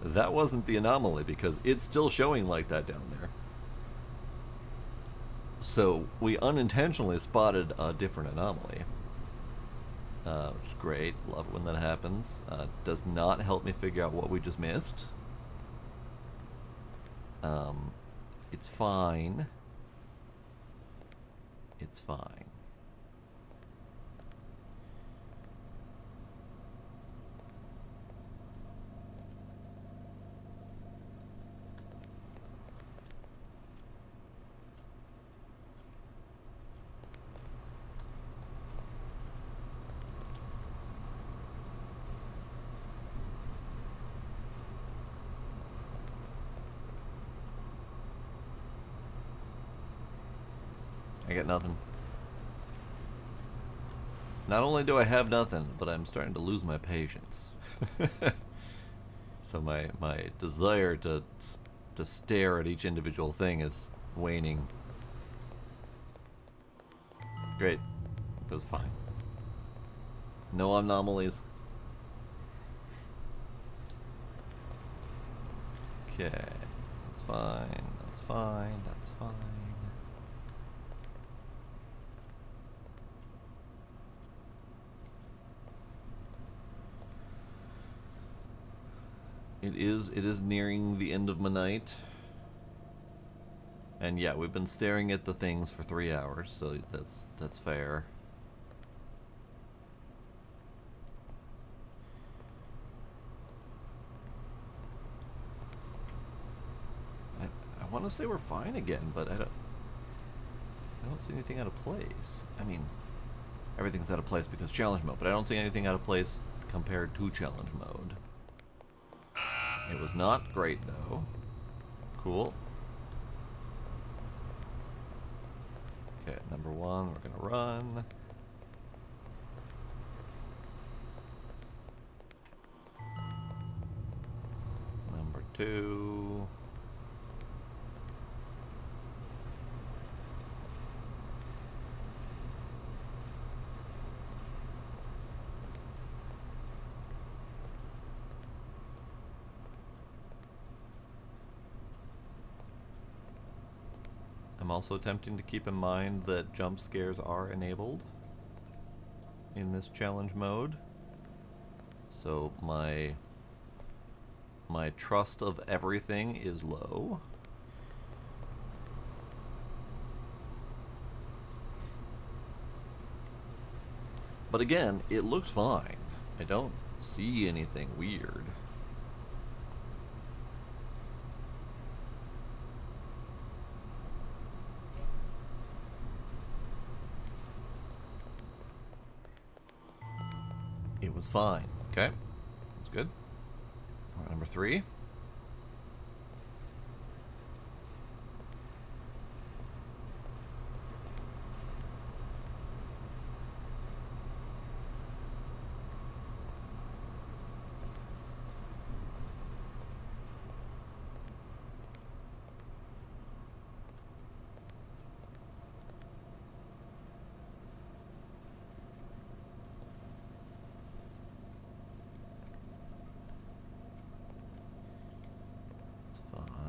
That wasn't the anomaly, because it's still showing like that down there. So we unintentionally spotted a different anomaly, which is great. Love it when that happens. Does not help me figure out what we just missed. It's fine. It's fine. I got nothing. Not only do I have nothing, but I'm starting to lose my patience. So my desire to stare at each individual thing is waning. Great. It was fine. No anomalies. Okay. That's fine. That's fine. That's fine. It is nearing the end of my night. And yeah, we've been staring at the things for 3 hours, so that's fair. I want to say we're fine again, but I don't see anything out of place. I mean, everything's out of place because challenge mode, but I don't see anything out of place compared to challenge mode. It was not great, though. Cool. Okay, number one, we're gonna run. Number two. I'm also attempting to keep in mind that jump scares are enabled in this challenge mode. So my trust of everything is low. But again, it looks fine. I don't see anything weird. was fine. Okay, that's good. Number 3.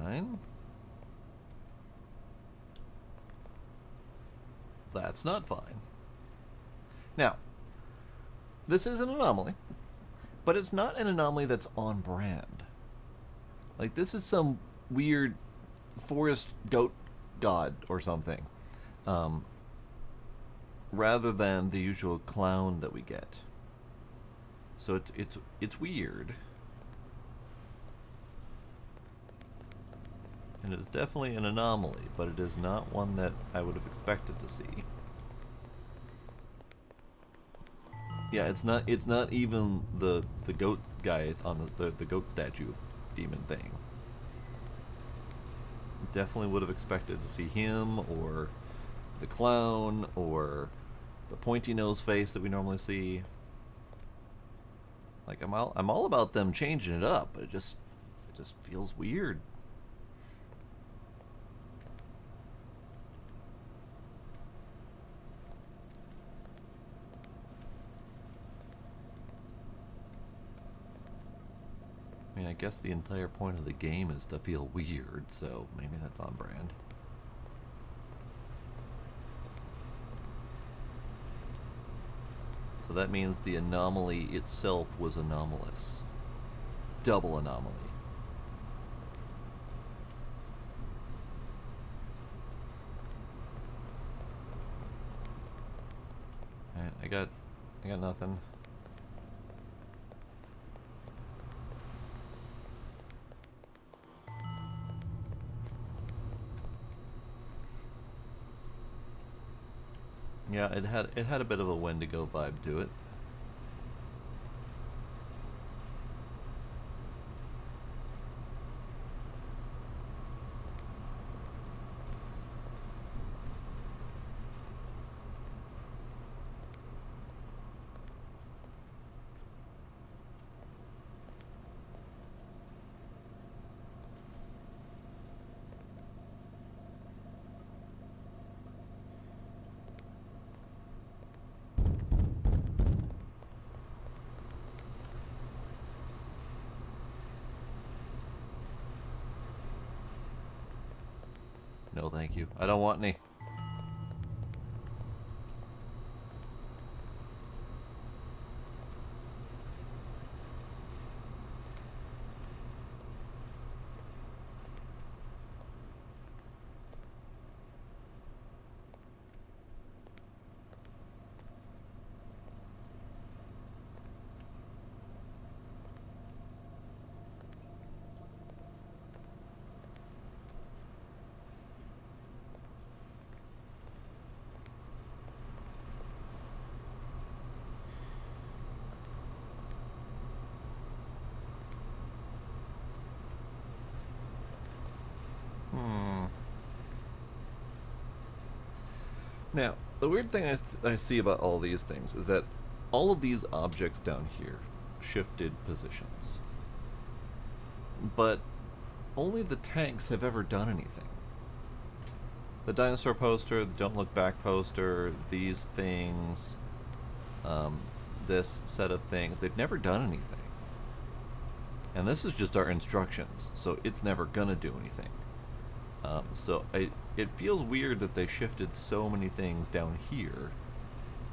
Fine. That's not fine. Now, this is an anomaly, but it's not an anomaly that's on brand. Like, this is some weird forest goat god or something, rather than the usual clown that we get. So it's weird. And it's definitely an anomaly, but it is not one that I would have expected to see. Yeah, it's not even the goat guy on the goat statue demon thing. Definitely would have expected to see him, or the clown, or the pointy nose face that we normally see. Like, I'm all about them changing it up, but it just feels weird. I mean, I guess the entire point of the game is to feel weird, so maybe that's on brand. So that means the anomaly itself was anomalous. Double anomaly. Alright, I got nothing. Yeah, it had a bit of a Wendigo vibe to it. No, thank you. I don't want any. Now, the weird thing I see about all these things is that all of these objects down here shifted positions. But only the tanks have ever done anything. The dinosaur poster, the don't look back poster, these things, this set of things, they've never done anything. And this is just our instructions, so it's never gonna do anything. So it feels weird that they shifted so many things down here,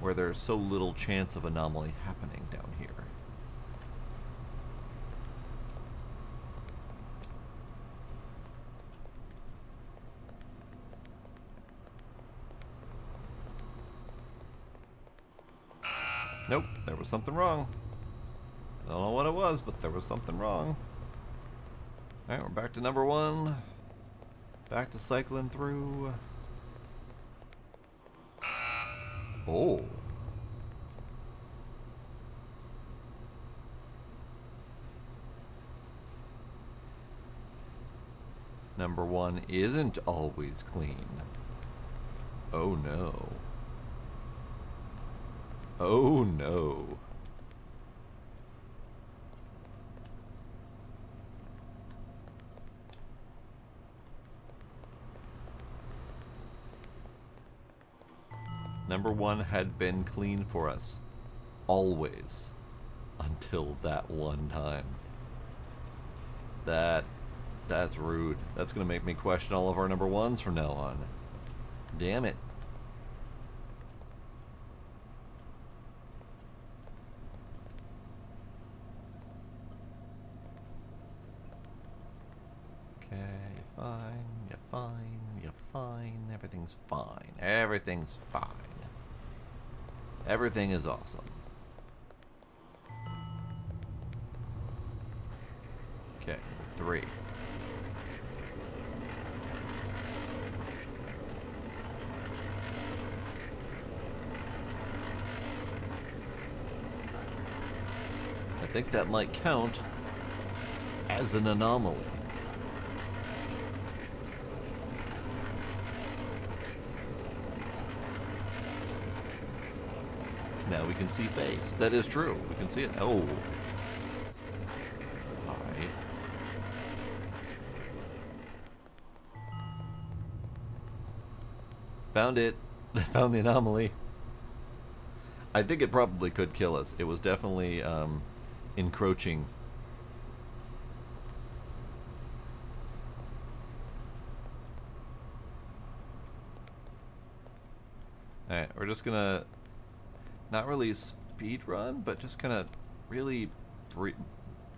where there's so little chance of anomaly happening down here. Nope, there was something wrong. I don't know what it was, but there was something wrong. Alright, we're back to number 1. Back to cycling through. Oh. Number 1 isn't always clean. Oh no. Oh no. Number 1 had been clean for us. Always. Until that one time. That's rude. That's gonna make me question all of our number 1s from now on. Damn it. Okay, you're fine, you're fine, you're fine, everything's fine, everything's fine. Everything is awesome. Okay, 3. I think that might count as an anomaly. Now we can see face. That is true. We can see it. Oh. Hi. Found it. I found the anomaly. I think it probably could kill us. It was definitely encroaching. Alright, we're just gonna not really speed run, but just kind of really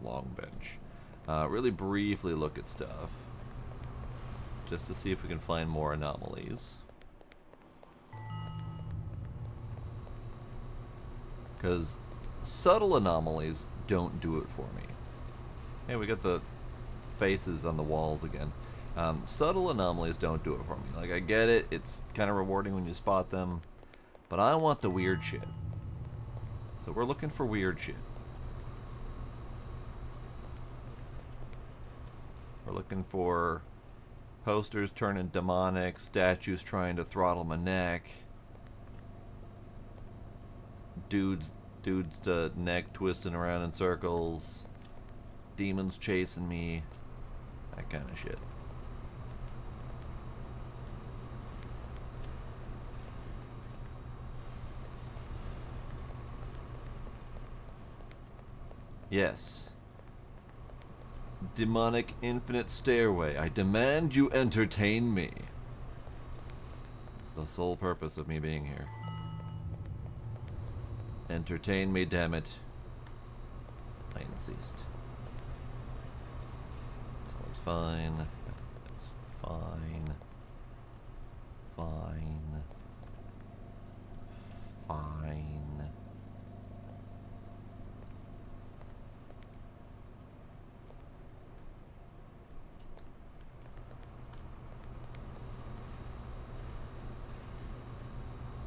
long bench. Really briefly look at stuff. Just to see if we can find more anomalies. Because subtle anomalies don't do it for me. Hey, we got the faces on the walls again. Subtle anomalies don't do it for me. Like, I get it, it's kind of rewarding when you spot them, but I want the weird shit. So we're looking for weird shit. We're looking for posters turning demonic, statues trying to throttle my neck, dude's neck twisting around in circles, demons chasing me, that kind of shit. Yes. Demonic infinite stairway. I demand you entertain me. It's the sole purpose of me being here. Entertain me, damn it. I insist. So it's fine. It's fine. Fine. Fine.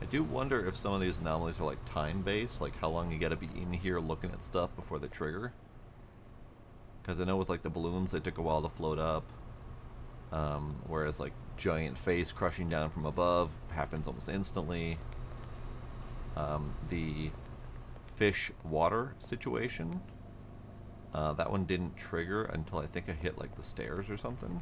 I do wonder if some of these anomalies are like time-based, like how long you gotta be in here looking at stuff before they trigger. Because I know with like the balloons, they took a while to float up. Whereas like giant face crushing down from above happens almost instantly. The fish water situation, that one didn't trigger until I think I hit like the stairs or something.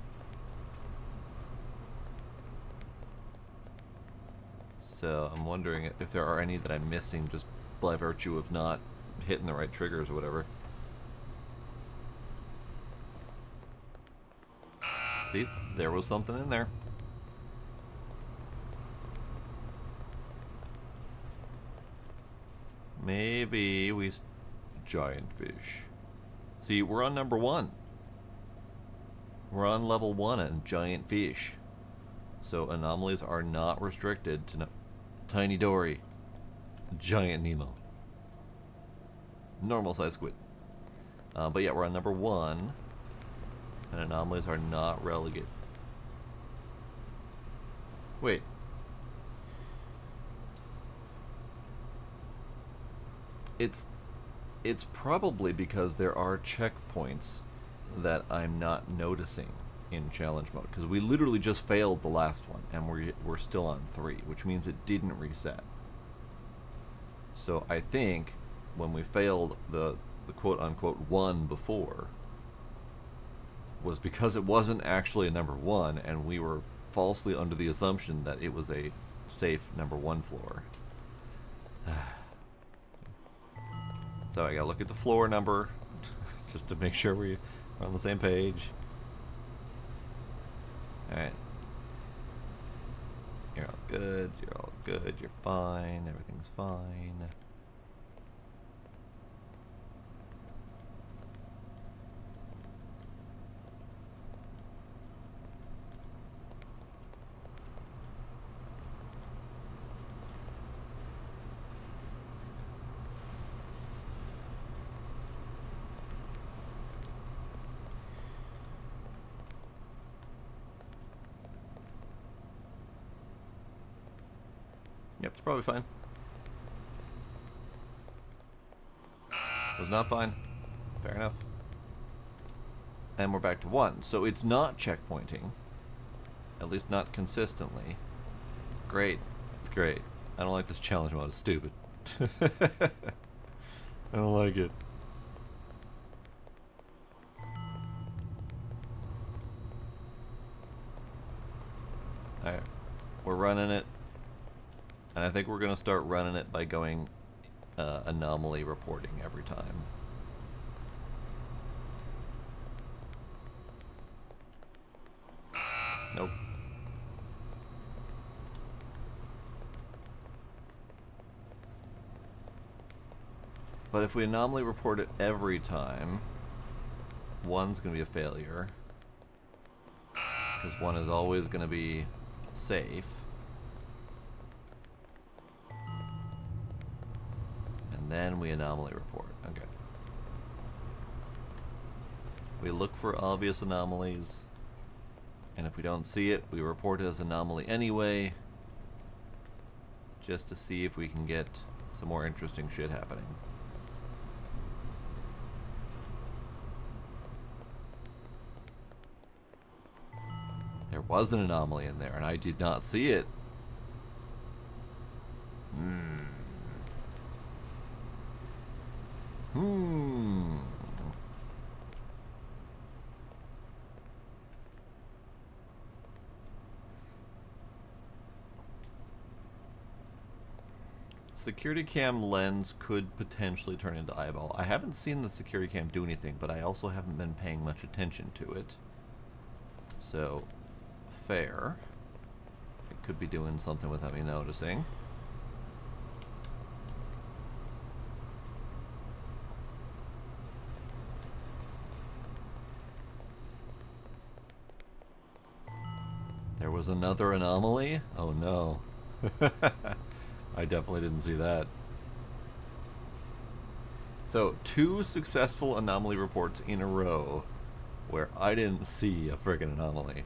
So I'm wondering if there are any that I'm missing just by virtue of not hitting the right triggers or whatever. See, there was something in there. Maybe we... Giant fish. See, we're on number 1. We're on level 1 and giant fish. So anomalies are not restricted to... Tiny Dory. Giant Nemo. Normal size squid. But yeah, we're on number 1. And anomalies are not relegated. Wait. It's probably because there are checkpoints that I'm not noticing. in challenge mode, because we literally just failed the last one, and we're still on 3, which means it didn't reset. So I think when we failed the quote-unquote 1 before was because it wasn't actually a number 1, and we were falsely under the assumption that it was a safe number 1 floor. So I gotta look at the floor number just to make sure we're on the same page. Alright. You're all good, you're fine, everything's fine. Yep, it's probably fine. Was not fine. Fair enough. And we're back to 1. So it's not checkpointing. At least not consistently. Great. It's great. I don't like this challenge mode. It's stupid. I don't like it. Alright. We're running it. And I think we're going to start running it by going anomaly reporting every time. Nope. But if we anomaly report it every time, 1's going to be a failure. Because 1 is always going to be safe. And then we anomaly report. Okay. We look for obvious anomalies. And if we don't see it, we report it as anomaly anyway. Just to see if we can get some more interesting shit happening. There was an anomaly in there, and I did not see it. Security cam lens could potentially turn into eyeball. I haven't seen the security cam do anything, but I also haven't been paying much attention to it. So, fair. It could be doing something without me noticing. There was another anomaly? Oh no. I definitely didn't see that. So, 2 successful anomaly reports in a row where I didn't see a friggin' anomaly.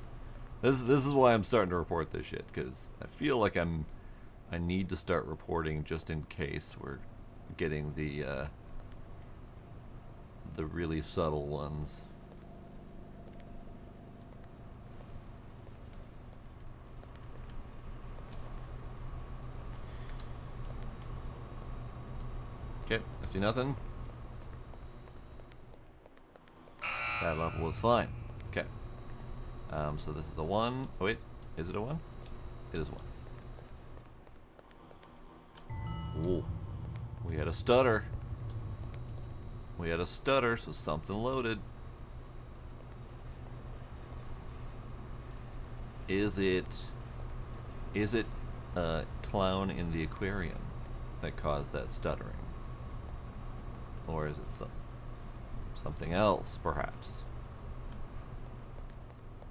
This is why I'm starting to report this shit, because I feel like I need to start reporting just in case we're getting the really subtle ones. Okay, I see nothing. That level was fine. Okay. So this is the 1. Oh wait, is it a 1? It is 1. Ooh. We had a stutter. We had a stutter, so something loaded. Is it a clown in the aquarium that caused that stuttering? Or is it something else, perhaps?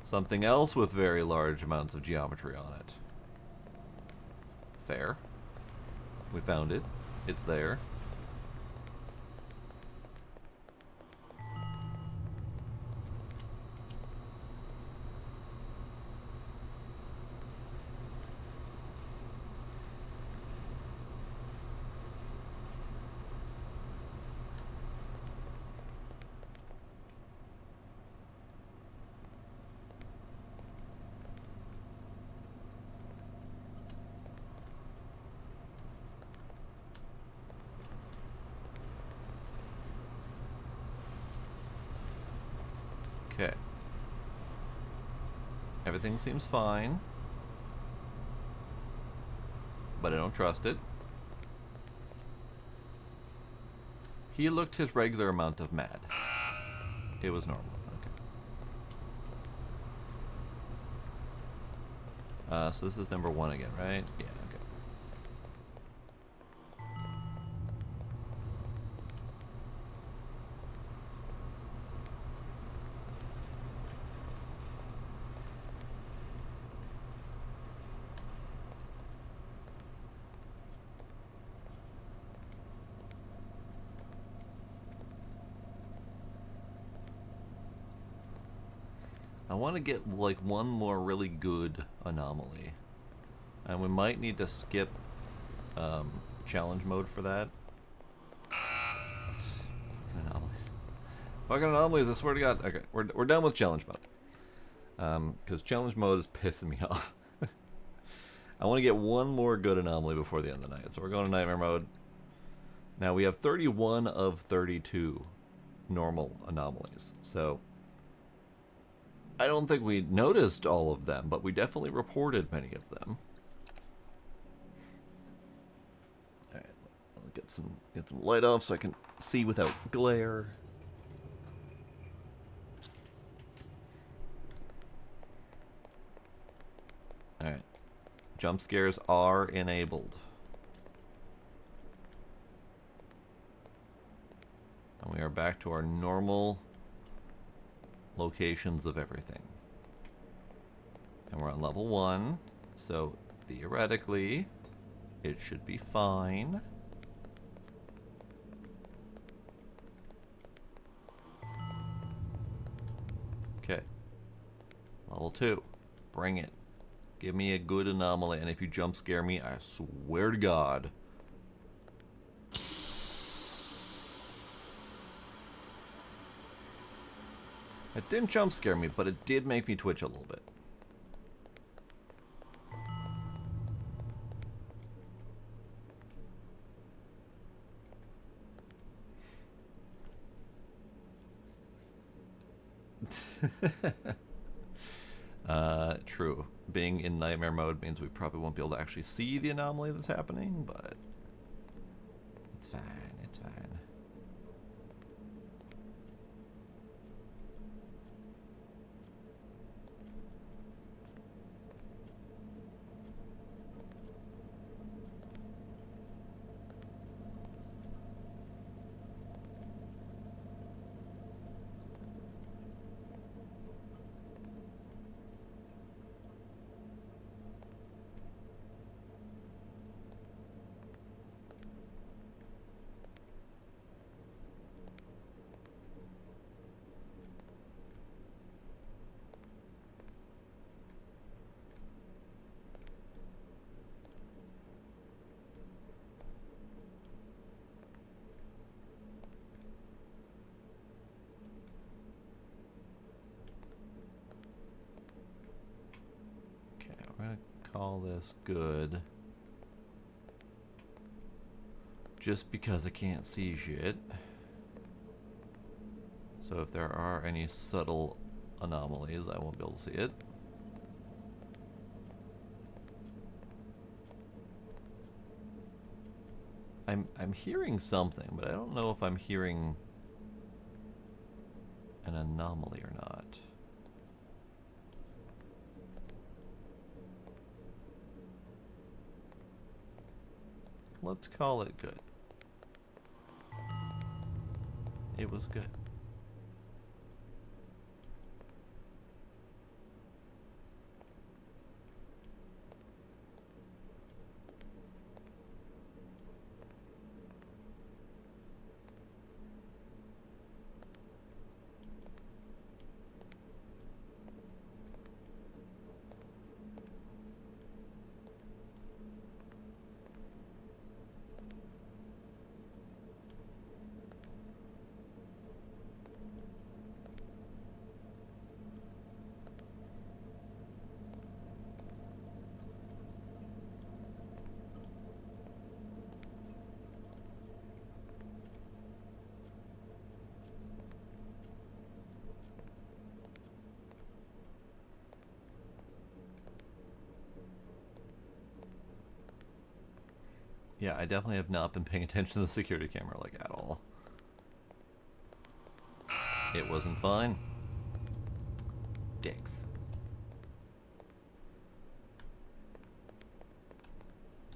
Something else with very large amounts of geometry on it. Fair. We found it. It's there. Okay. Everything seems fine. But I don't trust it. He looked his regular amount of mad. It was normal. Okay. So this is number 1 again, right? Yeah, okay. I want to get like one more really good anomaly. And we might need to skip challenge mode for that. Fucking anomalies. Fucking anomalies, I swear to God. Okay, we're done with challenge mode. Because challenge mode is pissing me off. I want to get one more good anomaly before the end of the night. So we're going to nightmare mode. Now we have 31 of 32 normal anomalies. So I don't think we noticed all of them, but we definitely reported many of them. Alright, I'll get some light off so I can see without glare. Alright. Jump scares are enabled. And we are back to our normal locations of everything. And we're on level 1, so theoretically it should be fine. Okay. Level 2. Bring it. Give me a good anomaly, and if you jump scare me, I swear to God. It didn't jump scare me, but it did make me twitch a little bit. True. Being in nightmare mode means we probably won't be able to actually see the anomaly that's happening, but it's fine, it's fine. We're gonna call this good. Just because I can't see shit. So if there are any subtle anomalies, I won't be able to see it. I'm hearing something, but I don't know if I'm hearing an anomaly or not. Let's call it good. It was good. Yeah, I definitely have not been paying attention to the security camera, like, at all. It wasn't fine. Dicks.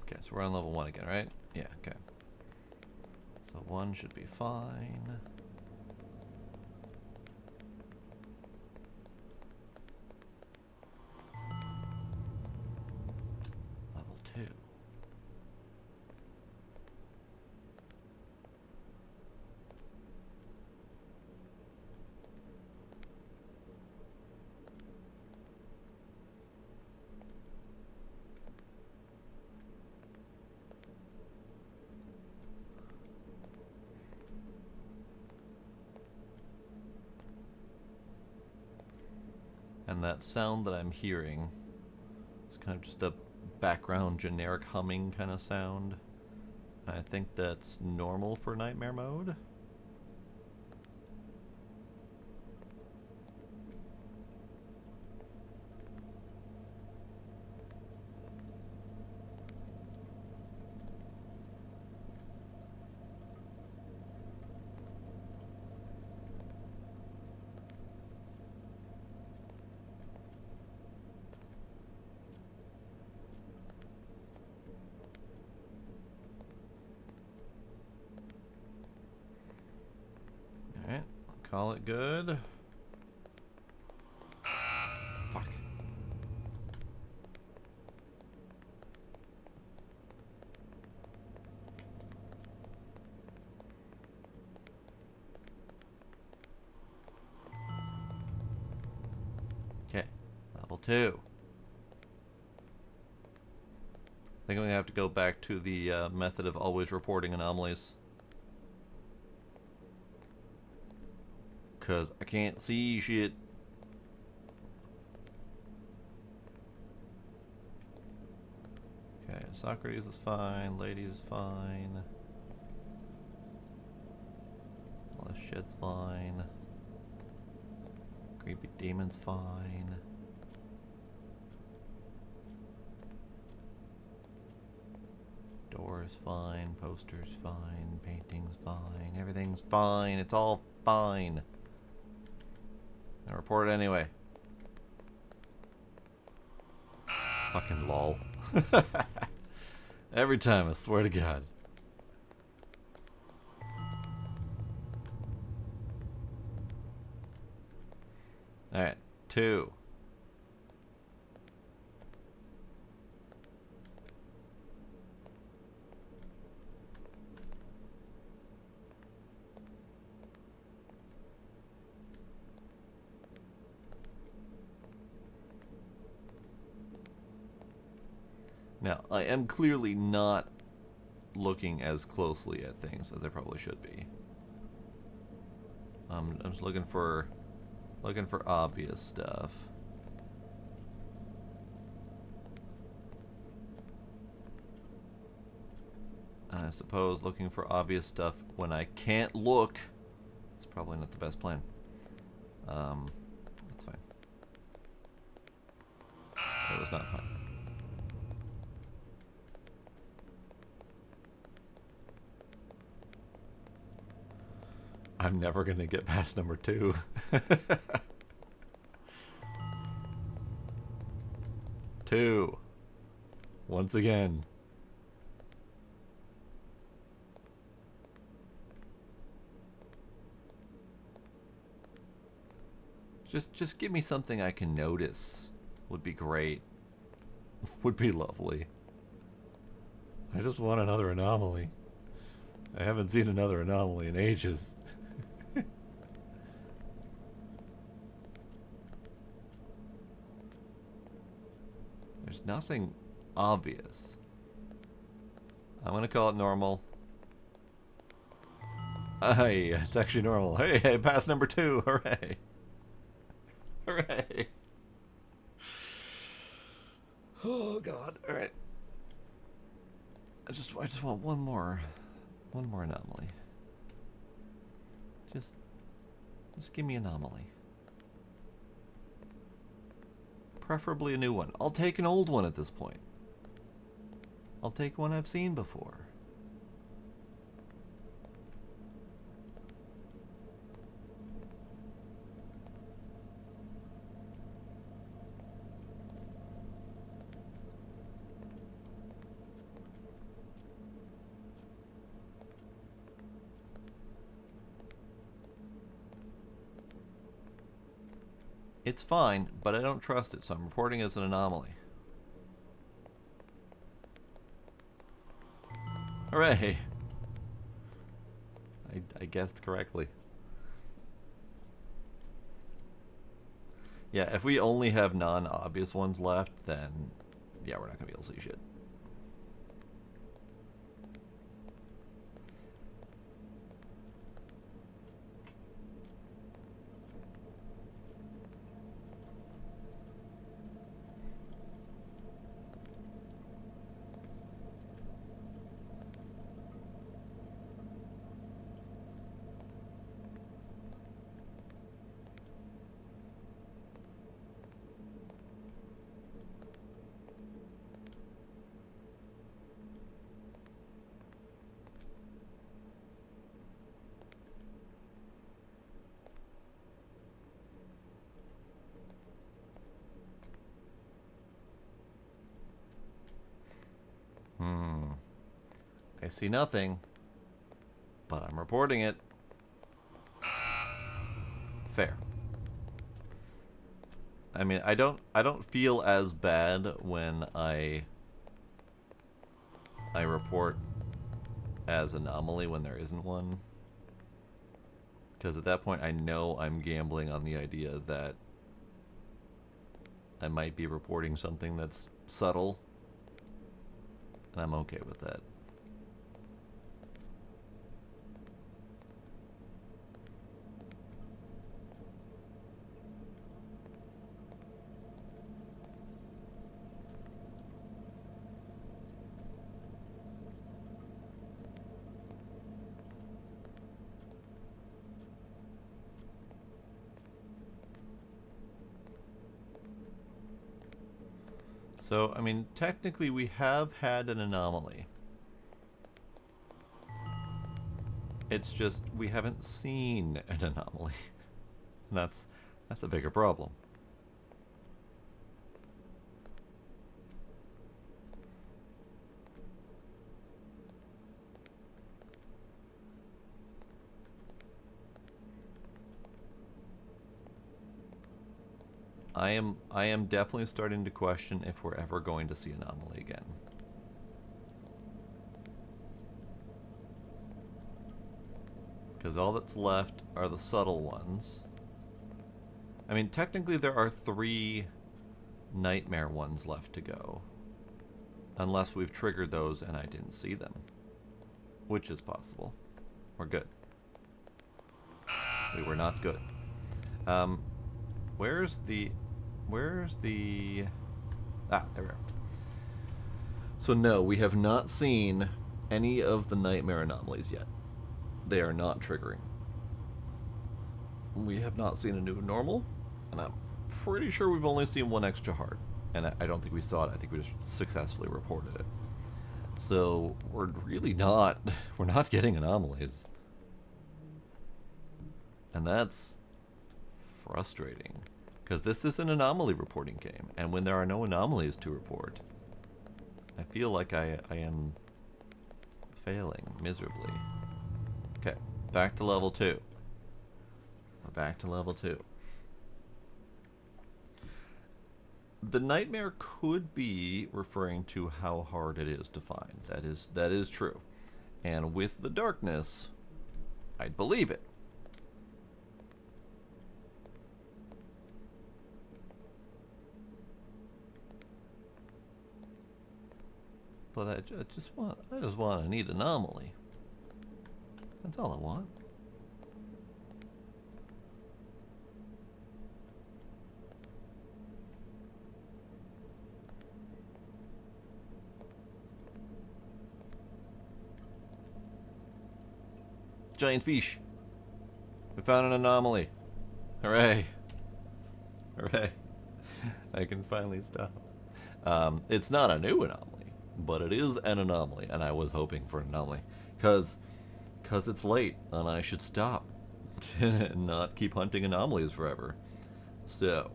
Okay, so we're on level 1 again, right? Yeah, okay. So 1 should be fine. Level 2. And that sound that I'm hearing is kind of just a background generic humming kind of sound. And I think that's normal for nightmare mode. Alright, I'll call it good. Fuck. Okay, level 2. I think I'm gonna have to go back to the method of always reporting anomalies. Cause I can't see shit. Okay, Socrates is fine, ladies is fine. All this shit's fine. Creepy demon's fine. Door's fine, poster's fine, painting's fine, everything's fine, it's all fine. I report it anyway. Fucking lol. Every time, I swear to God. Alright, 2. Now, I am clearly not looking as closely at things as I probably should be. I'm just looking for obvious stuff. And I suppose looking for obvious stuff when I can't look is probably not the best plan. That's fine. That was not fine. I'm never going to get past number 2. 2. Once again. Just give me something I can notice. Would be great. Would be lovely. I just want another anomaly. I haven't seen another anomaly in ages. There's nothing obvious. I'm gonna call it normal. Hey, it's actually normal. Hey, I passed number 2. Hooray. Hooray. Oh God. Alright. I just want one more anomaly. Just give me anomaly. Preferably a new one. I'll take an old one at this point. I'll take one I've seen before. It's fine, but I don't trust it, so I'm reporting it as an anomaly. Hooray! I guessed correctly. Yeah, if we only have non-obvious ones left, then yeah, we're not gonna be able to see shit. I see nothing, but I'm reporting it. Fair. I mean, I don't feel as bad when I report as anomaly when there isn't one, because at that point I know I'm gambling on the idea that I might be reporting something that's subtle, and I'm okay with that. So, I mean, technically we have had an anomaly. It's just we haven't seen an anomaly. And that's a bigger problem. I am definitely starting to question if we're ever going to see anomaly again. Because all that's left are the subtle ones. I mean, technically there are 3 nightmare ones left to go. Unless we've triggered those and I didn't see them. Which is possible. We're good. We were not good. Where's the... Ah, there we are. So no, we have not seen any of the nightmare anomalies yet. They are not triggering. We have not seen a new normal, and I'm pretty sure we've only seen one extra hard. And I don't think we saw it, I think we just successfully reported it. So we're really not, we're not getting anomalies. And that's frustrating. Because this is an anomaly reporting game, and when there are no anomalies to report, I feel like I am failing miserably. Okay, back to level 2. We're back to level 2. The nightmare could be referring to how hard it is to find. That is true. And with the darkness, I'd believe it. But I just want a neat anomaly. That's all I want. Giant fish. We found an anomaly. Hooray. Hooray. I can finally stop. It's not a new anomaly. But it is an anomaly, and I was hoping for an anomaly. Because it's late, and I should stop. And not keep hunting anomalies forever. So,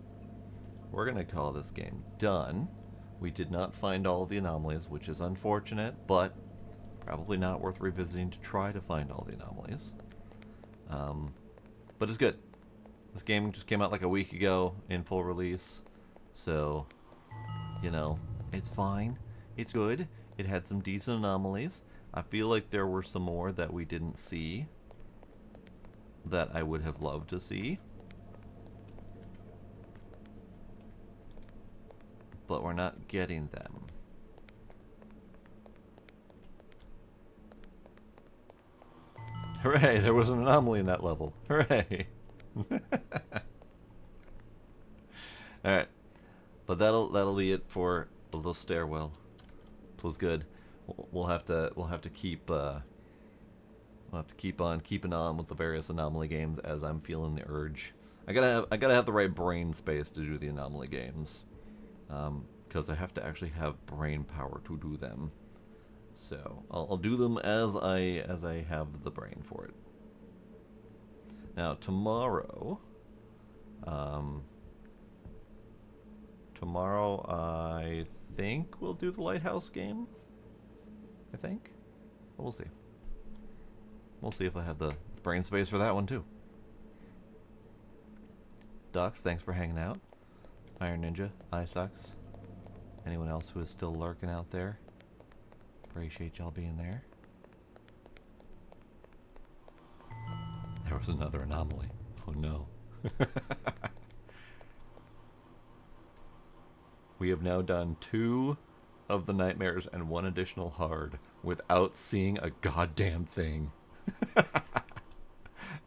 we're going to call this game done. We did not find all of the anomalies, which is unfortunate, but probably not worth revisiting to try to find all the anomalies. But it's good. This game just came out like a week ago in full release. So, you know, it's fine. It's good. It had some decent anomalies. I feel like there were some more that we didn't see that I would have loved to see. But we're not getting them. Hooray, there was an anomaly in that level. Hooray. Alright. But that'll be it for the stairwell. It was good. We'll have to keep on keeping on with the various anomaly games as I'm feeling the urge. I gotta have the right brain space to do the anomaly games, because I have to actually have brain power to do them. So I'll do them as I have the brain for it. Now tomorrow, I think we'll do the lighthouse game. I think. We'll see. We'll see if I have the brain space for that one too. Ducks, thanks for hanging out. Iron Ninja, iSucks. Anyone else who is still lurking out there? Appreciate y'all being there. There was another anomaly. Oh no. We have now done 2 of the nightmares and 1 additional hard without seeing a goddamn thing.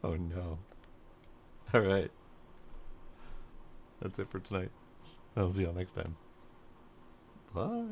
Oh no. Alright. That's it for tonight. I'll see y'all next time. Bye.